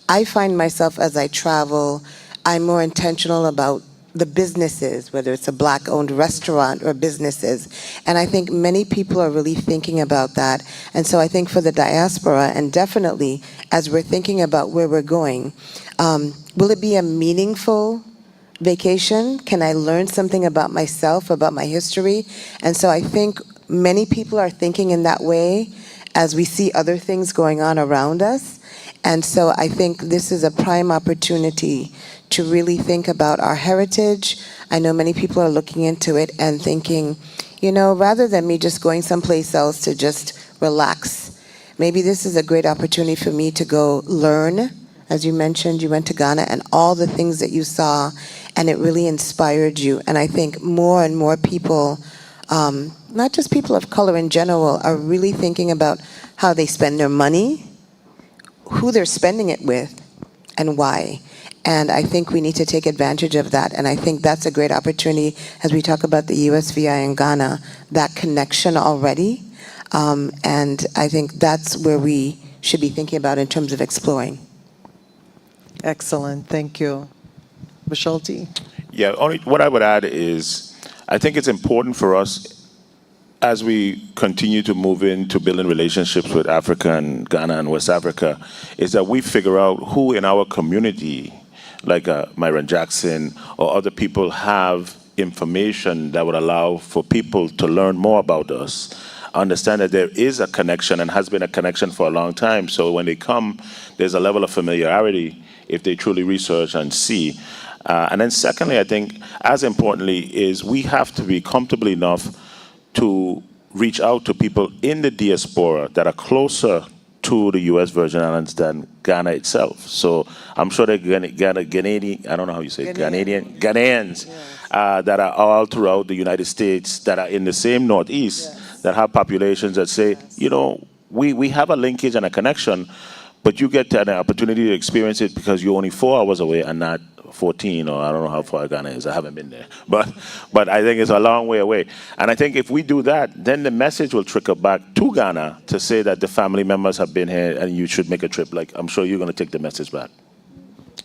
I find myself as I travel, I'm more intentional about the businesses, whether it's a Black-owned restaurant or businesses. And I think many people are really thinking about that. And so I think for the diaspora, and definitely as we're thinking about where we're going, will it be a meaningful vacation? Can I learn something about myself, about my history? And so I think many people are thinking in that way, as we see other things going on around us. And so I think this is a prime opportunity to really think about our heritage. I know many people are looking into it and thinking, you know, rather than me just going someplace else to just relax, maybe this is a great opportunity for me to go learn. As you mentioned, you went to Ghana and all the things that you saw, and it really inspired you. And I think more and more people, not just people of color in general, are really thinking about how they spend their money, who they're spending it with, and why. And I think we need to take advantage of that. And I think that's a great opportunity as we talk about the USVI in Ghana, that connection already. And I think that's where we should be thinking about in terms of exploring. Excellent, thank you. Bashalti? Yeah, only what I would add is I think it's important for us as we continue to move into building relationships with Africa and Ghana and West Africa, is that we figure out who in our community, like Myron Jackson or other people, have information that would allow for people to learn more about us, understand that there is a connection and has been a connection for a long time. So when they come, there's a level of familiarity if they truly research and see. And then secondly, I think as importantly is we have to be comfortable enough to reach out to people in the diaspora that are closer to the U.S. Virgin Islands than Ghana itself. So I'm sure that Ghanaian, I don't know how you say it, Ghanaians that are all throughout the United States that are in the same Northeast that have populations that say, you know, we have a linkage and a connection, but you get an opportunity to experience it because you're only 4 hours away and not 14, or I don't know how far Ghana is. I haven't been there. But I think it's a long way away. And I think if we do that, then the message will trickle back to Ghana to say that the family members have been here and you should make a trip. Like, I'm sure you're going to take the message back.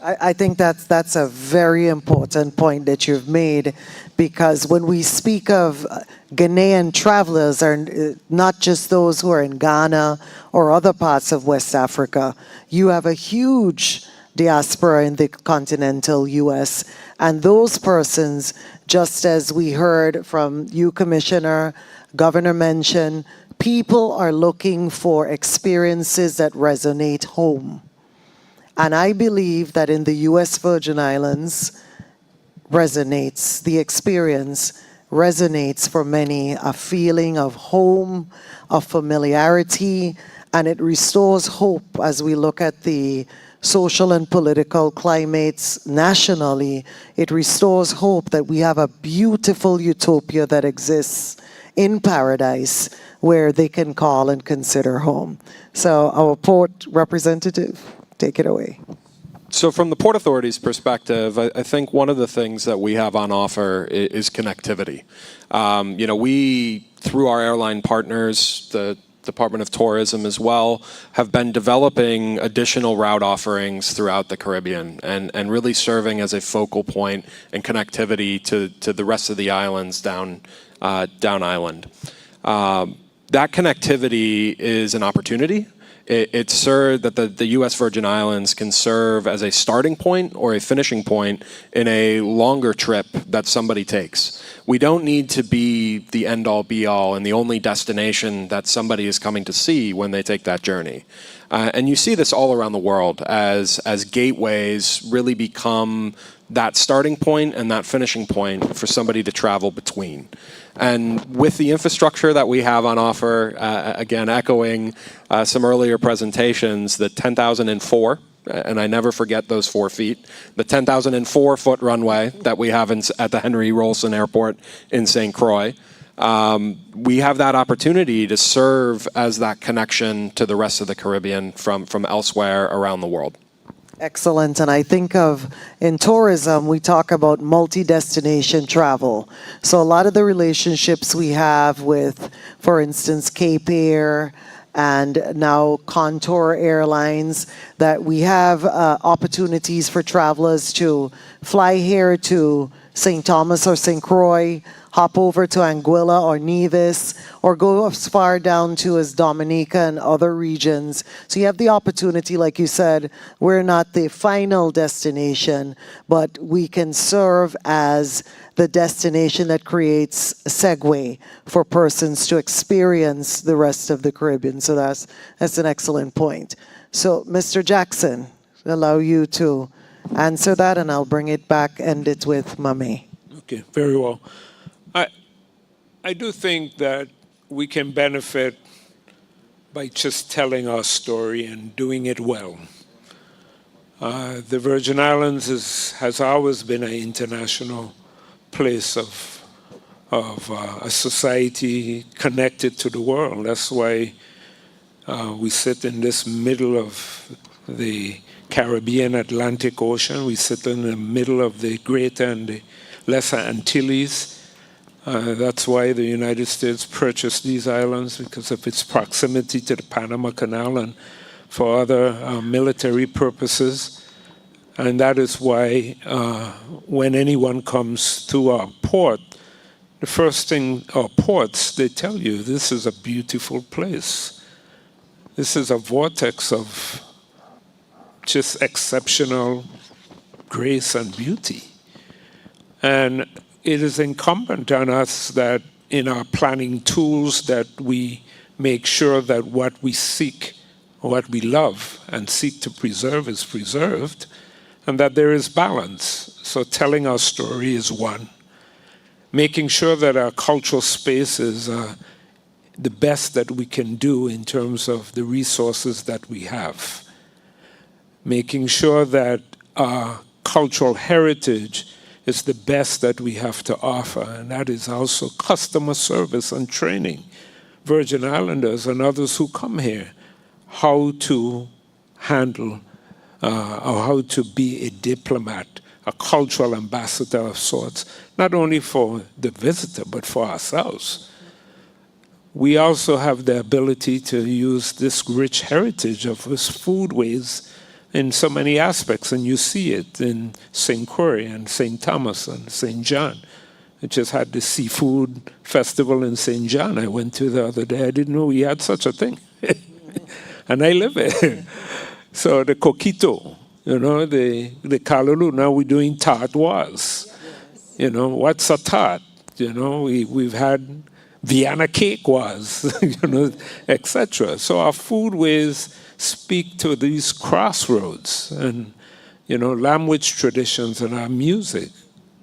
I think that's a very important point that you've made, because when we speak of Ghanaian travelers, are not just those who are in Ghana or other parts of West Africa. You have a huge diaspora in the continental U.S. And those persons, just as we heard from you, Commissioner, Governor mentioned, people are looking for experiences that resonate home. And I believe that in the U.S. Virgin Islands resonates, the experience resonates for many, a feeling of home, of familiarity, and it restores hope as we look at the social and political climates nationally. It restores hope that we have a beautiful utopia that exists in paradise where they can call and consider home. So our port representative, take it away. So from the Port Authority's perspective, I think one of the things that we have on offer is connectivity. You know, we, through our airline partners, the Department of Tourism as well, have been developing additional route offerings throughout the Caribbean and really serving as a focal point and connectivity to the rest of the islands down island. That connectivity is an opportunity. It's served that the U.S. Virgin Islands can serve as a starting point or a finishing point in a longer trip that somebody takes. We don't need to be the end-all, be-all and the only destination that somebody is coming to see when they take that journey. And you see this all around the world as gateways really become that starting point and that finishing point for somebody to travel between. And with the infrastructure that we have on offer, again, echoing some earlier presentations, the 10,004, and I never forget those 4 feet, the 10,004-foot runway that we have at the Henry Rolson Airport in St. Croix, we have that opportunity to serve as that connection to the rest of the Caribbean from elsewhere around the world. Excellent. And I think of, in tourism, we talk about multi-destination travel. So a lot of the relationships we have with, for instance, Cape Air and now Contour Airlines, that we have opportunities for travelers to fly here to St. Thomas or St. Croix, hop over to Anguilla or Nevis, or go as far down to as Dominica and other regions. So you have the opportunity, like you said, we're not the final destination, but we can serve as the destination that creates a segue for persons to experience the rest of the Caribbean. So that's an excellent point. So Mr. Jackson, allow you to answer that, and I'll bring it back, end it with Mame. Okay, very well. I do think that we can benefit by just telling our story and doing it well. The Virgin Islands has always been an international place of a society connected to the world. That's why we sit in this middle of the Caribbean Atlantic Ocean. We sit in the middle of the Greater and the Lesser Antilles. That's why the United States purchased these islands, because of its proximity to the Panama Canal and for other military purposes. And that is why when anyone comes to our port, the first thing, our ports, they tell you, this is a beautiful place. This is a vortex of just exceptional grace and beauty. And it is incumbent on us that in our planning tools that we make sure that what we seek, what we love and seek to preserve is preserved, and that there is balance. So telling our story is one. Making sure that our cultural space is the best that we can do in terms of the resources that we have. Making sure that our cultural heritage is the best that we have to offer, and that is also customer service and training. Virgin Islanders and others who come here, how to handle or how to be a diplomat, a cultural ambassador of sorts, not only for the visitor, but for ourselves. We also have the ability to use this rich heritage of this foodways in so many aspects, and you see it in St. Croix and St. Thomas and St. John. I just had the seafood festival in St. John I went to the other day. I didn't know we had such a thing. And I live there. So the coquito, you know, the callaloo, now we're doing tartoise. You know, what's a tart? You know, we've had Vienna cake was, you know, etc. So our foodways speak to these crossroads and, you know, language traditions and our music.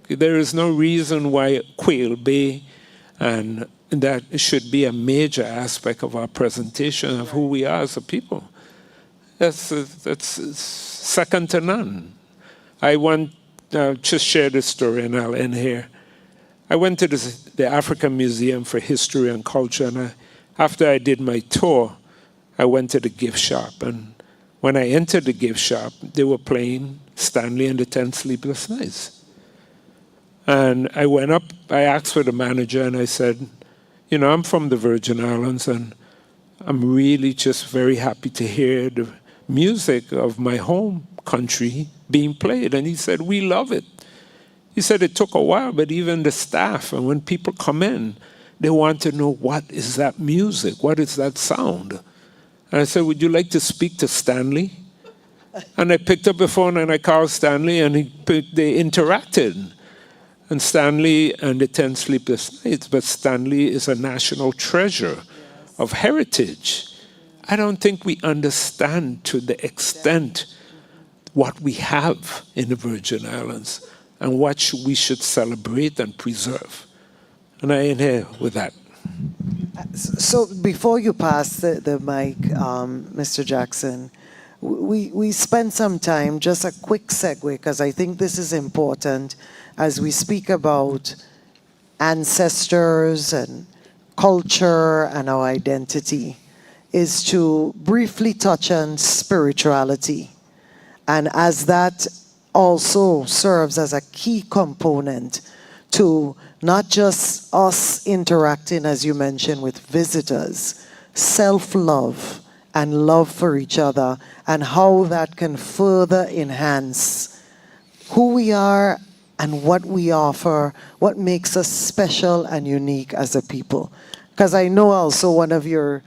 There is no reason why Quail Bay and that should be a major aspect of our presentation of who we are as a people. That's second to none. I want to share this story, and I'll end here. I went to the African Museum for History and Culture, and after I did my tour, I went to the gift shop. And when I entered the gift shop, they were playing Stanley and the 10 Sleepless Nights. And I went up, I asked for the manager, and I said, you know, I'm from the Virgin Islands, and I'm really just very happy to hear the music of my home country being played. And he said, we love it. He said it took a while, but even the staff, and when people come in, they want to know, what is that music? What is that sound? And I said, would you like to speak to Stanley? And I picked up the phone and I called Stanley, and they interacted. And Stanley and the 10 Sleepless Nights, but Stanley is a national treasure of heritage. I don't think we understand to the extent what we have in the Virgin Islands and what we should celebrate and preserve. And I end here with that. So before you pass the mic, Mr. Jackson, we spent some time, just a quick segue, because I think this is important as we speak about ancestors and culture and our identity, is to briefly touch on spirituality. And as that also serves as a key component to not just us interacting, as you mentioned, with visitors, self-love and love for each other, and how that can further enhance who we are and what we offer, what makes us special and unique as a people. Because I know also one of your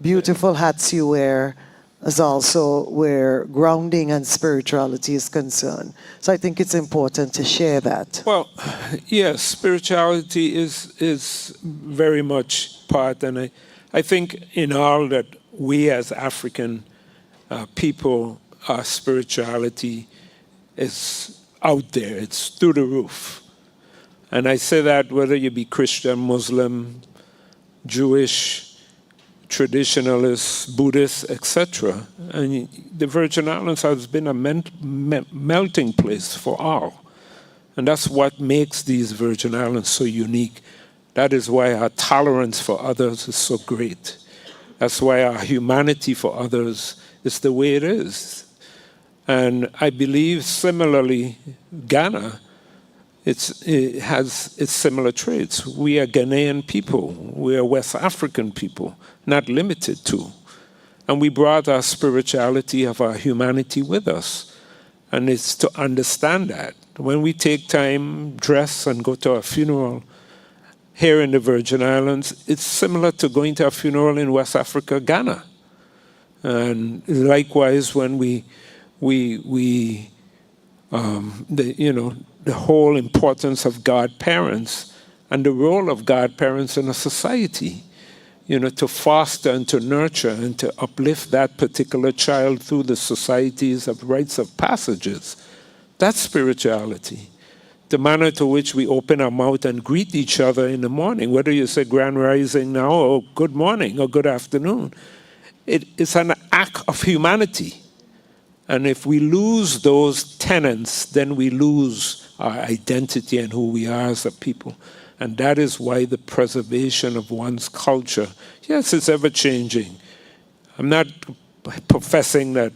beautiful hats you wear is also where grounding and spirituality is concerned. So I think it's important to share that. Well, yes, spirituality is very much part, and I think in all that we as African people, our spirituality is out there. It's through the roof. And I say that whether you be Christian, Muslim, Jewish, traditionalists, Buddhists, etc. And the Virgin Islands has been a melting place for all. And that's what makes these Virgin Islands so unique. That is why our tolerance for others is so great. That's why our humanity for others is the way it is. And I believe similarly, Ghana, it has its similar traits. We are Ghanaian people. We are West African people, not limited to. And we brought our spirituality of our humanity with us. And it's to understand that. When we take time, dress, and go to a funeral here in the Virgin Islands, it's similar to going to a funeral in West Africa, Ghana. And likewise, when the whole importance of godparents and the role of godparents in a society, to foster and to nurture and to uplift that particular child through the societies of rites of passages. That's spirituality. The manner to which we open our mouth and greet each other in the morning, whether you say grand rising now or good morning or good afternoon, it's an act of humanity. And if we lose those tenets, then we lose our identity and who we are as a people. And that is why the preservation of one's culture, yes, it's ever-changing. I'm not professing that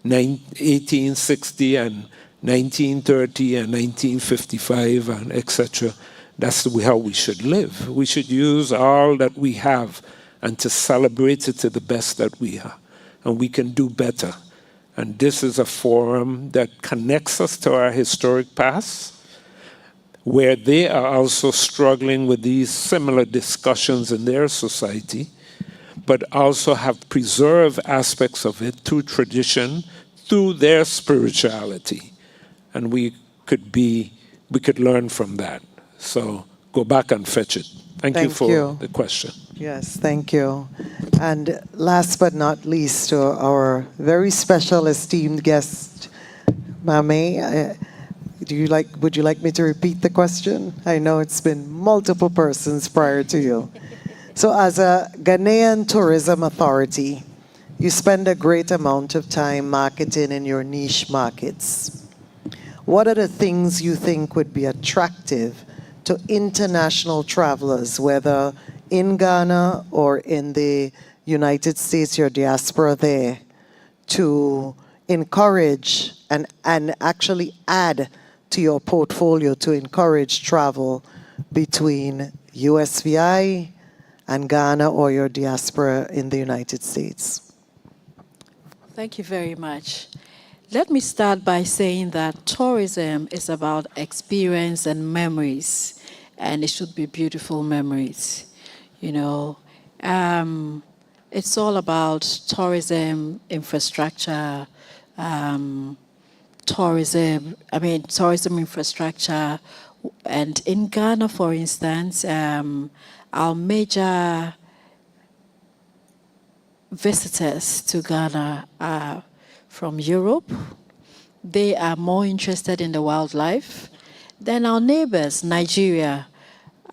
1860 and 1930 and 1955 and etc., that's how we should live. We should use all that we have and to celebrate it to the best that we are. And we can do better. And this is a forum that connects us to our historic past, where they are also struggling with these similar discussions in their society, but also have preserved aspects of it through tradition, through their spirituality. And we could learn from that. So go back and fetch it. Thank you for the question. Yes, thank you. And last but not least, to our very special esteemed guest, Mame, would you like me to repeat the question? I know it's been multiple persons prior to you. So as a Ghanaian tourism authority, you spend a great amount of time marketing in your niche markets. What are the things you think would be attractive to international travelers, whether in Ghana or in the United States, your diaspora there, to encourage and actually add to your portfolio to encourage travel between USVI and Ghana or your diaspora in the United States? Thank you very much. Let me start by saying that tourism is about experience and memories, and it should be beautiful memories. It's all about tourism infrastructure, tourism infrastructure. And in Ghana, for instance, our major visitors to Ghana are from Europe. They are more interested in the wildlife than our neighbors. Nigeria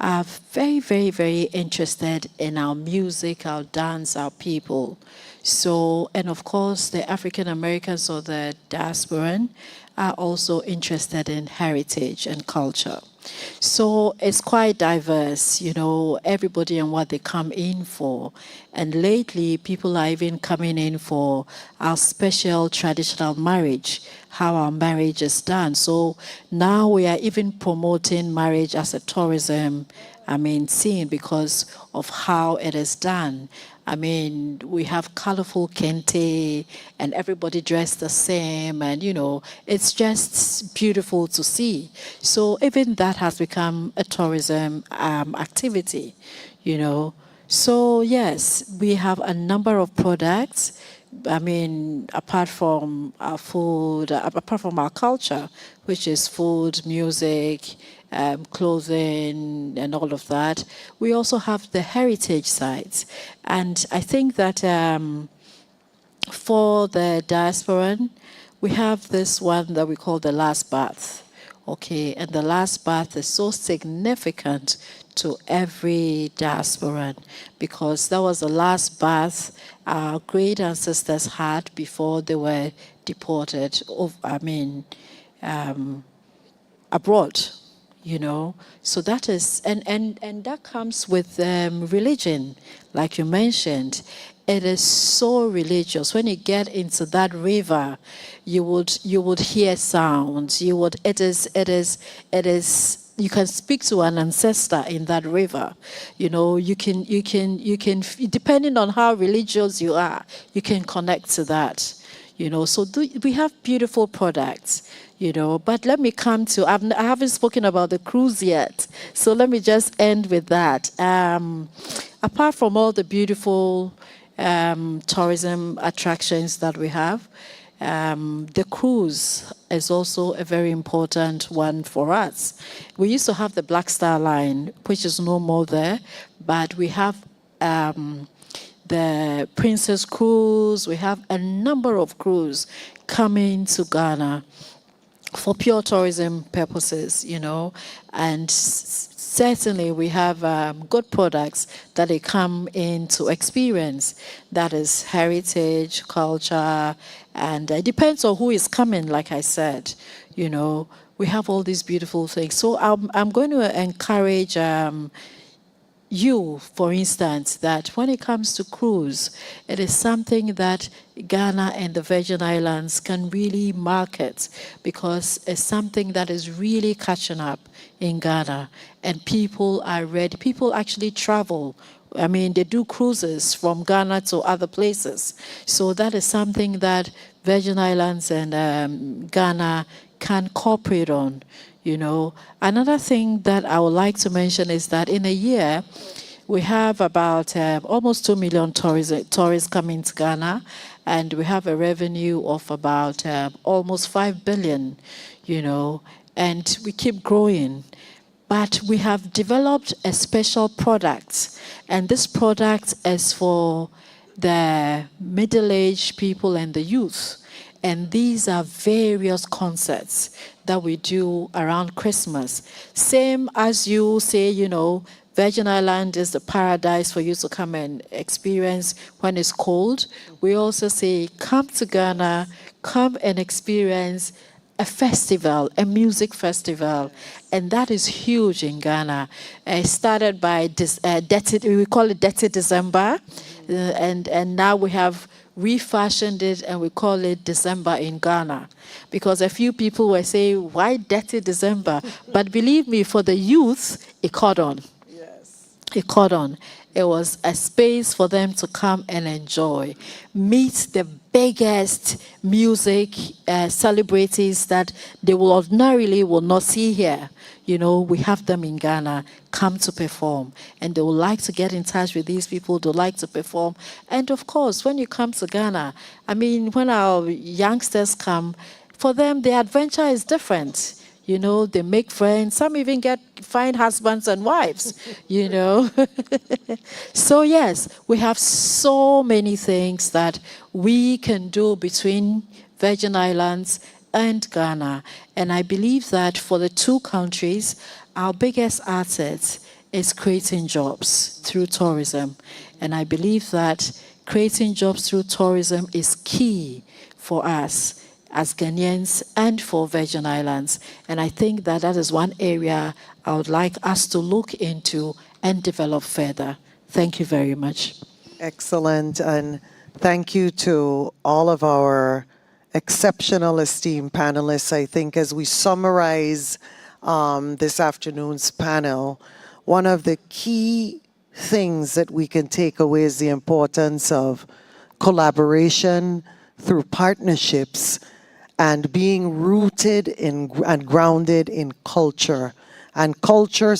are very, very, very interested in our music, our dance, our people. So, and of course, the African Americans or the diasporan are also interested in heritage and culture. So it's quite diverse, everybody and what they come in for. And lately, people are even coming in for our special traditional marriage, how our marriage is done. So now we are even promoting marriage as a tourism scene because of how it is done. I mean, we have colorful kente and everybody dressed the same, and it's just beautiful to see. So even that has become a tourism activity, So yes, we have a number of products. I mean, apart from our food, apart from our culture, which is food, music, clothing, and all of that, we also have the heritage sites. And I think that for the diasporan, we have this one that we call the last bath. Okay, and the last bath is so significant to every diasporan because that was the last bath our great ancestors had before they were deported, abroad, So that is, and that comes with religion, like you mentioned. It is so religious. When you get into that river, you would hear sounds. It is. You can speak to an ancestor in that river. You can, depending on how religious you are, you can connect to that. So we have beautiful products. But let me come to, I haven't spoken about the cruise yet. So let me just end with that. Apart from all the beautiful tourism attractions that we have, the cruise is also a very important one for us. We used to have the Black Star Line, which is no more there, but we have the Princess Cruise. We have a number of cruises coming to Ghana for pure tourism purposes, and certainly we have good products that they come in to experience. That is heritage, culture, and it depends on who is coming, like I said, we have all these beautiful things. So I'm going to encourage you, for instance, that when it comes to cruise, it is something that Ghana and the Virgin Islands can really market because it's something that is really catching up in Ghana and people are ready. People actually travel. I mean, they do cruises from Ghana to other places. So that is something that Virgin Islands and Ghana can cooperate on. Another thing that I would like to mention is that in a year, we have about almost 2 million tourists coming to Ghana, and we have a revenue of about almost 5 billion, and we keep growing. But we have developed a special product, and this product is for the middle-aged people and the youth. And these are various concerts that we do around Christmas. Same as you say, Virgin Island is the paradise for you to come and experience when it's cold. We also say, come to Ghana, come and experience a festival, a music festival. And that is huge in Ghana. It started by, we call it Dirty December. And now we have refashioned it and we call it December in Ghana. Because a few people were saying, why Dirty December? But believe me, for the youth, it caught on. Yes. It caught on. It was a space for them to come and enjoy. Meet the biggest music celebrities that they will ordinarily will not see here. We have them in Ghana, come to perform. And they would like to get in touch with these people, they would like to perform. And of course, when you come to Ghana, I mean, when our youngsters come, for them, the adventure is different. They make friends. Some even find husbands and wives, So yes, we have so many things that we can do between Virgin Islands and Ghana. And I believe that for the two countries, our biggest asset is creating jobs through tourism. And I believe that creating jobs through tourism is key for us as Ghanaians and for Virgin Islands. And I think that is one area I would like us to look into and develop further. Thank you very much. Excellent. And thank you to all of our exceptional esteemed panelists. I think as we summarize this afternoon's panel, one of the key things that we can take away is the importance of collaboration through partnerships and being rooted in and grounded in culture. And culture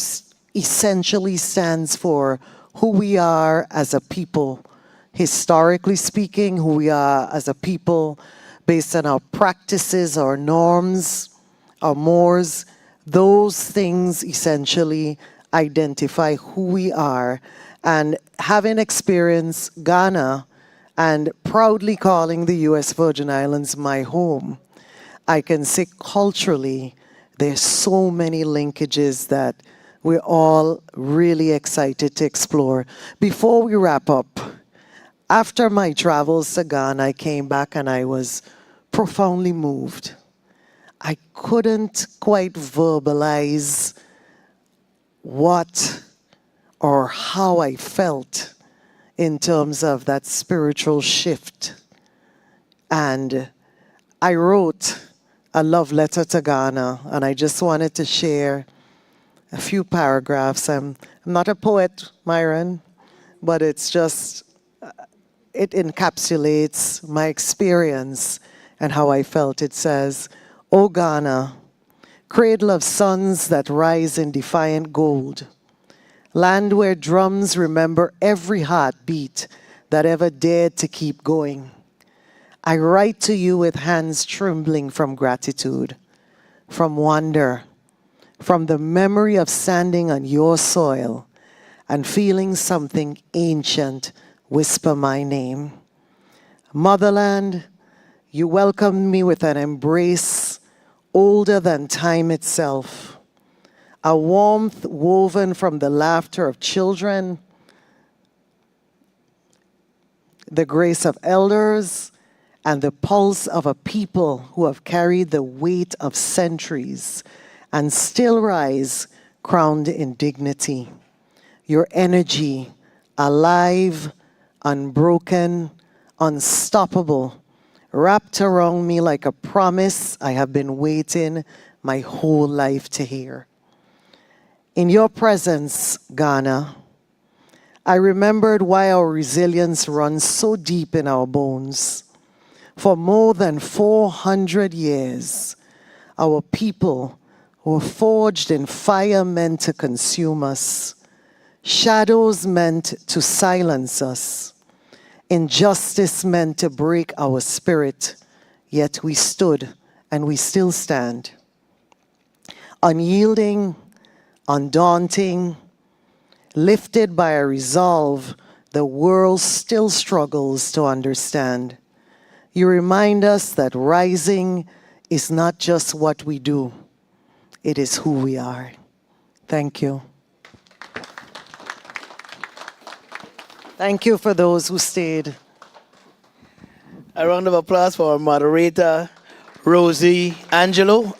essentially stands for who we are as a people, historically speaking, who we are as a people based on our practices, our norms, our mores. Those things essentially identify who we are. And having experienced Ghana and proudly calling the U.S. Virgin Islands my home, I can say culturally, there's so many linkages that we're all really excited to explore. Before we wrap up, after my travels to Ghana, I came back and I was profoundly moved. I couldn't quite verbalize what or how I felt in terms of that spiritual shift. And I wrote a love letter to Ghana, and I just wanted to share a few paragraphs. I'm not a poet, Myron, but it's just, it encapsulates my experience and how I felt. It says, "O Ghana, cradle of suns that rise in defiant gold, land where drums remember every heartbeat that ever dared to keep going. I write to you with hands trembling from gratitude, from wonder, from the memory of standing on your soil and feeling something ancient whisper my name. Motherland, you welcomed me with an embrace older than time itself, a warmth woven from the laughter of children, the grace of elders, and the pulse of a people who have carried the weight of centuries and still rise crowned in dignity. Your energy, alive, unbroken, unstoppable, wrapped around me like a promise I have been waiting my whole life to hear. In your presence, Ghana, I remembered why our resilience runs so deep in our bones. For more than 400 years, our people were forged in fire meant to consume us, shadows meant to silence us, injustice meant to break our spirit, yet we stood and we still stand. Unyielding, undaunting, lifted by a resolve the world still struggles to understand. You remind us that rising is not just what we do, it is who we are. Thank you. Thank you for those who stayed. A round of applause for our moderator, Rosie Angelo.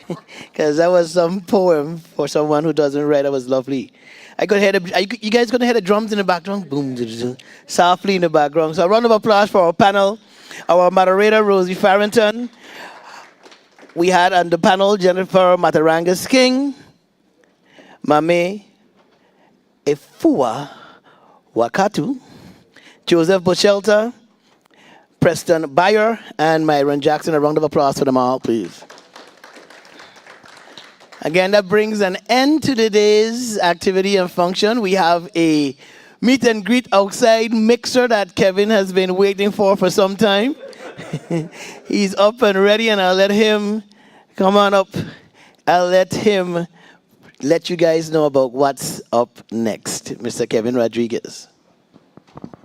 Because that was some poem for someone who doesn't write. That was lovely. I could hear you guys could hear the drums in the background, boom, softly in the background. So a round of applause for our panel, our moderator, Rosie Farrington. We had on the panel Jennifer Matarangas King, Mame Efua Wakatu, Joseph Bochelta, Preston Bayer, and Myron Jackson. A round of applause for them all, please. Again, that brings an end to today's activity and function. We have a meet and greet outside mixer that Kevin has been waiting for some time. He's up and ready, and I'll let him come on up. I'll let him let you guys know about what's up next. Mr. Kevin Rodriguez.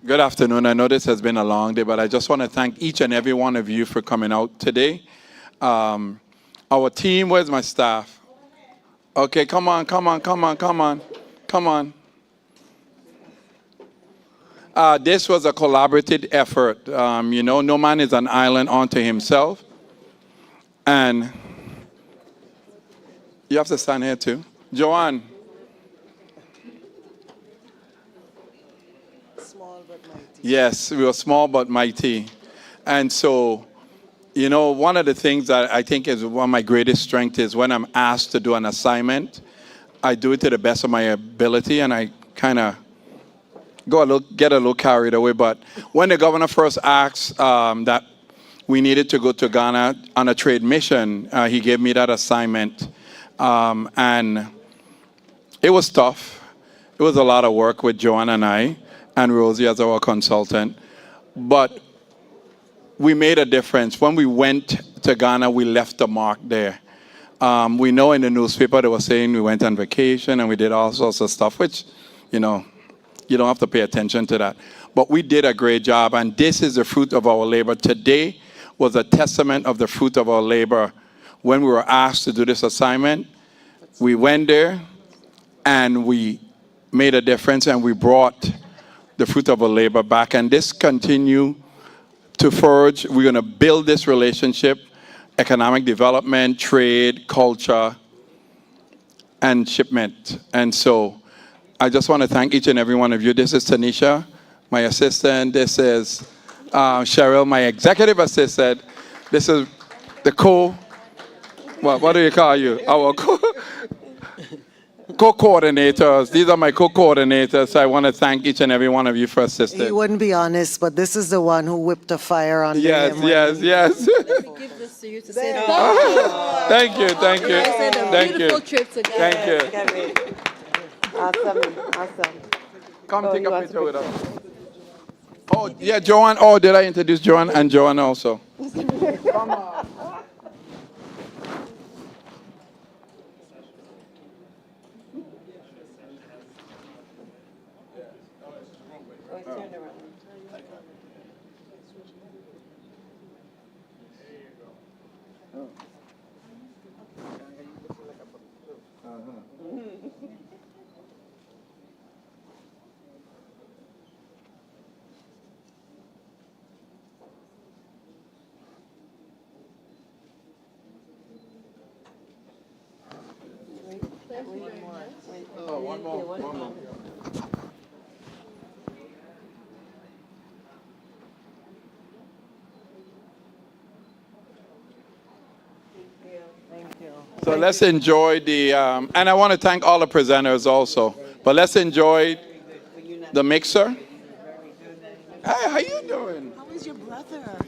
Good afternoon. I know this has been a long day, but I just want to thank each and every one of you for coming out today. Our team, where's my staff? Okay, come on. This was a collaborative effort. No man is an island unto himself. And you have to stand here too. Joanne. Small but mighty. Yes, we were small but mighty. And so, one of the things that I think is one of my greatest strengths is when I'm asked to do an assignment, I do it to the best of my ability, and I kind of get a little carried away. But when the governor first asked that we needed to go to Ghana on a trade mission, he gave me that assignment. And it was tough. It was a lot of work with Joanne and I, and Rosie as our consultant. But we made a difference. When we went to Ghana, we left a mark there. We know in the newspaper they were saying we went on vacation and we did all sorts of stuff, which, you know, you don't have to pay attention to that. But we did a great job, and this is the fruit of our labor. Today was a testament of the fruit of our labor. When we were asked to do this assignment, we went there and we made a difference, and we brought the fruit of our labor back. And this continue to forge. We're going to build this relationship, economic development, trade, culture, and shipment. And so I just want to thank each and every one of you. This is Tanisha, my assistant. This is Cheryl, my executive assistant. This is the what do you call you? Our co-coordinators. These are my co-coordinators. So I want to thank each and every one of you for assisting. He wouldn't be honest, but this is the one who whipped the fire on him. Yes. Let me give this to you to say Thank you. Thank beautiful you. trip to Ghana. Thank you. Awesome. Come take a picture with us. Oh, yeah, Joanne. Oh, did I introduce Joanne? And Joanne also. Come on. One more. So let's enjoy the, and I want to thank all the presenters also, but let's enjoy the mixer. Hey, how you doing? How is your brother?